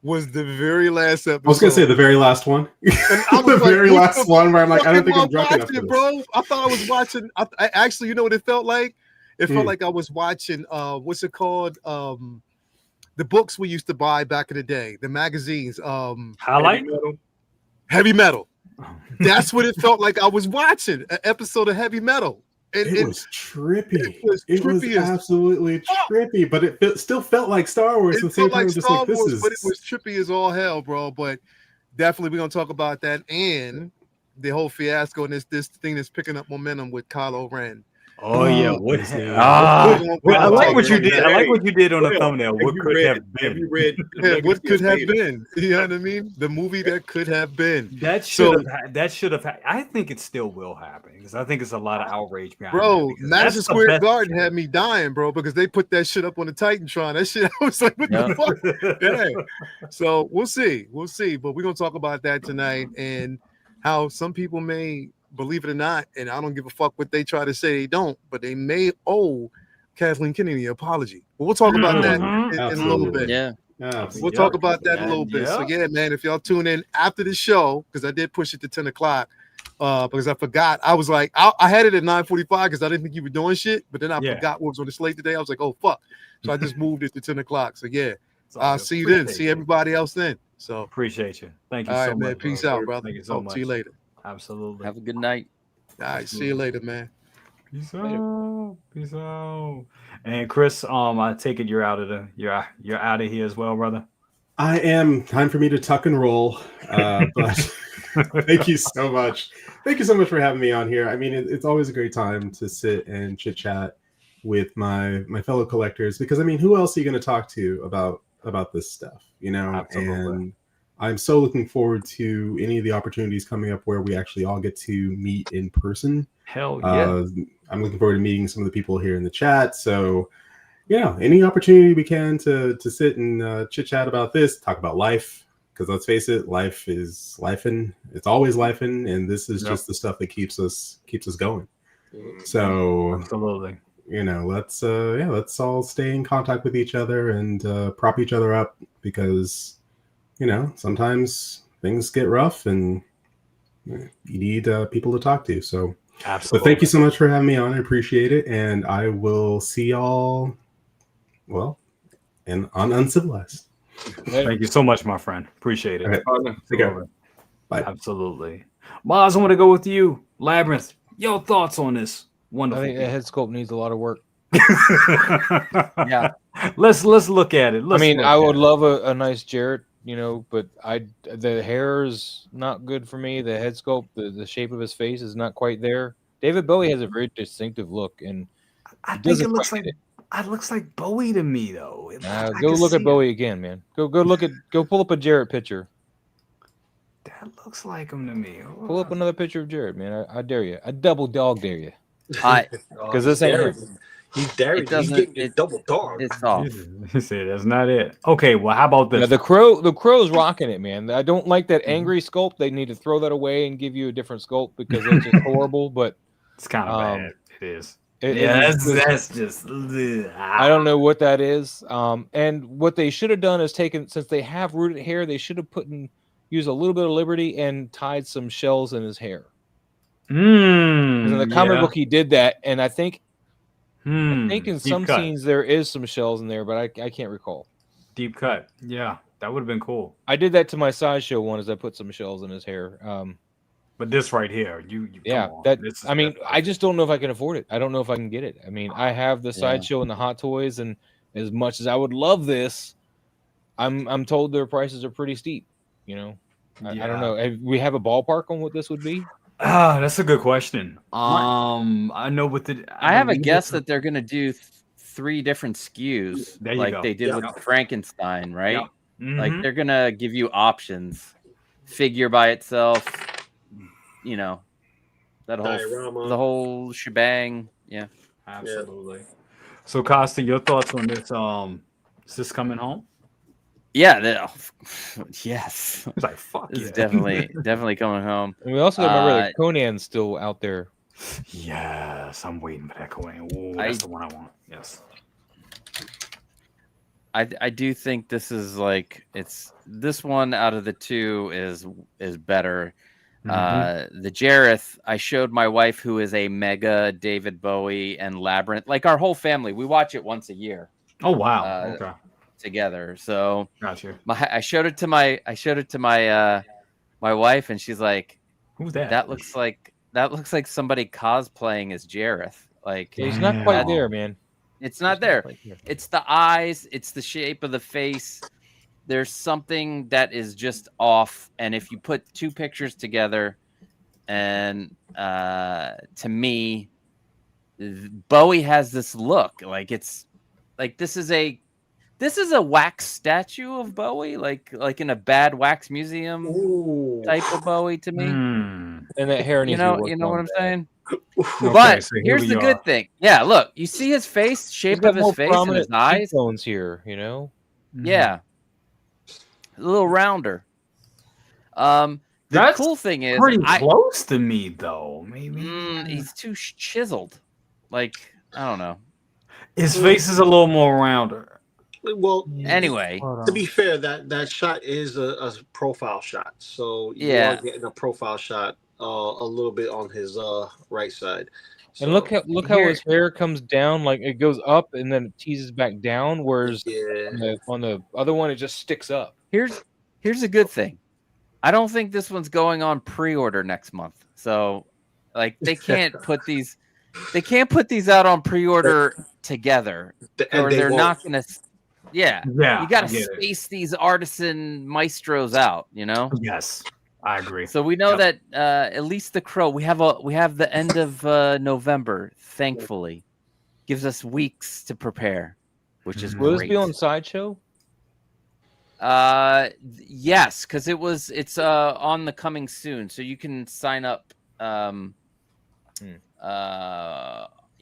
was the very last episode. I was gonna say the very last one. The very last one where I'm like, I don't think I'm drunk enough for this. Bro, I thought I was watching. I actually, you know what it felt like? It felt like I was watching. What's it called? The books we used to buy back in the day, the magazines. Heavy Metal. That's what it felt like I was watching, an episode of Heavy Metal. It was trippy. It was absolutely trippy, but it still felt like Star Wars. At the same time, just like, this is. But it was trippy as all hell, bro. But definitely, we're gonna talk about that and the whole fiasco and this thing that's picking up momentum with Kylo Ren. Oh yeah, what? I like what you did. I like what you did on the thumbnail. What could have been? Have you read? What could have been? You know what I mean? The movie that could have been. That should have. I think it still will happen because I think it's a lot of outrage behind. Bro, Madison Square Garden had me dying, bro, because they put that shit up on the Titantron. That shit, I was like, what the fuck? Yeah. So we'll see, but we're gonna talk about that tonight and how some people may. Believe it or not, and I don't give a fuck what they try to say they don't, but they may owe Kathleen Kennedy an apology. But we'll talk about that in a little bit. Yeah. We'll talk about that in a little bit. So yeah, man, if y'all tune in after the show, because I did push it to 10 o'clock, because I forgot. I was like, I had it at 9:45 because I didn't think you were doing shit, but then I forgot what was on the slate today. I was like, oh fuck. So I just moved it to 10 o'clock. So yeah, I'll see you then. See everybody else then. So appreciate you. Thank you so much. All right, man. Peace out, brother. Thank you so much. See you later. Absolutely. Have a good night. All right, see you later, man. Peace out. Peace out. And Chris, I take it you're out of here as well, brother. I am. Time for me to tuck and roll. But thank you so much. Thank you so much for having me on here. I mean, it's always a great time to sit and chit chat with my fellow collectors because I mean, who else are you going to talk to about this stuff? You know, Absolutely. And I'm so looking forward to any of the opportunities coming up where we actually all get to meet in person. Hell yeah. I'm looking forward to meeting some of the people here in the chat. So, yeah, any opportunity we can to sit and chit chat about this, talk about life, because let's face it, life is lifing. It's always lifing, and this is just the stuff that keeps us going. So, absolutely. You know, let's all stay in contact with each other and prop each other up because. You know, sometimes things get rough and you need people to talk to. So But thank you so much for having me on. I appreciate it. And I will see y'all, well, on Uncivilized. Thank you so much, my friend. Appreciate it. Right. Take care. Bye. Absolutely. Maz, I want to go with you. Labyrinth, your thoughts on this? Wonderful. I think a head sculpt needs a lot of work. Yeah. Let's look at it. I would love a nice Jarrett, but the hair is not good for me. The head sculpt, the shape of his face is not quite there. David Bowie has a very distinctive look, and I think it looks like Bowie to me, though. Go look at Bowie again, man. Go pull up a Jarrett picture. That looks like him to me. Pull up another picture of Jarrett, man. I dare you. I double dog dare you. Because this ain't him. He's daring. He's getting a double dog. It's off. He said that's not it. Okay, well, how about this? Now, the crow's rocking it, man. I don't like that angry sculpt. They need to throw that away and give you a different sculpt because it's just horrible. But it's kind of bad. It is. That's just. I don't know what that is. And what they should have done is since they have rooted hair, they should have used a little bit of liberty and tied some shells in his hair. In the comic book, he did that, and I think in some scenes there is some shells in there, but I can't recall. Deep cut. Yeah, that would have been cool. I did that to my Sideshow one, as I put some shells in his hair. But this right here, I just don't know if I can afford it. I don't know if I can get it. I have the Sideshow and the Hot Toys, and as much as I would love this, I'm told their prices are pretty steep. I don't know. We have a ballpark on what this would be? That's a good question. I know I have a guess that they're going to do 3 different SKUs, like they did with Frankenstein, right? Yep. Mm-hmm. Like they're going to give you options, figure by itself, that whole the whole shebang. Yeah, absolutely. So, Kaustic, your thoughts on this? Is this coming home? Yeah, yes. It's like fuck. This is definitely coming home. And we also remember that Conan's still out there. Yes, I'm waiting for that Conan. Ooh, that's the one I want. Yes. I do think this is this one out of the 2 is better. The Jareth, I showed my wife, who is a mega David Bowie and Labyrinth, like our whole family. We watch it once a year. Oh wow! Okay. Together, so gotcha. I showed it to my my wife, and she's like, "Who's that? That looks like somebody cosplaying as Jareth." Like he's not quite there, man. It's not there. It's the eyes. It's the shape of the face. There's something that is just off. And if you put 2 pictures together, and to me, Bowie has this look. Like it's like this is a wax statue of Bowie, like in a bad wax museum type of Bowie to me. And that hair, you know what I'm saying? But so here's the good thing. Yeah, look, you see his face, shape of his face, and his eyes. Bones here, Yeah, a little rounder. The cool thing is, pretty close to me though. Maybe he's too chiseled. Like I don't know. His face is a little more rounder. Well, anyway, to be fair, that shot is a profile shot, so you are getting a profile shot a little bit on his right side. So, and look how his hair comes down, like it goes up and then it teases back down, whereas on the other one it just sticks up. Here's a good thing. I don't think this one's going on pre-order next month, so like they can't put these out on pre-order together, or they're not gonna. Yeah. You got to space these artisan maestros out, Yes, I agree. So we know that at least the Crow, we have the end of November, thankfully, gives us weeks to prepare, which is Will great. this be on Sideshow? Yes, because it's on the coming soon, so you can sign up. On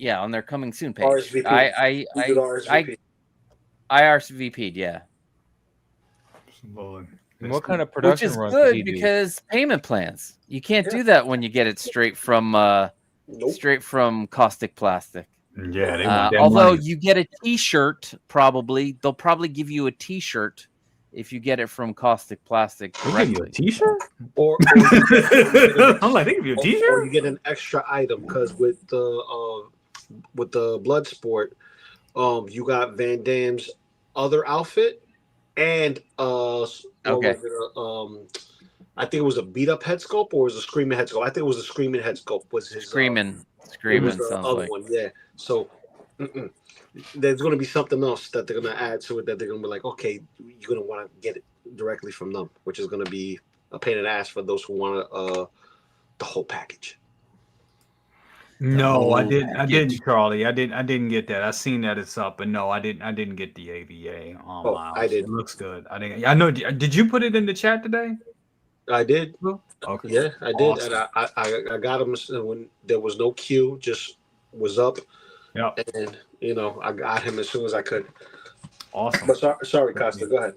their coming soon page. RSVP. I RSVP'd, yeah. What kind of production Which is runs good because payment plans. You can't do that when you get it straight from Caustic Plastic. Yeah, they want that although money. you get a T-shirt, they'll probably give you a T-shirt if you get it from Caustic Plastik They give you a directly. T-shirt, or I'm like, they give you a or T-shirt. you get an extra item because with the blood sport, you got Van Damme's other outfit and what Okay. was it? I think it was a beat up head sculpt or was a screaming head sculpt. I think it was a screaming head sculpt. Was his Screaming it was the sounds other like. one, yeah. So there's going to be something else that they're going to add to it that they're going to be like, okay, you're going to want to get it directly from them, which is going to be a pain in the ass for those who want the whole package. No, I didn't, Charlie. I didn't get that. I seen that it's up, but no, I didn't get the AVA. I did. It looks good. I know. Did you put it in the chat today? I did. Okay. Yeah, I did, Awesome. and I got them when there was no queue, just was up. Yeah, and I got him as soon as I could. Awesome. But sorry, Costa, go ahead.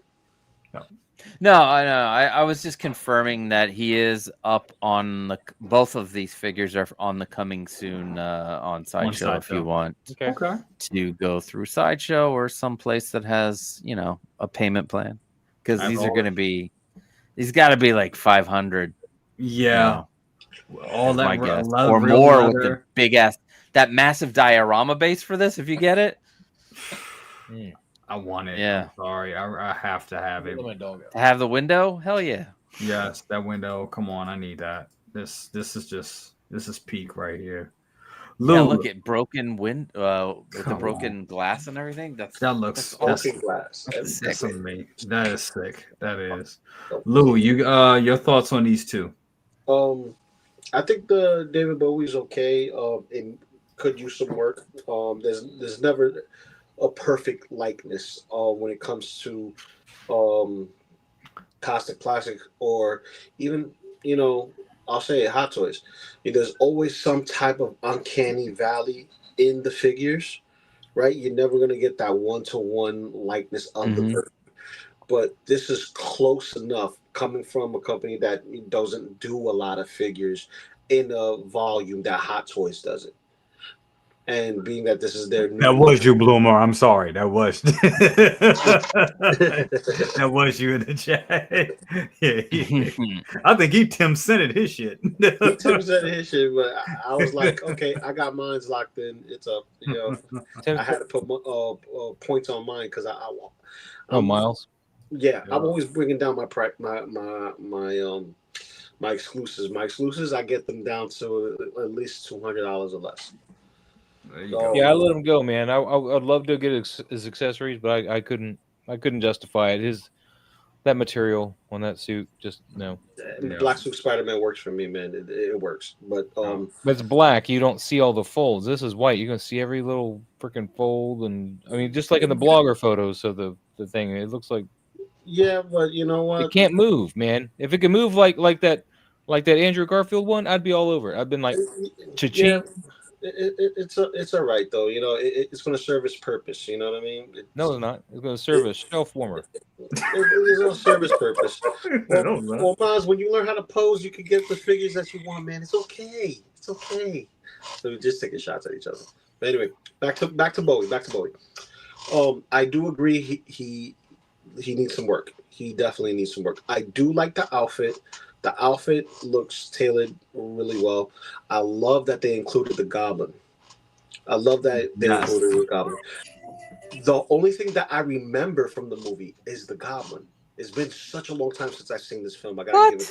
No, I know. I was just confirming that he is up on both of these figures are on the coming soon on Sideshow if you want to go through Sideshow or someplace that has, a payment plan. Because these are going to be, these got to be like 500. Yeah. All that my guess. leather, Or real more leather. with the big ass, that massive diorama base for this if you get it. I want it. Yeah. I'm sorry. I have to have it. To have the window? Hell yeah. Yes, that window. Come on, I need that. This is peak right here. Yeah, look at broken with the broken glass and everything. That's awesome. Glass. That's amazing. That is sick. That is. Lou, you your thoughts on these two? I think the David Bowie's okay. And could use some work. There's never a perfect likeness when it comes to Caustic Plastik or even I'll say it, Hot Toys. There's always some type of uncanny valley in the figures, right? You're never gonna get that one-to-one likeness of the person. But this is close enough coming from a company that doesn't do a lot of figures in a volume that Hot Toys doesn't. And being that this is their new That was you, Bloomer. I'm sorry. That was that was you in the chat. Yeah. I think Tim sent his shit. He Tim sent his shit, but I was like, okay, I got mine's locked in. It's up. I had to put points on mine because Miles. Yeah, I'm always bringing down my exclusives. My exclusives, I get them down to at least $200 or less. Yeah, I let him go, man. I'd love to get his accessories, but I couldn't justify it. That material on that suit, just no. Black suit Spider-Man works for me, man. It works, but it's black. You don't see all the folds. This is white. You're gonna see every little freaking fold, and I mean, just like in the blogger photos of the thing, it looks like. Yeah, but you know what? It can't move, man. If it could move like that Andrew Garfield one, I'd be all over it. I've been like, cha-ching. Yeah. It's all right though. It's going to serve its purpose. You know what I mean? No, it's not. It's going to serve as shelf warmer. It's going to serve its purpose. Well, Miles, when you learn how to pose, you can get the figures that you want, man. It's okay. It's okay. So we just taking shots at each other. But anyway, back to Bowie. I do agree. He needs some work. He definitely needs some work. I do like the outfit. The outfit looks tailored really well. I love that they included the Goblin. I love that they included the Goblin. The only thing that I remember from the movie is the Goblin. It's been such a long time since I've seen this film. I gotta give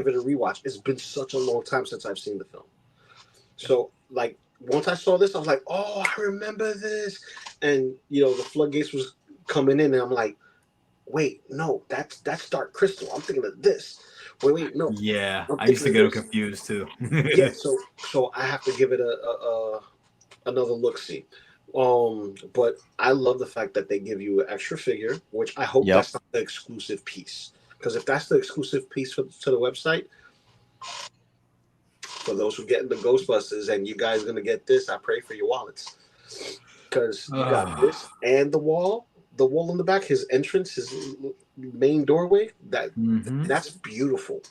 it a rewatch. It's been such a long time since I've seen the film. So, like, once I saw this, I was like, oh, I remember this. And, the floodgates was coming in, and I'm like, wait, no, that's Dark Crystal. I'm thinking of this. Wait, no. Yeah, I used to get confused too. Yeah, so I have to give it another look see. But I love the fact that they give you an extra figure, which I hope that's not the exclusive piece. Because if that's the exclusive piece to the website, for those who get into Ghostbusters and you guys gonna get this, I pray for your wallets. Because you got this and the wall in the back, his entrance, his main doorway, that's beautiful.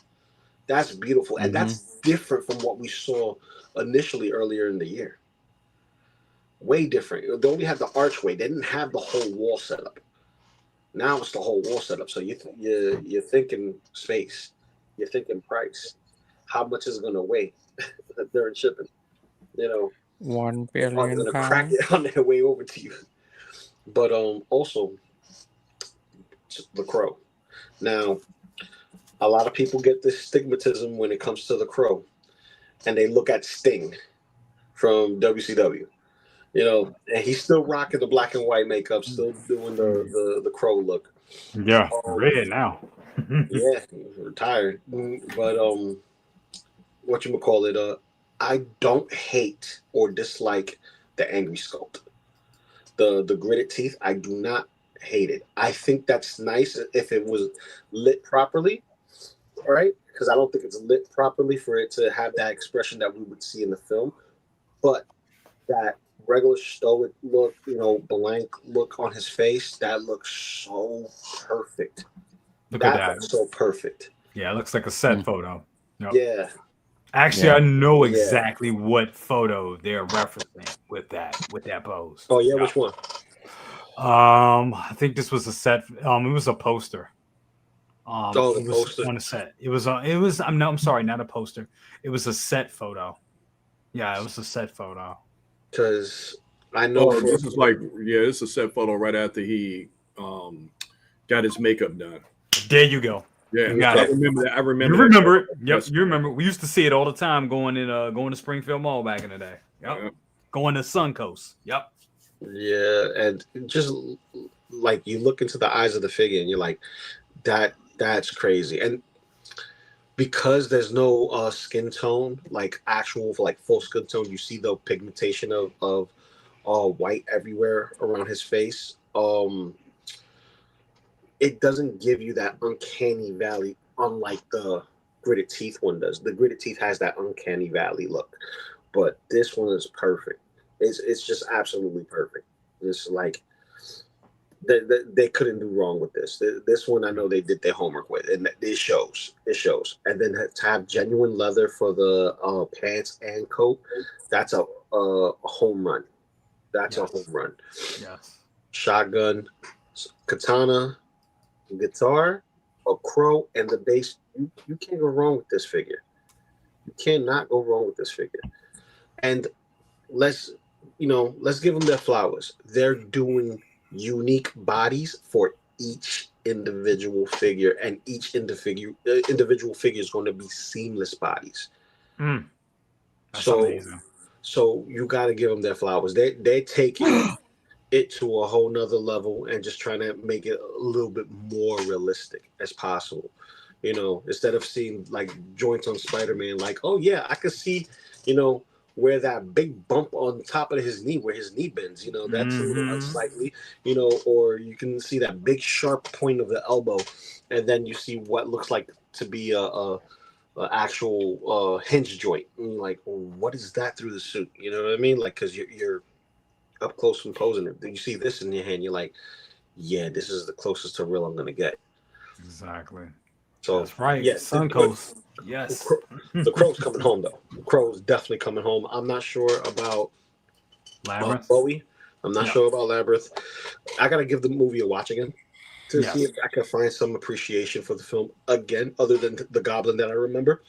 That's beautiful. And that's different from what we saw initially earlier in the year. Way different. They only had the archway. They didn't have the whole wall set up. Now it's the whole wall setup. So you're thinking space, you're thinking price. How much is it gonna weigh during shipping? You know, 1 are they billion gonna crack pounds. it on their way over to you? But also the Crow. Now, a lot of people get this stigmatism when it comes to the Crow, and they look at Sting from WCW. You know, and he's still rocking the black and white makeup, still doing the Crow look. Yeah, red now. Yeah, he's retired. But whatchamacallit, I don't hate or dislike the angry sculpt. The gritted teeth, I do not hate it. I think that's nice if it was lit properly, right? Because I don't think it's lit properly for it to have that expression that we would see in the film. But that regular stoic look, you know, blank look on his face, that looks so perfect. Look at that. Looks so perfect. Yeah, it looks like a set photo. Yep. Yeah. Actually, I know exactly what photo they're referencing with that pose. Oh yeah, which one? I think this was a set. It was a poster. The poster on a set. It was. I'm sorry, not a poster. It was a set photo. Yeah, it was a set photo. Because I know this is like it's a set photo right after he got his makeup done. There you go. Yeah, I remember that. I remember. You remember it? Yep, yes. you remember. We used to see it all the time going to Springfield Mall back in the day. Yep. Going to Suncoast. Yep. Yeah, and just like you look into the eyes of the figure and you're like, that's crazy. And because there's no skin tone, like actual like full skin tone, you see the pigmentation of white everywhere around his face. It doesn't give you that uncanny valley, unlike the gritted teeth one does. The gritted teeth has that uncanny valley look, but this one is perfect. It's just absolutely perfect. It's like they couldn't do wrong with this. This one I know they did their homework with, and it shows. It shows. And then to have genuine leather for the pants and coat, that's a home run. That's a home run. Yes. Shotgun, katana, guitar, a crow, and the bass. You can't go wrong with this figure. You cannot go wrong with this figure. And let's give them their flowers. They're doing unique bodies for each individual figure, and each individual figure is going to be seamless bodies. That's amazing. So you got to give them their flowers. They taking it to a whole nother level and just trying to make it a little bit more realistic as possible. You know, instead of seeing like joints on Spider-Man, like, oh yeah, I could see, where that big bump on top of his knee, where his knee bends, that's a little slightly, or you can see that big sharp point of the elbow, and then you see what looks like to be a actual hinge joint. And you're like, well, what is that through the suit? You know what I mean? Like, because you're up close and posing it. You see this in your hand, you're like, yeah, this is the closest to real I'm gonna get. Exactly. So that's right. Yeah, Suncoast. Yes. The Crow's coming home though. The Crow's definitely coming home. I'm not sure about Labyrinth. Bowie. I'm not sure about Labyrinth. I gotta give the movie a watch again to see if I can find some appreciation for the film again, other than the Goblin that I remember.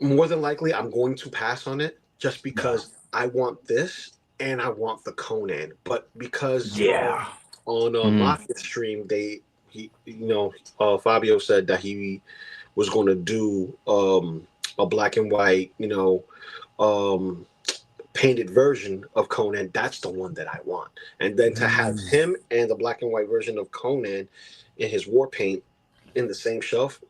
More than likely, I'm going to pass on it just because I want this and I want the Conan. But because on Mafia stream, Fabio said that he was going to do a black and white, painted version of Conan. That's the one that I want. And then to have him and the black and white version of Conan in his war paint in the same shelf.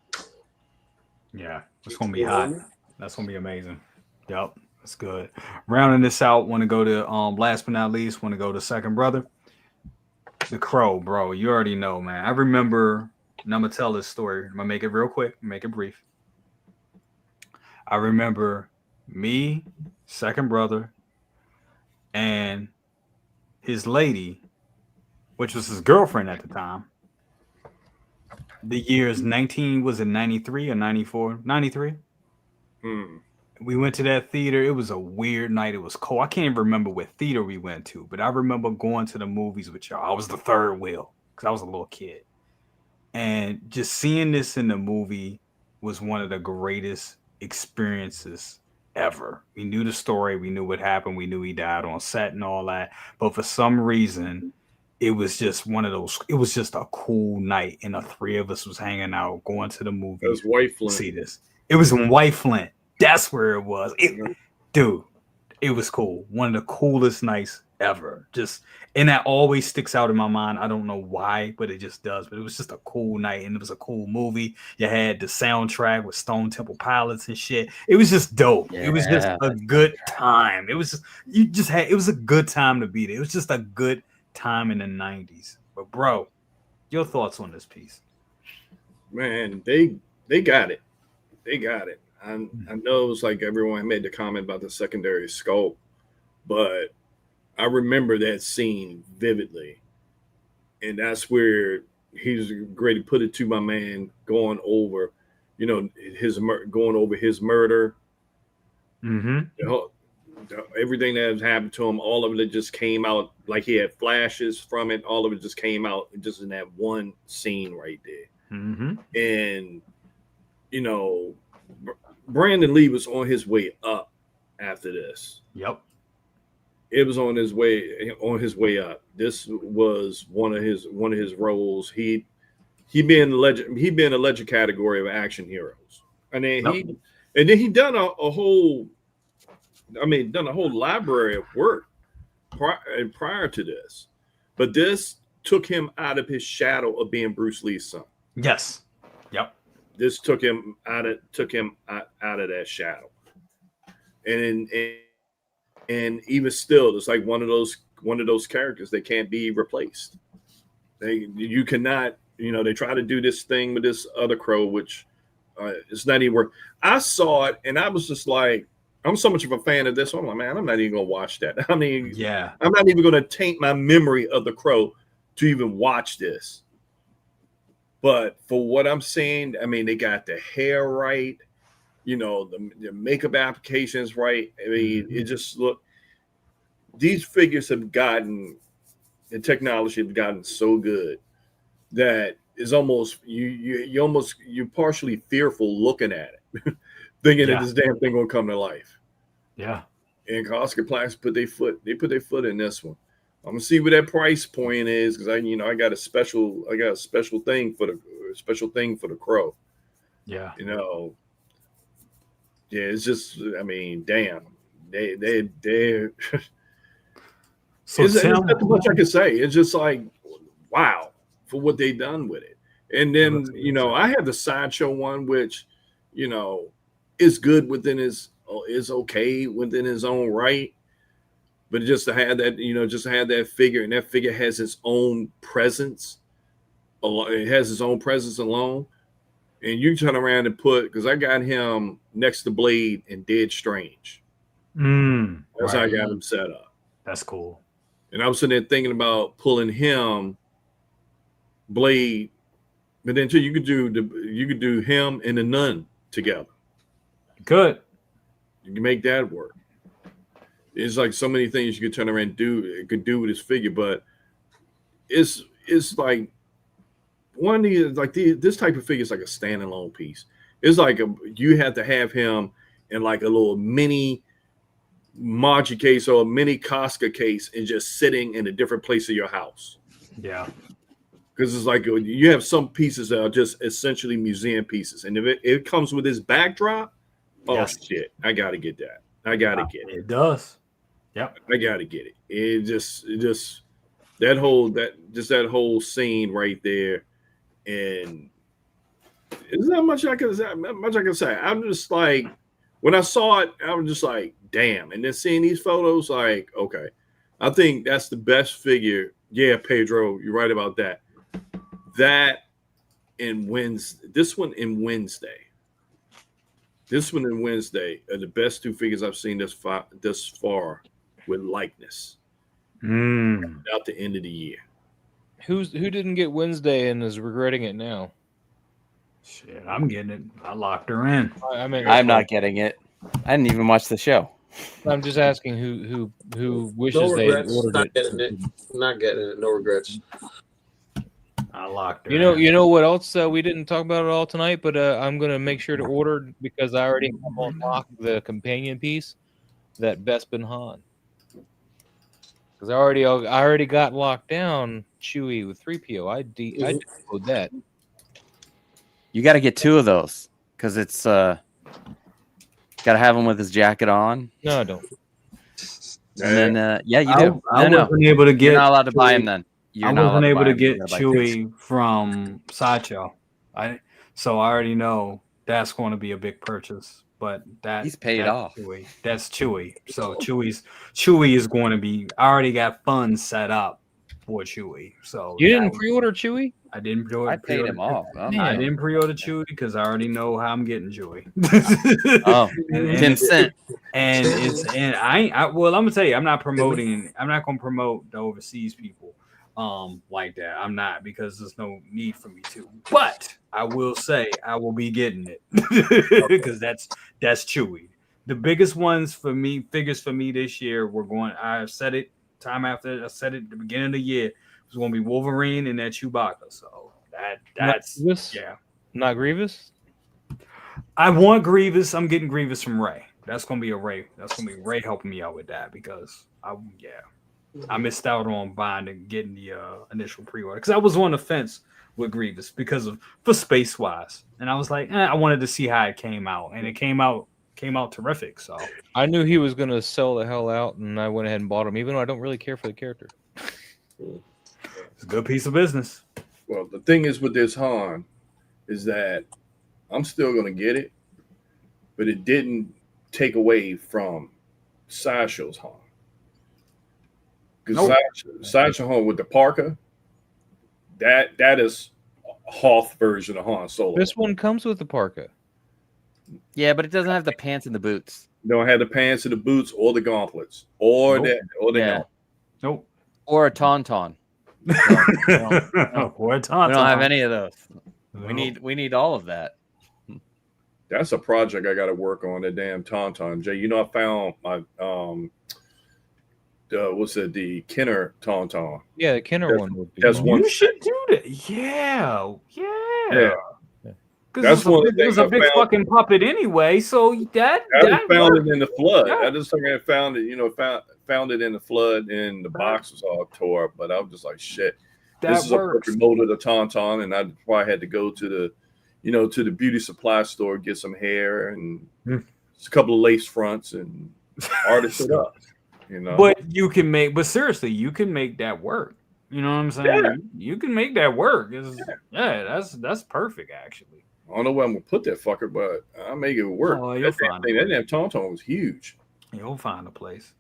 Yeah, it's going to be hot. That's going to be amazing. Yep, that's good. Rounding this out, want to go to, last but not least, want to go to second brother. The Crow, bro. You already know, man. I remember, and I'm going to tell this story. I'm going to make it real quick, make it brief. I remember me, second brother, and his lady, which was his girlfriend at the time. The years 93 or 94? 93. We went to that theater. It was a weird night. It was cold. I can't even remember what theater we went to, but I remember going to the movies with y'all. I was the third wheel because I was a little kid. And just seeing this in the movie was one of the greatest experiences ever. We knew the story. We knew what happened. We knew he died on set and all that. But for some reason, it was just one of those. It was just a cool night. And the three of us was hanging out, going to the movie. It was White to Flint. see this. It was in White Flint. That's where it was. Dude, it was cool. One of the coolest nights ever. Just, and that always sticks out in my mind. I don't know why, but it just does. But it was just a cool night, and it was a cool movie. You had the soundtrack with Stone Temple Pilots and shit. It was just dope. Yeah, it was just a good time. It was just it was a good time to be there. It was just a good time in the 90s. But bro, your thoughts on this piece? Man, they got it. They got it. I know it's like everyone made the comment about the secondary scope, but I remember that scene vividly. And that's where he's great to put it to my man going over, going over his murder. Mm-hmm. Everything that has happened to him, all of it just came out like he had flashes from it. All of it just came out just in that one scene right there. Mm-hmm. And, Brandon Lee was on his way up after this. Yep. It was on his way up. This was one of his roles. He been a legend category of action heroes. And then he done a whole library of work prior to this. But this took him out of his shadow of being Bruce Lee's son. Yes. Yep. This took him out of that shadow. And even still, it's like one of those characters that can't be replaced. You cannot, they try to do this thing with this other Crow, which it's not even work. I saw it and I was just like, I'm so much of a fan of this one. I'm like, man, I'm not even gonna watch that. I mean, yeah, I'm not even gonna taint my memory of the Crow to even watch this. But for what I'm saying, I mean, they got the hair right, the makeup applications right. I mean, it just these figures have gotten, the technology have gotten so good that it's almost you're partially fearful looking at it, thinking that this damn thing gonna come to life. Yeah. And Kaustic Plastik put their foot in this one. I'm gonna see what that price point is because I got a special thing for the Crow. Yeah. Yeah, it's just, I mean, damn, they're so there's not much I can say. It's just like, wow, for what they done with it. And then I have the Sideshow one, which is good within is okay within his own right. But just to have that, figure, and that figure has its own presence. It has its own presence alone. And you turn around and because I got him next to Blade and Dead Strange. That's how I got him set up. That's cool. And I was sitting there thinking about pulling him, Blade, but then too you could do him and the Nun together. Good. You can make that work. It's like so many things you could turn around and do with this figure, but it's like one of these, like this type of figure is like a standalone piece. It's like you have to have him in like a little mini Maji case or a mini Casca case and just sitting in a different place of your house. Yeah. Because it's like you have some pieces that are just essentially museum pieces. And if it comes with this backdrop, shit, I got to get that. I got to get it. It does. Yep. I got to get it. It just that whole scene right there. And there's not much I can say. I'm just like, when I saw it, I was just like, damn. And then seeing these photos, like, okay, I think that's the best figure. Yeah, Pedro, you're right about that. That and Wednesday. This one and Wednesday are the best two figures I've seen this far with likeness. Out the end of the year. Who didn't get Wednesday and is regretting it now? Shit, I'm getting it. I locked her in. I'm not getting it. I didn't even watch the show. I'm just asking who wishes No they regrets. ordered Not it. getting it. Not getting it. No regrets. I locked her. You know what else we didn't talk about at all tonight, but I'm gonna make sure to order because I already have on lock the companion piece, that Bespin Han. Because I already got locked down Chewie with 3PO. I decoed that. You got to get 2 of those because it's got to have him with his jacket on. No, I don't. And then yeah, you do. I wasn't able to get. You're not allowed to buy him then. I wasn't able to get Chewie from Sideshow. So I already know that's going to be a big purchase. But he's paid off. Chewie. That's Chewie. So Chewie is going to be. I already got funds set up for Chewie. So you didn't pre-order Chewie? I didn't pre-order. I paid him off. I didn't pre-order Chewie because I already know how I'm getting Chewie. Oh, 10 cents. And I'm gonna tell you, I'm not promoting. I'm not gonna promote the overseas people like that. I'm not, because there's no need for me to. But I will say I will be getting it because that's Chewie. The biggest ones for me, figures for me this year, we're going. I said it time after I said it at the beginning of the year. It's going to be Wolverine and that Chewbacca. So that's not Grievous. I want Grievous. I'm getting Grievous from Ray. That's going to be a Ray. That's going to be Ray helping me out with that because I missed out on buying and getting the initial pre-order because I was on the fence with Grievous for space wise, and I was like, I wanted to see how it came out, and it came out terrific. So I knew he was going to sell the hell out, and I went ahead and bought him, even though I don't really care for the character. It's a good piece of business. Well, the thing is with this Han is that I'm still going to get it, but it didn't take away from Sideshow's Han. Because Sideshow Han with the parka, that is a Hoth version of Han Solo. This one comes with the parka. Yeah, but it doesn't have the pants and the boots. Don't have the pants and the boots or the gauntlets or the gauntlets. Nope. Or a tauntaun. Or a tauntaun. We don't have any of those. Nope. We need all of that. That's a project I got to work on. That damn tauntaun, Jay. You know, I found my the Kenner tauntaun. Yeah, the Kenner one would be. That's one. You should do that. Yeah. That's one of the things. It was a big fucking puppet anyway. So that found it in the flood. I just found it. You know, found it in the flood, and the box was all tore up. But I was just like, shit. This is a perfect mold of the tauntaun, and I probably had to go to the beauty supply store, get some hair and a couple of lace fronts and artist it up. You know, but seriously, you can make that work. You know what I'm saying? Yeah. You can make that work. That's perfect actually. I don't know where I'm gonna put that fucker, but I'll make it work. Oh, that damn tauntaun was huge. You'll find a place.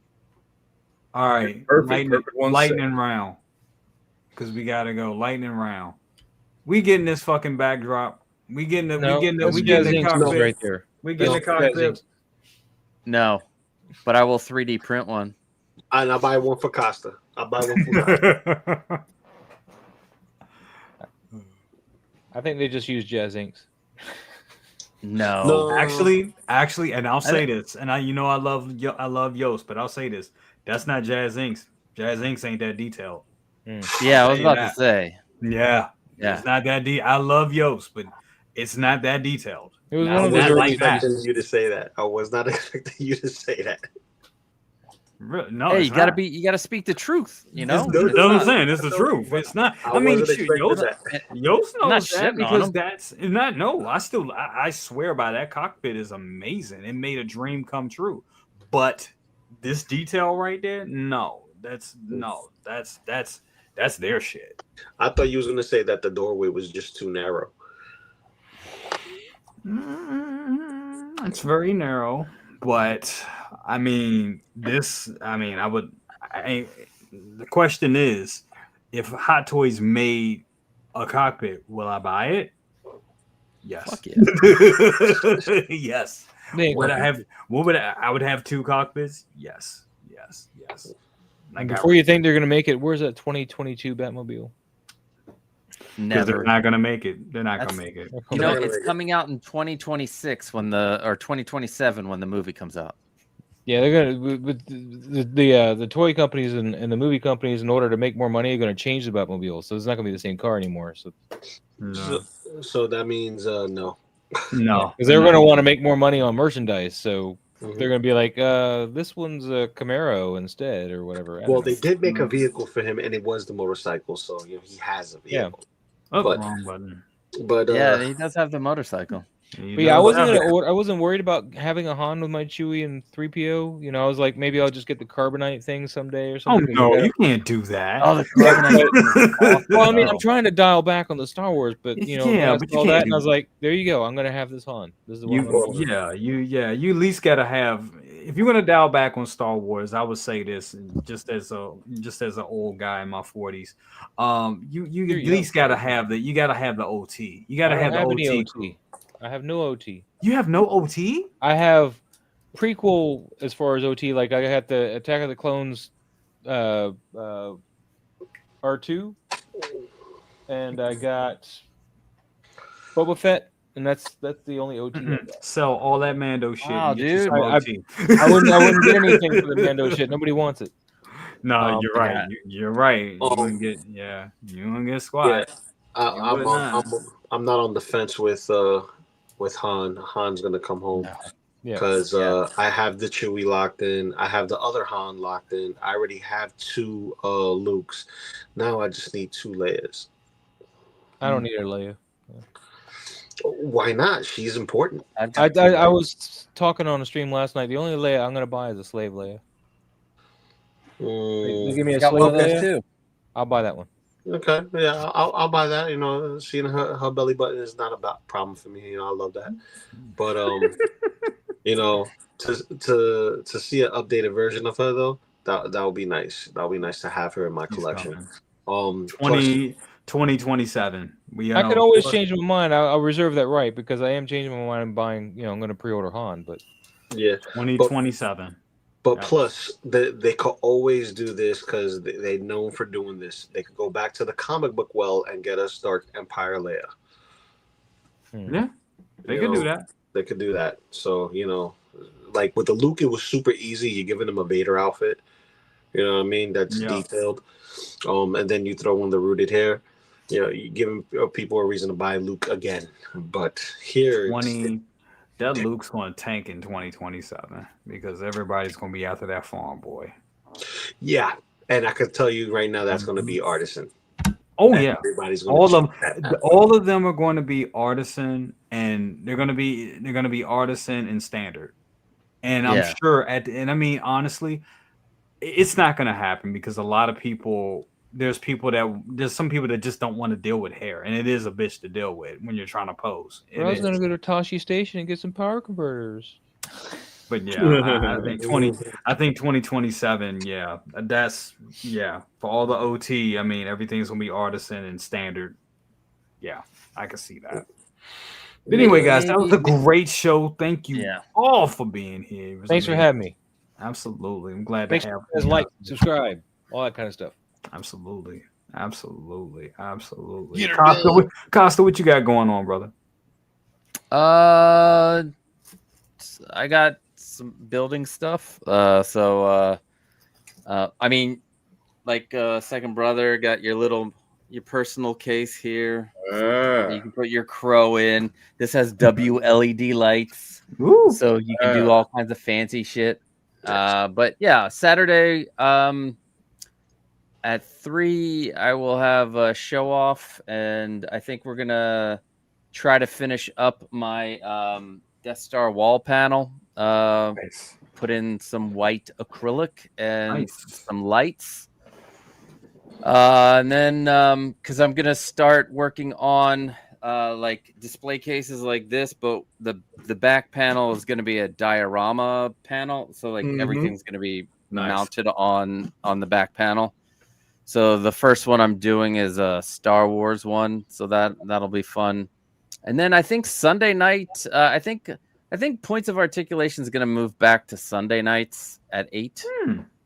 All right, perfect lightning round. Because we gotta go lightning round. We getting this fucking backdrop. We getting the cockpit right there. We getting the cockpit. No, but I will 3D print one. And I'll buy one for Costa. I'll buy one for Costa. I think they just use Jazz Inks. No. Actually, and I'll say this, and I love Yost, but I'll say this: that's not Jazz Inks. Jazz Inks ain't that detailed. Yeah, I was about to say. Yeah, it's not that deep. I love Yost, but it's not that detailed. It was I was not expecting you to say that. I was not expecting you to say that. No, hey, you gotta speak the truth. You know, that's what I'm saying. It's the truth. It's not. I mean, Yost knows that because that's not. No, I swear by that cockpit is amazing. It made a dream come true. But this detail right there, that's their shit. I thought you was gonna say that the doorway was just too narrow. It's very narrow, but I mean, the question is, if Hot Toys made a cockpit, will I buy it? Yes. Fuck yeah. Yes. I would have 2 cockpits? Yes. Before you think they're going to make it, where's that 2022 Batmobile? Never. They're not gonna make it. They're not That's- gonna make it. You know, it's coming out in 2026 or 2027 when the movie comes out. Yeah, they're gonna with the toy companies and the movie companies, in order to make more money, are gonna change the Batmobile, so it's not gonna be the same car anymore. So So that means no. No, because they're going to want to make more money on merchandise, so Mhm. they're going to be like, this one's a Camaro instead, or whatever. I Well, don't know. they did make a vehicle for him, and it was the motorcycle, so you know he has a vehicle. Oh, But- wrong button. But Yeah, he does have the motorcycle. But yeah, I wasn't worried about having a Han with my Chewie and 3PO. You know, I was like, maybe I'll just get the carbonite thing someday or Oh something. no, you can't do that. Oh, the carbonite. Well, I mean, I'm trying to dial back on the Star Wars, but you know, Yeah, I but you saw can't that, do and I was like, there you go. I'm gonna have this Han. This is what I'm gonna You at least gotta have. If you're gonna dial back on Star Wars, I would say this just as an old guy in my 40s. You at least gotta have the OT. You gotta have the OT. I have no OT. You have no OT? I have prequel as far as OT. Like I had the Attack of the Clones R2, and I got Boba Fett, and that's the only OT. I got. Sell all that Mando shit. Wow, and get you dude. some OT. I wouldn't get anything for the Mando shit. Nobody wants it. No, you're right. yeah. You're right. You wouldn't get you wouldn't get squat. I'm not on the fence with Han. Han's gonna come home Yeah. because I have the Chewie locked in. I have the other Han locked in. I already have 2 Lukes. Now I just need 2 Leias. I don't need a Leia. Why not? She's important. I was talking on a stream last night. The only Leia I'm gonna buy is a slave Leia. They give me a Got slave one of those Leia. too. I'll buy that one. Okay, yeah, I'll buy that. You know, seeing her belly button is not a problem for me. You know, I love that. But you know, to see an updated version of her though, that would be nice. That would be nice to have her in my collection. 2027. I could always change my mind. I'll reserve that right because I am changing my mind and buying. You know, I'm going to pre-order Han, but yeah, 2027. But plus, they could always do this because they're known for doing this. They could go back to the comic book well and get us Dark Empire Leia. Yeah, they could do that. They could do that. So, you know, like with the Luke, it was super easy. You're giving him a Vader outfit. You know what I mean? That's detailed. And then you throw in the rooted hair. You know, you giving people a reason to buy Luke again. But here, that Luke's going to tank in 2027 because everybody's going to be after that farm boy. Yeah, and I could tell you right now that's going to be artisan. Oh yeah, everybody's all of them are going to be artisan, and they're going to be artisan and standard. And I'm sure and I mean honestly, it's not going to happen because a lot of people. There's some people that just don't want to deal with hair, and it is a bitch to deal with when you're trying to pose. I was going to go to Toshi Station and get some power converters. But yeah, I think 2027. Yeah, that's for all the OT. I mean, everything's gonna be artisan and standard. Yeah, I can see that. But anyway, guys, that was a great show. Thank you all for being here. Thanks for having me. Absolutely, I'm glad to have you. Like, subscribe, all that kind of stuff. Absolutely. Costa, what you got going on, brother? I got some building stuff. I mean, like second brother got your personal case here. You can put your crow in. This has WLED lights, so you can do all kinds of fancy shit. But yeah, Saturday at 3 I will have a show off, and I think we're gonna try to finish up my Death Star wall panel. Put in some white acrylic and some lights. And then because I'm gonna start working on like display cases like this, but the back panel is gonna be a diorama panel, so like everything's gonna be mounted on the back panel. So the first one I'm doing is a Star Wars one, so that'll be fun. And then I think Sunday night, I think Points of Articulation is going to move back to Sunday nights at 8.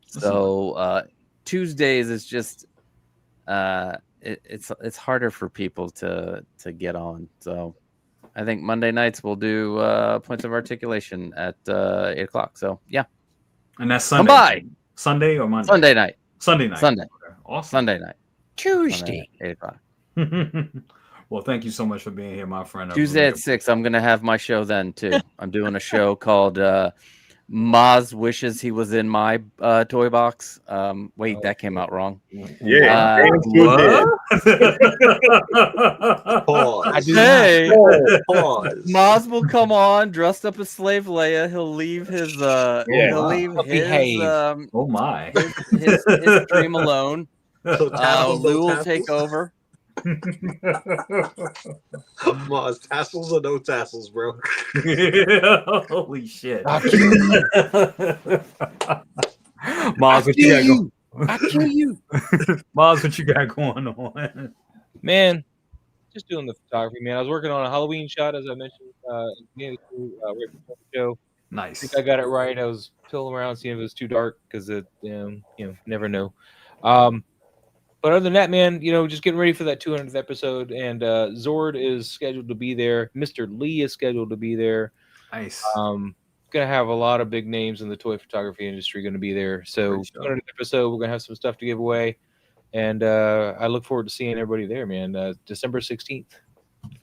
So Tuesdays is just it's harder for people to get on. So I think Monday nights we'll do Points of Articulation at 8 o'clock. So yeah, and that's Sunday. Come by. Sunday or Monday? Sunday night. Sunday night. Sunday. Okay. Awesome. Sunday night. Tuesday. 8 o'clock. Well, thank you so much for being here, my friend. Tuesday at 6. I'm gonna have my show then too. I'm doing a show called Maz wishes he was in my toy box. Wait, that came out wrong. Yeah. I say Maz will come on dressed up as Slave Leia. He'll leave his he'll leave his oh my his dream alone. So Lou will take over. Mars, tassels or no tassels, bro? Holy shit. Mars, what you got going? I kill you. Mars, what you got going on? Man, just doing the photography, man. I was working on a Halloween shot, as I mentioned, right before the show. Nice. I think I got it right. I was pilling around, seeing if it was too dark, because it, never know. But other than that, man, just getting ready for that 200th episode, and Zord is scheduled to be there. Mr. Lee is scheduled to be there. Nice. Gonna have a lot of big names in the toy photography industry going to be there. So 200th episode, we're gonna have some stuff to give away, and I look forward to seeing everybody there, man. December 16th,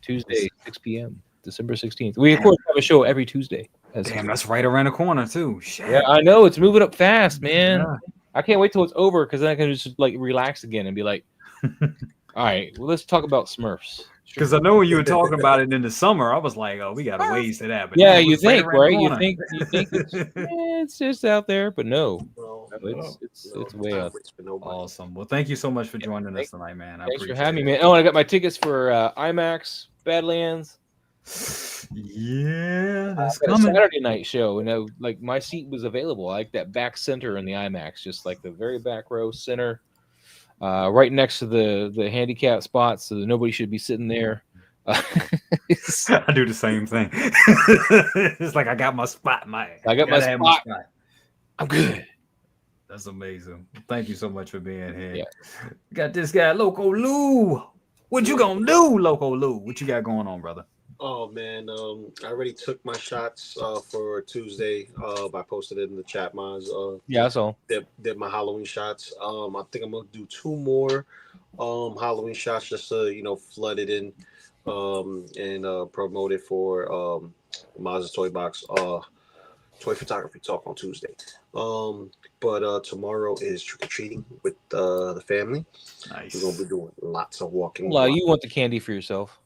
Tuesday, 6 p.m. December 16th. We of course have a show every Tuesday. Damn, that's right around the corner too. Shit. Yeah, I know, it's moving up fast, man. Yeah. I can't wait till it's over, because then I can just like relax again and be like, all right, well, let's talk about Smurfs. Because I know when you were talking about it in the summer, I was like, "Oh, we got a ways to that." But yeah, damn, you it's right think, around right? the You corner. think it's just out there, but no, it's way out. Awesome. Well, thank you so much for joining us tonight, man. Thanks for having me, man. Oh, and I got my tickets for IMAX Badlands. Yeah, that's got a coming. Saturday night show, and like my seat was available. I like that back center in the IMAX, just like the very back row center, right next to the handicap spot, so that nobody should be sitting there. I do the same thing. It's like I got my spot, man. I got my Gotta have spot. I'm good. That's amazing. Thank you so much for being here. Yeah. We got this guy, Loco Lu. What you gonna do, Loco Lu? What you got going on, brother? Oh man, I already took my shots for Tuesday. I posted it in the chat, Maz. Yeah, I saw. Did my Halloween shots. I think I'm gonna do 2 more Halloween shots just to flood it in and promote it for Maz's Toy Box Toy Photography Talk on Tuesday. But tomorrow is trick or treating with the family. Nice. We're gonna be doing lots of walking. Well, you want the candy for yourself?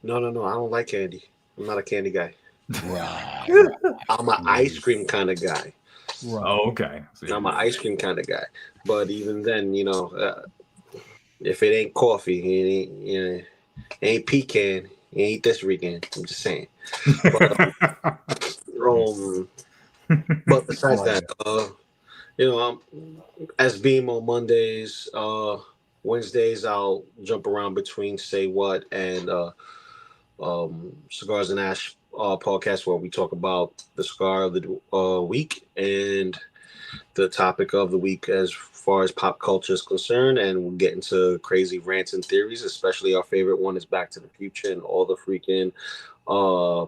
No. I don't like candy. I'm not a candy guy. Right. I'm an ice cream kind of guy. Right. Oh, okay. I'm an ice cream kind of guy. But even then, if it ain't coffee, it ain't pecan, it ain't this weekend. I'm just saying. But besides that, I'm as Beam on Mondays, Wednesdays I'll jump around between Say What and Cigars and Ash podcast, where we talk about the cigar of the week and the topic of the week as far as pop culture is concerned, and we'll get into crazy rants and theories. Especially our favorite one is Back to the Future and all the freaking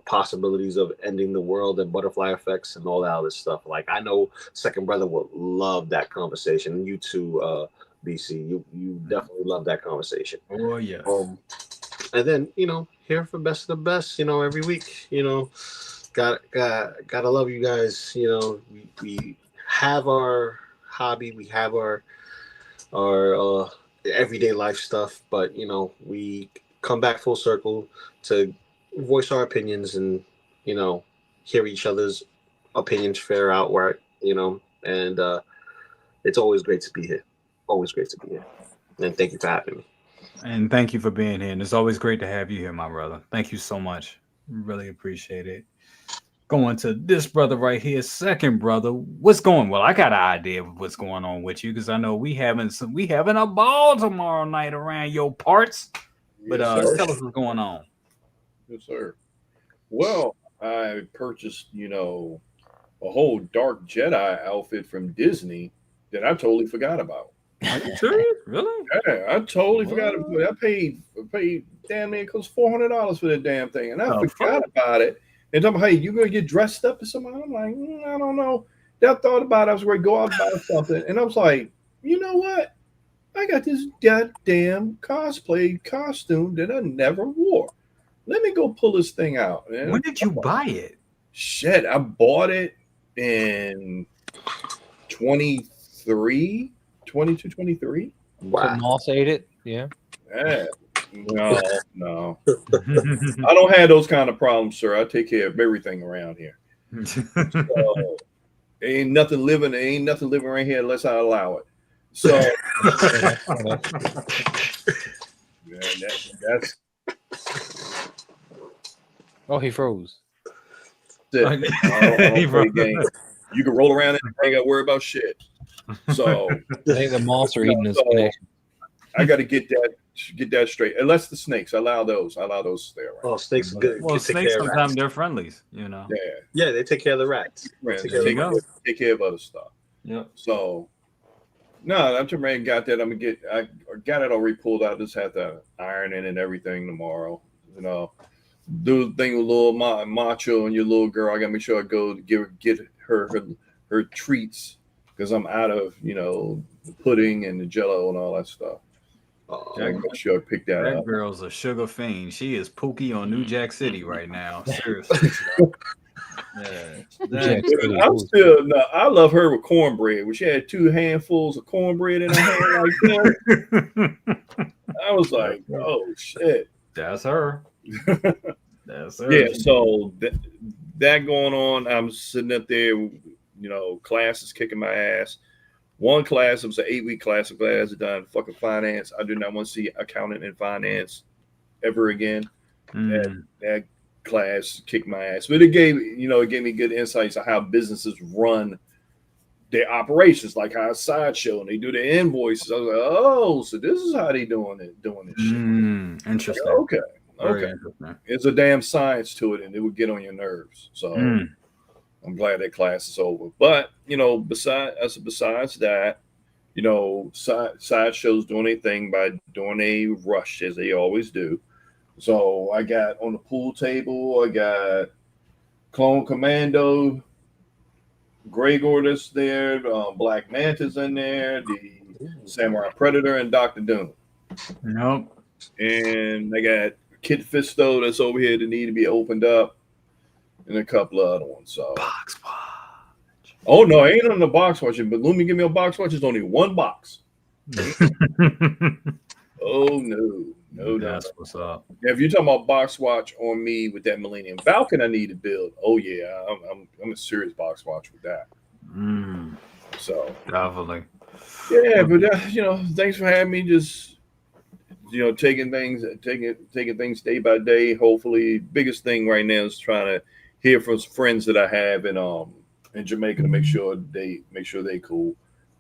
possibilities of ending the world and butterfly effects and all that other stuff. Like, I know Second Brother will love that conversation, and you too, BC, you definitely love that conversation. Oh yeah. And then here for best of the best, every week, gotta love you guys. We have our hobby, we have our everyday life stuff, but we come back full circle to voice our opinions and hear each other's opinions fair outright, and it's always great to be here. Always great to be here. And thank you for having me. And thank you for being here. And it's always great to have you here, my brother. Thank you so much. Really appreciate it. Going to this brother right here, second brother. What's going? Well, I got an idea of what's going on with you, because I know we having a ball tomorrow night around your parts. But Yes, tell us what's going on. Yes, sir. Well, I purchased, a whole Dark Jedi outfit from Disney that I totally forgot about. Are you serious? Really? Yeah, I totally forgot about it. I paid damn near close $400 for that damn thing, and I forgot about it. And I'm like, hey, you gonna get dressed up or something? I'm like, I don't know. Then I thought about it. I was ready to go out and buy something, and I was like, you know what? I got this goddamn cosplay costume that I never wore. Let me go pull this thing out. Man. When did you buy it? Shit, I bought it in 22, 23. Wow. Moss ate it. Yeah. Yeah. No. I don't have those kind of problems, sir. I take care of everything around here. So, ain't nothing living around here unless I allow it. So that's oh, he froze. I don't play games. You can roll around and I ain't got to worry about shit. So I think the moths are eating his connection. I got to get that straight. Unless the snakes, I allow those to stay around. Oh, snakes are good. Well, snakes sometimes they're friendlies, you know. Yeah, they take care of the rats. Take care of other stuff. Yeah. So no, I'm ready. Got that. I got it already pulled out. Just have to iron it and everything tomorrow. You know, do the thing with little macho and your little girl. I got to make sure I go to get her treats because I'm out of the pudding and the Jello and all that stuff. I make sure I pick that up. That girl's a sugar fiend. She is Pookie on New Jack City right now. Seriously. I'm still I love her with cornbread. When she had 2 handfuls of cornbread in her hand like that, I was like, "Oh shit, that's her." That's her. Yeah. So that going on, I'm sitting up there. Classes kicking my ass. One class, it was an 8-week class of class done fucking finance. I do not want to see accounting and finance ever again. That class kicked my ass, but it gave me good insights on how businesses run their operations, like how Sideshow and they do the invoices. I was like, oh, so this is how they doing this shit. Interesting. Like, okay. Interesting. It's a damn science to it, and it would get on your nerves. So I'm glad that class is over. But besides that, Sideshow's doing a thing by doing a rush as they always do. So I got on the pool table, I got Clone Commando, Grey Gordus there, Black Manta's in there, the Samurai Predator, and Dr. Doom. Nope. And I got Kid Fisto that's over here that need to be opened up, and a couple of other ones. So box watch. Oh no, ain't on the box watching, but Lumi give me a box watch. It's only one box. Oh no, that's what's up. Yeah, if you're talking about box watch on me with that Millennium Falcon I need to build, oh yeah, I'm a serious box watch with that. So definitely. Yeah, but thanks for having me. Just taking things day by day. Hopefully, biggest thing right now is trying to hear from friends that I have in Jamaica to make sure they cool.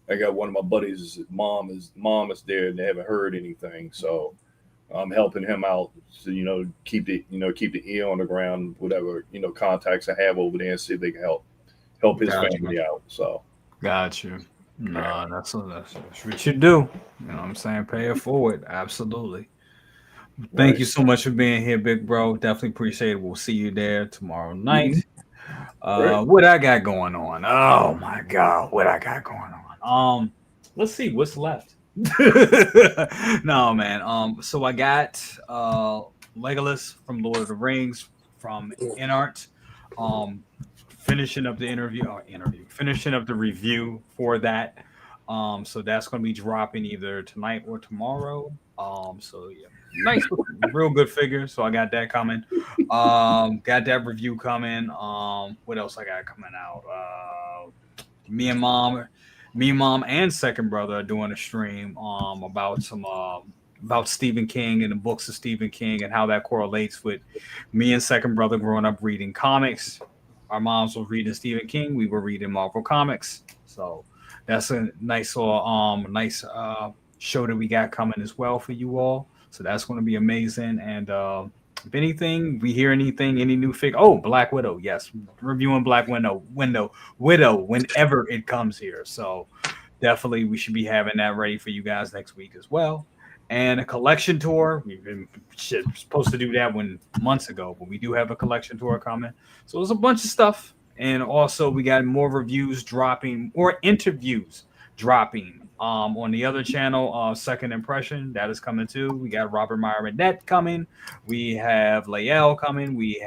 I got one of my buddies' mom is there and they haven't heard anything, so I'm helping him out to keep the ear on the ground, whatever contacts I have over there, and see if they can help his family out. So got you. No, that's what you do. You know what I'm saying? Pay it forward. Absolutely. Thank you so much for being here, big bro. Definitely appreciate it. We'll see you there tomorrow night. What I got going on? Oh my God, what I got going on? Let's see what's left. No, man. So I got Legolas from Lord of the Rings from InArt. Finishing up the finishing up the review for that. So that's going to be dropping either tonight or tomorrow. So yeah, nice, real good figure. So I got that coming. Got that review coming. What else I got coming out? Me and mom and second brother are doing a stream about some about Stephen King and the books of Stephen King and how that correlates with me and second brother growing up reading comics. Our moms were reading Stephen King. We were reading Marvel comics. So that's a nice show that we got coming as well for you all. So that's going to be amazing. And if anything, we hear anything, any new figure. Oh, Black Widow. Yes. Reviewing Black Widow whenever it comes here. So definitely we should be having that ready for you guys next week as well. And a collection tour. We've been supposed to do that one months ago, but we do have a collection tour coming. So there's a bunch of stuff. And also we got more reviews dropping, or interviews dropping on the other channel, Second Impression. That is coming too. We got Robert Meyer coming. We have Lael coming. We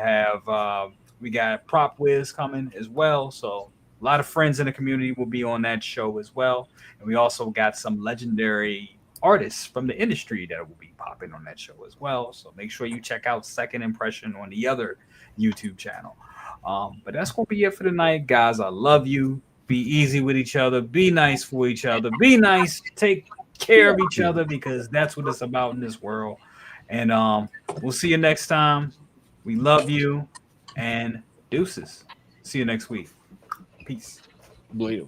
got Prop Wiz coming as well. So a lot of friends in the community will be on that show as well. And we also got some legendary artists from the industry that will be popping on that show as well. So make sure you check out Second Impression on the other YouTube channel. But that's going to be it for tonight, guys. I love you. Be easy with each other. Be nice for each other. Be nice. Take care of each other, because that's what it's about in this world. And we'll see you next time. We love you, and deuces. See you next week. Peace. Later.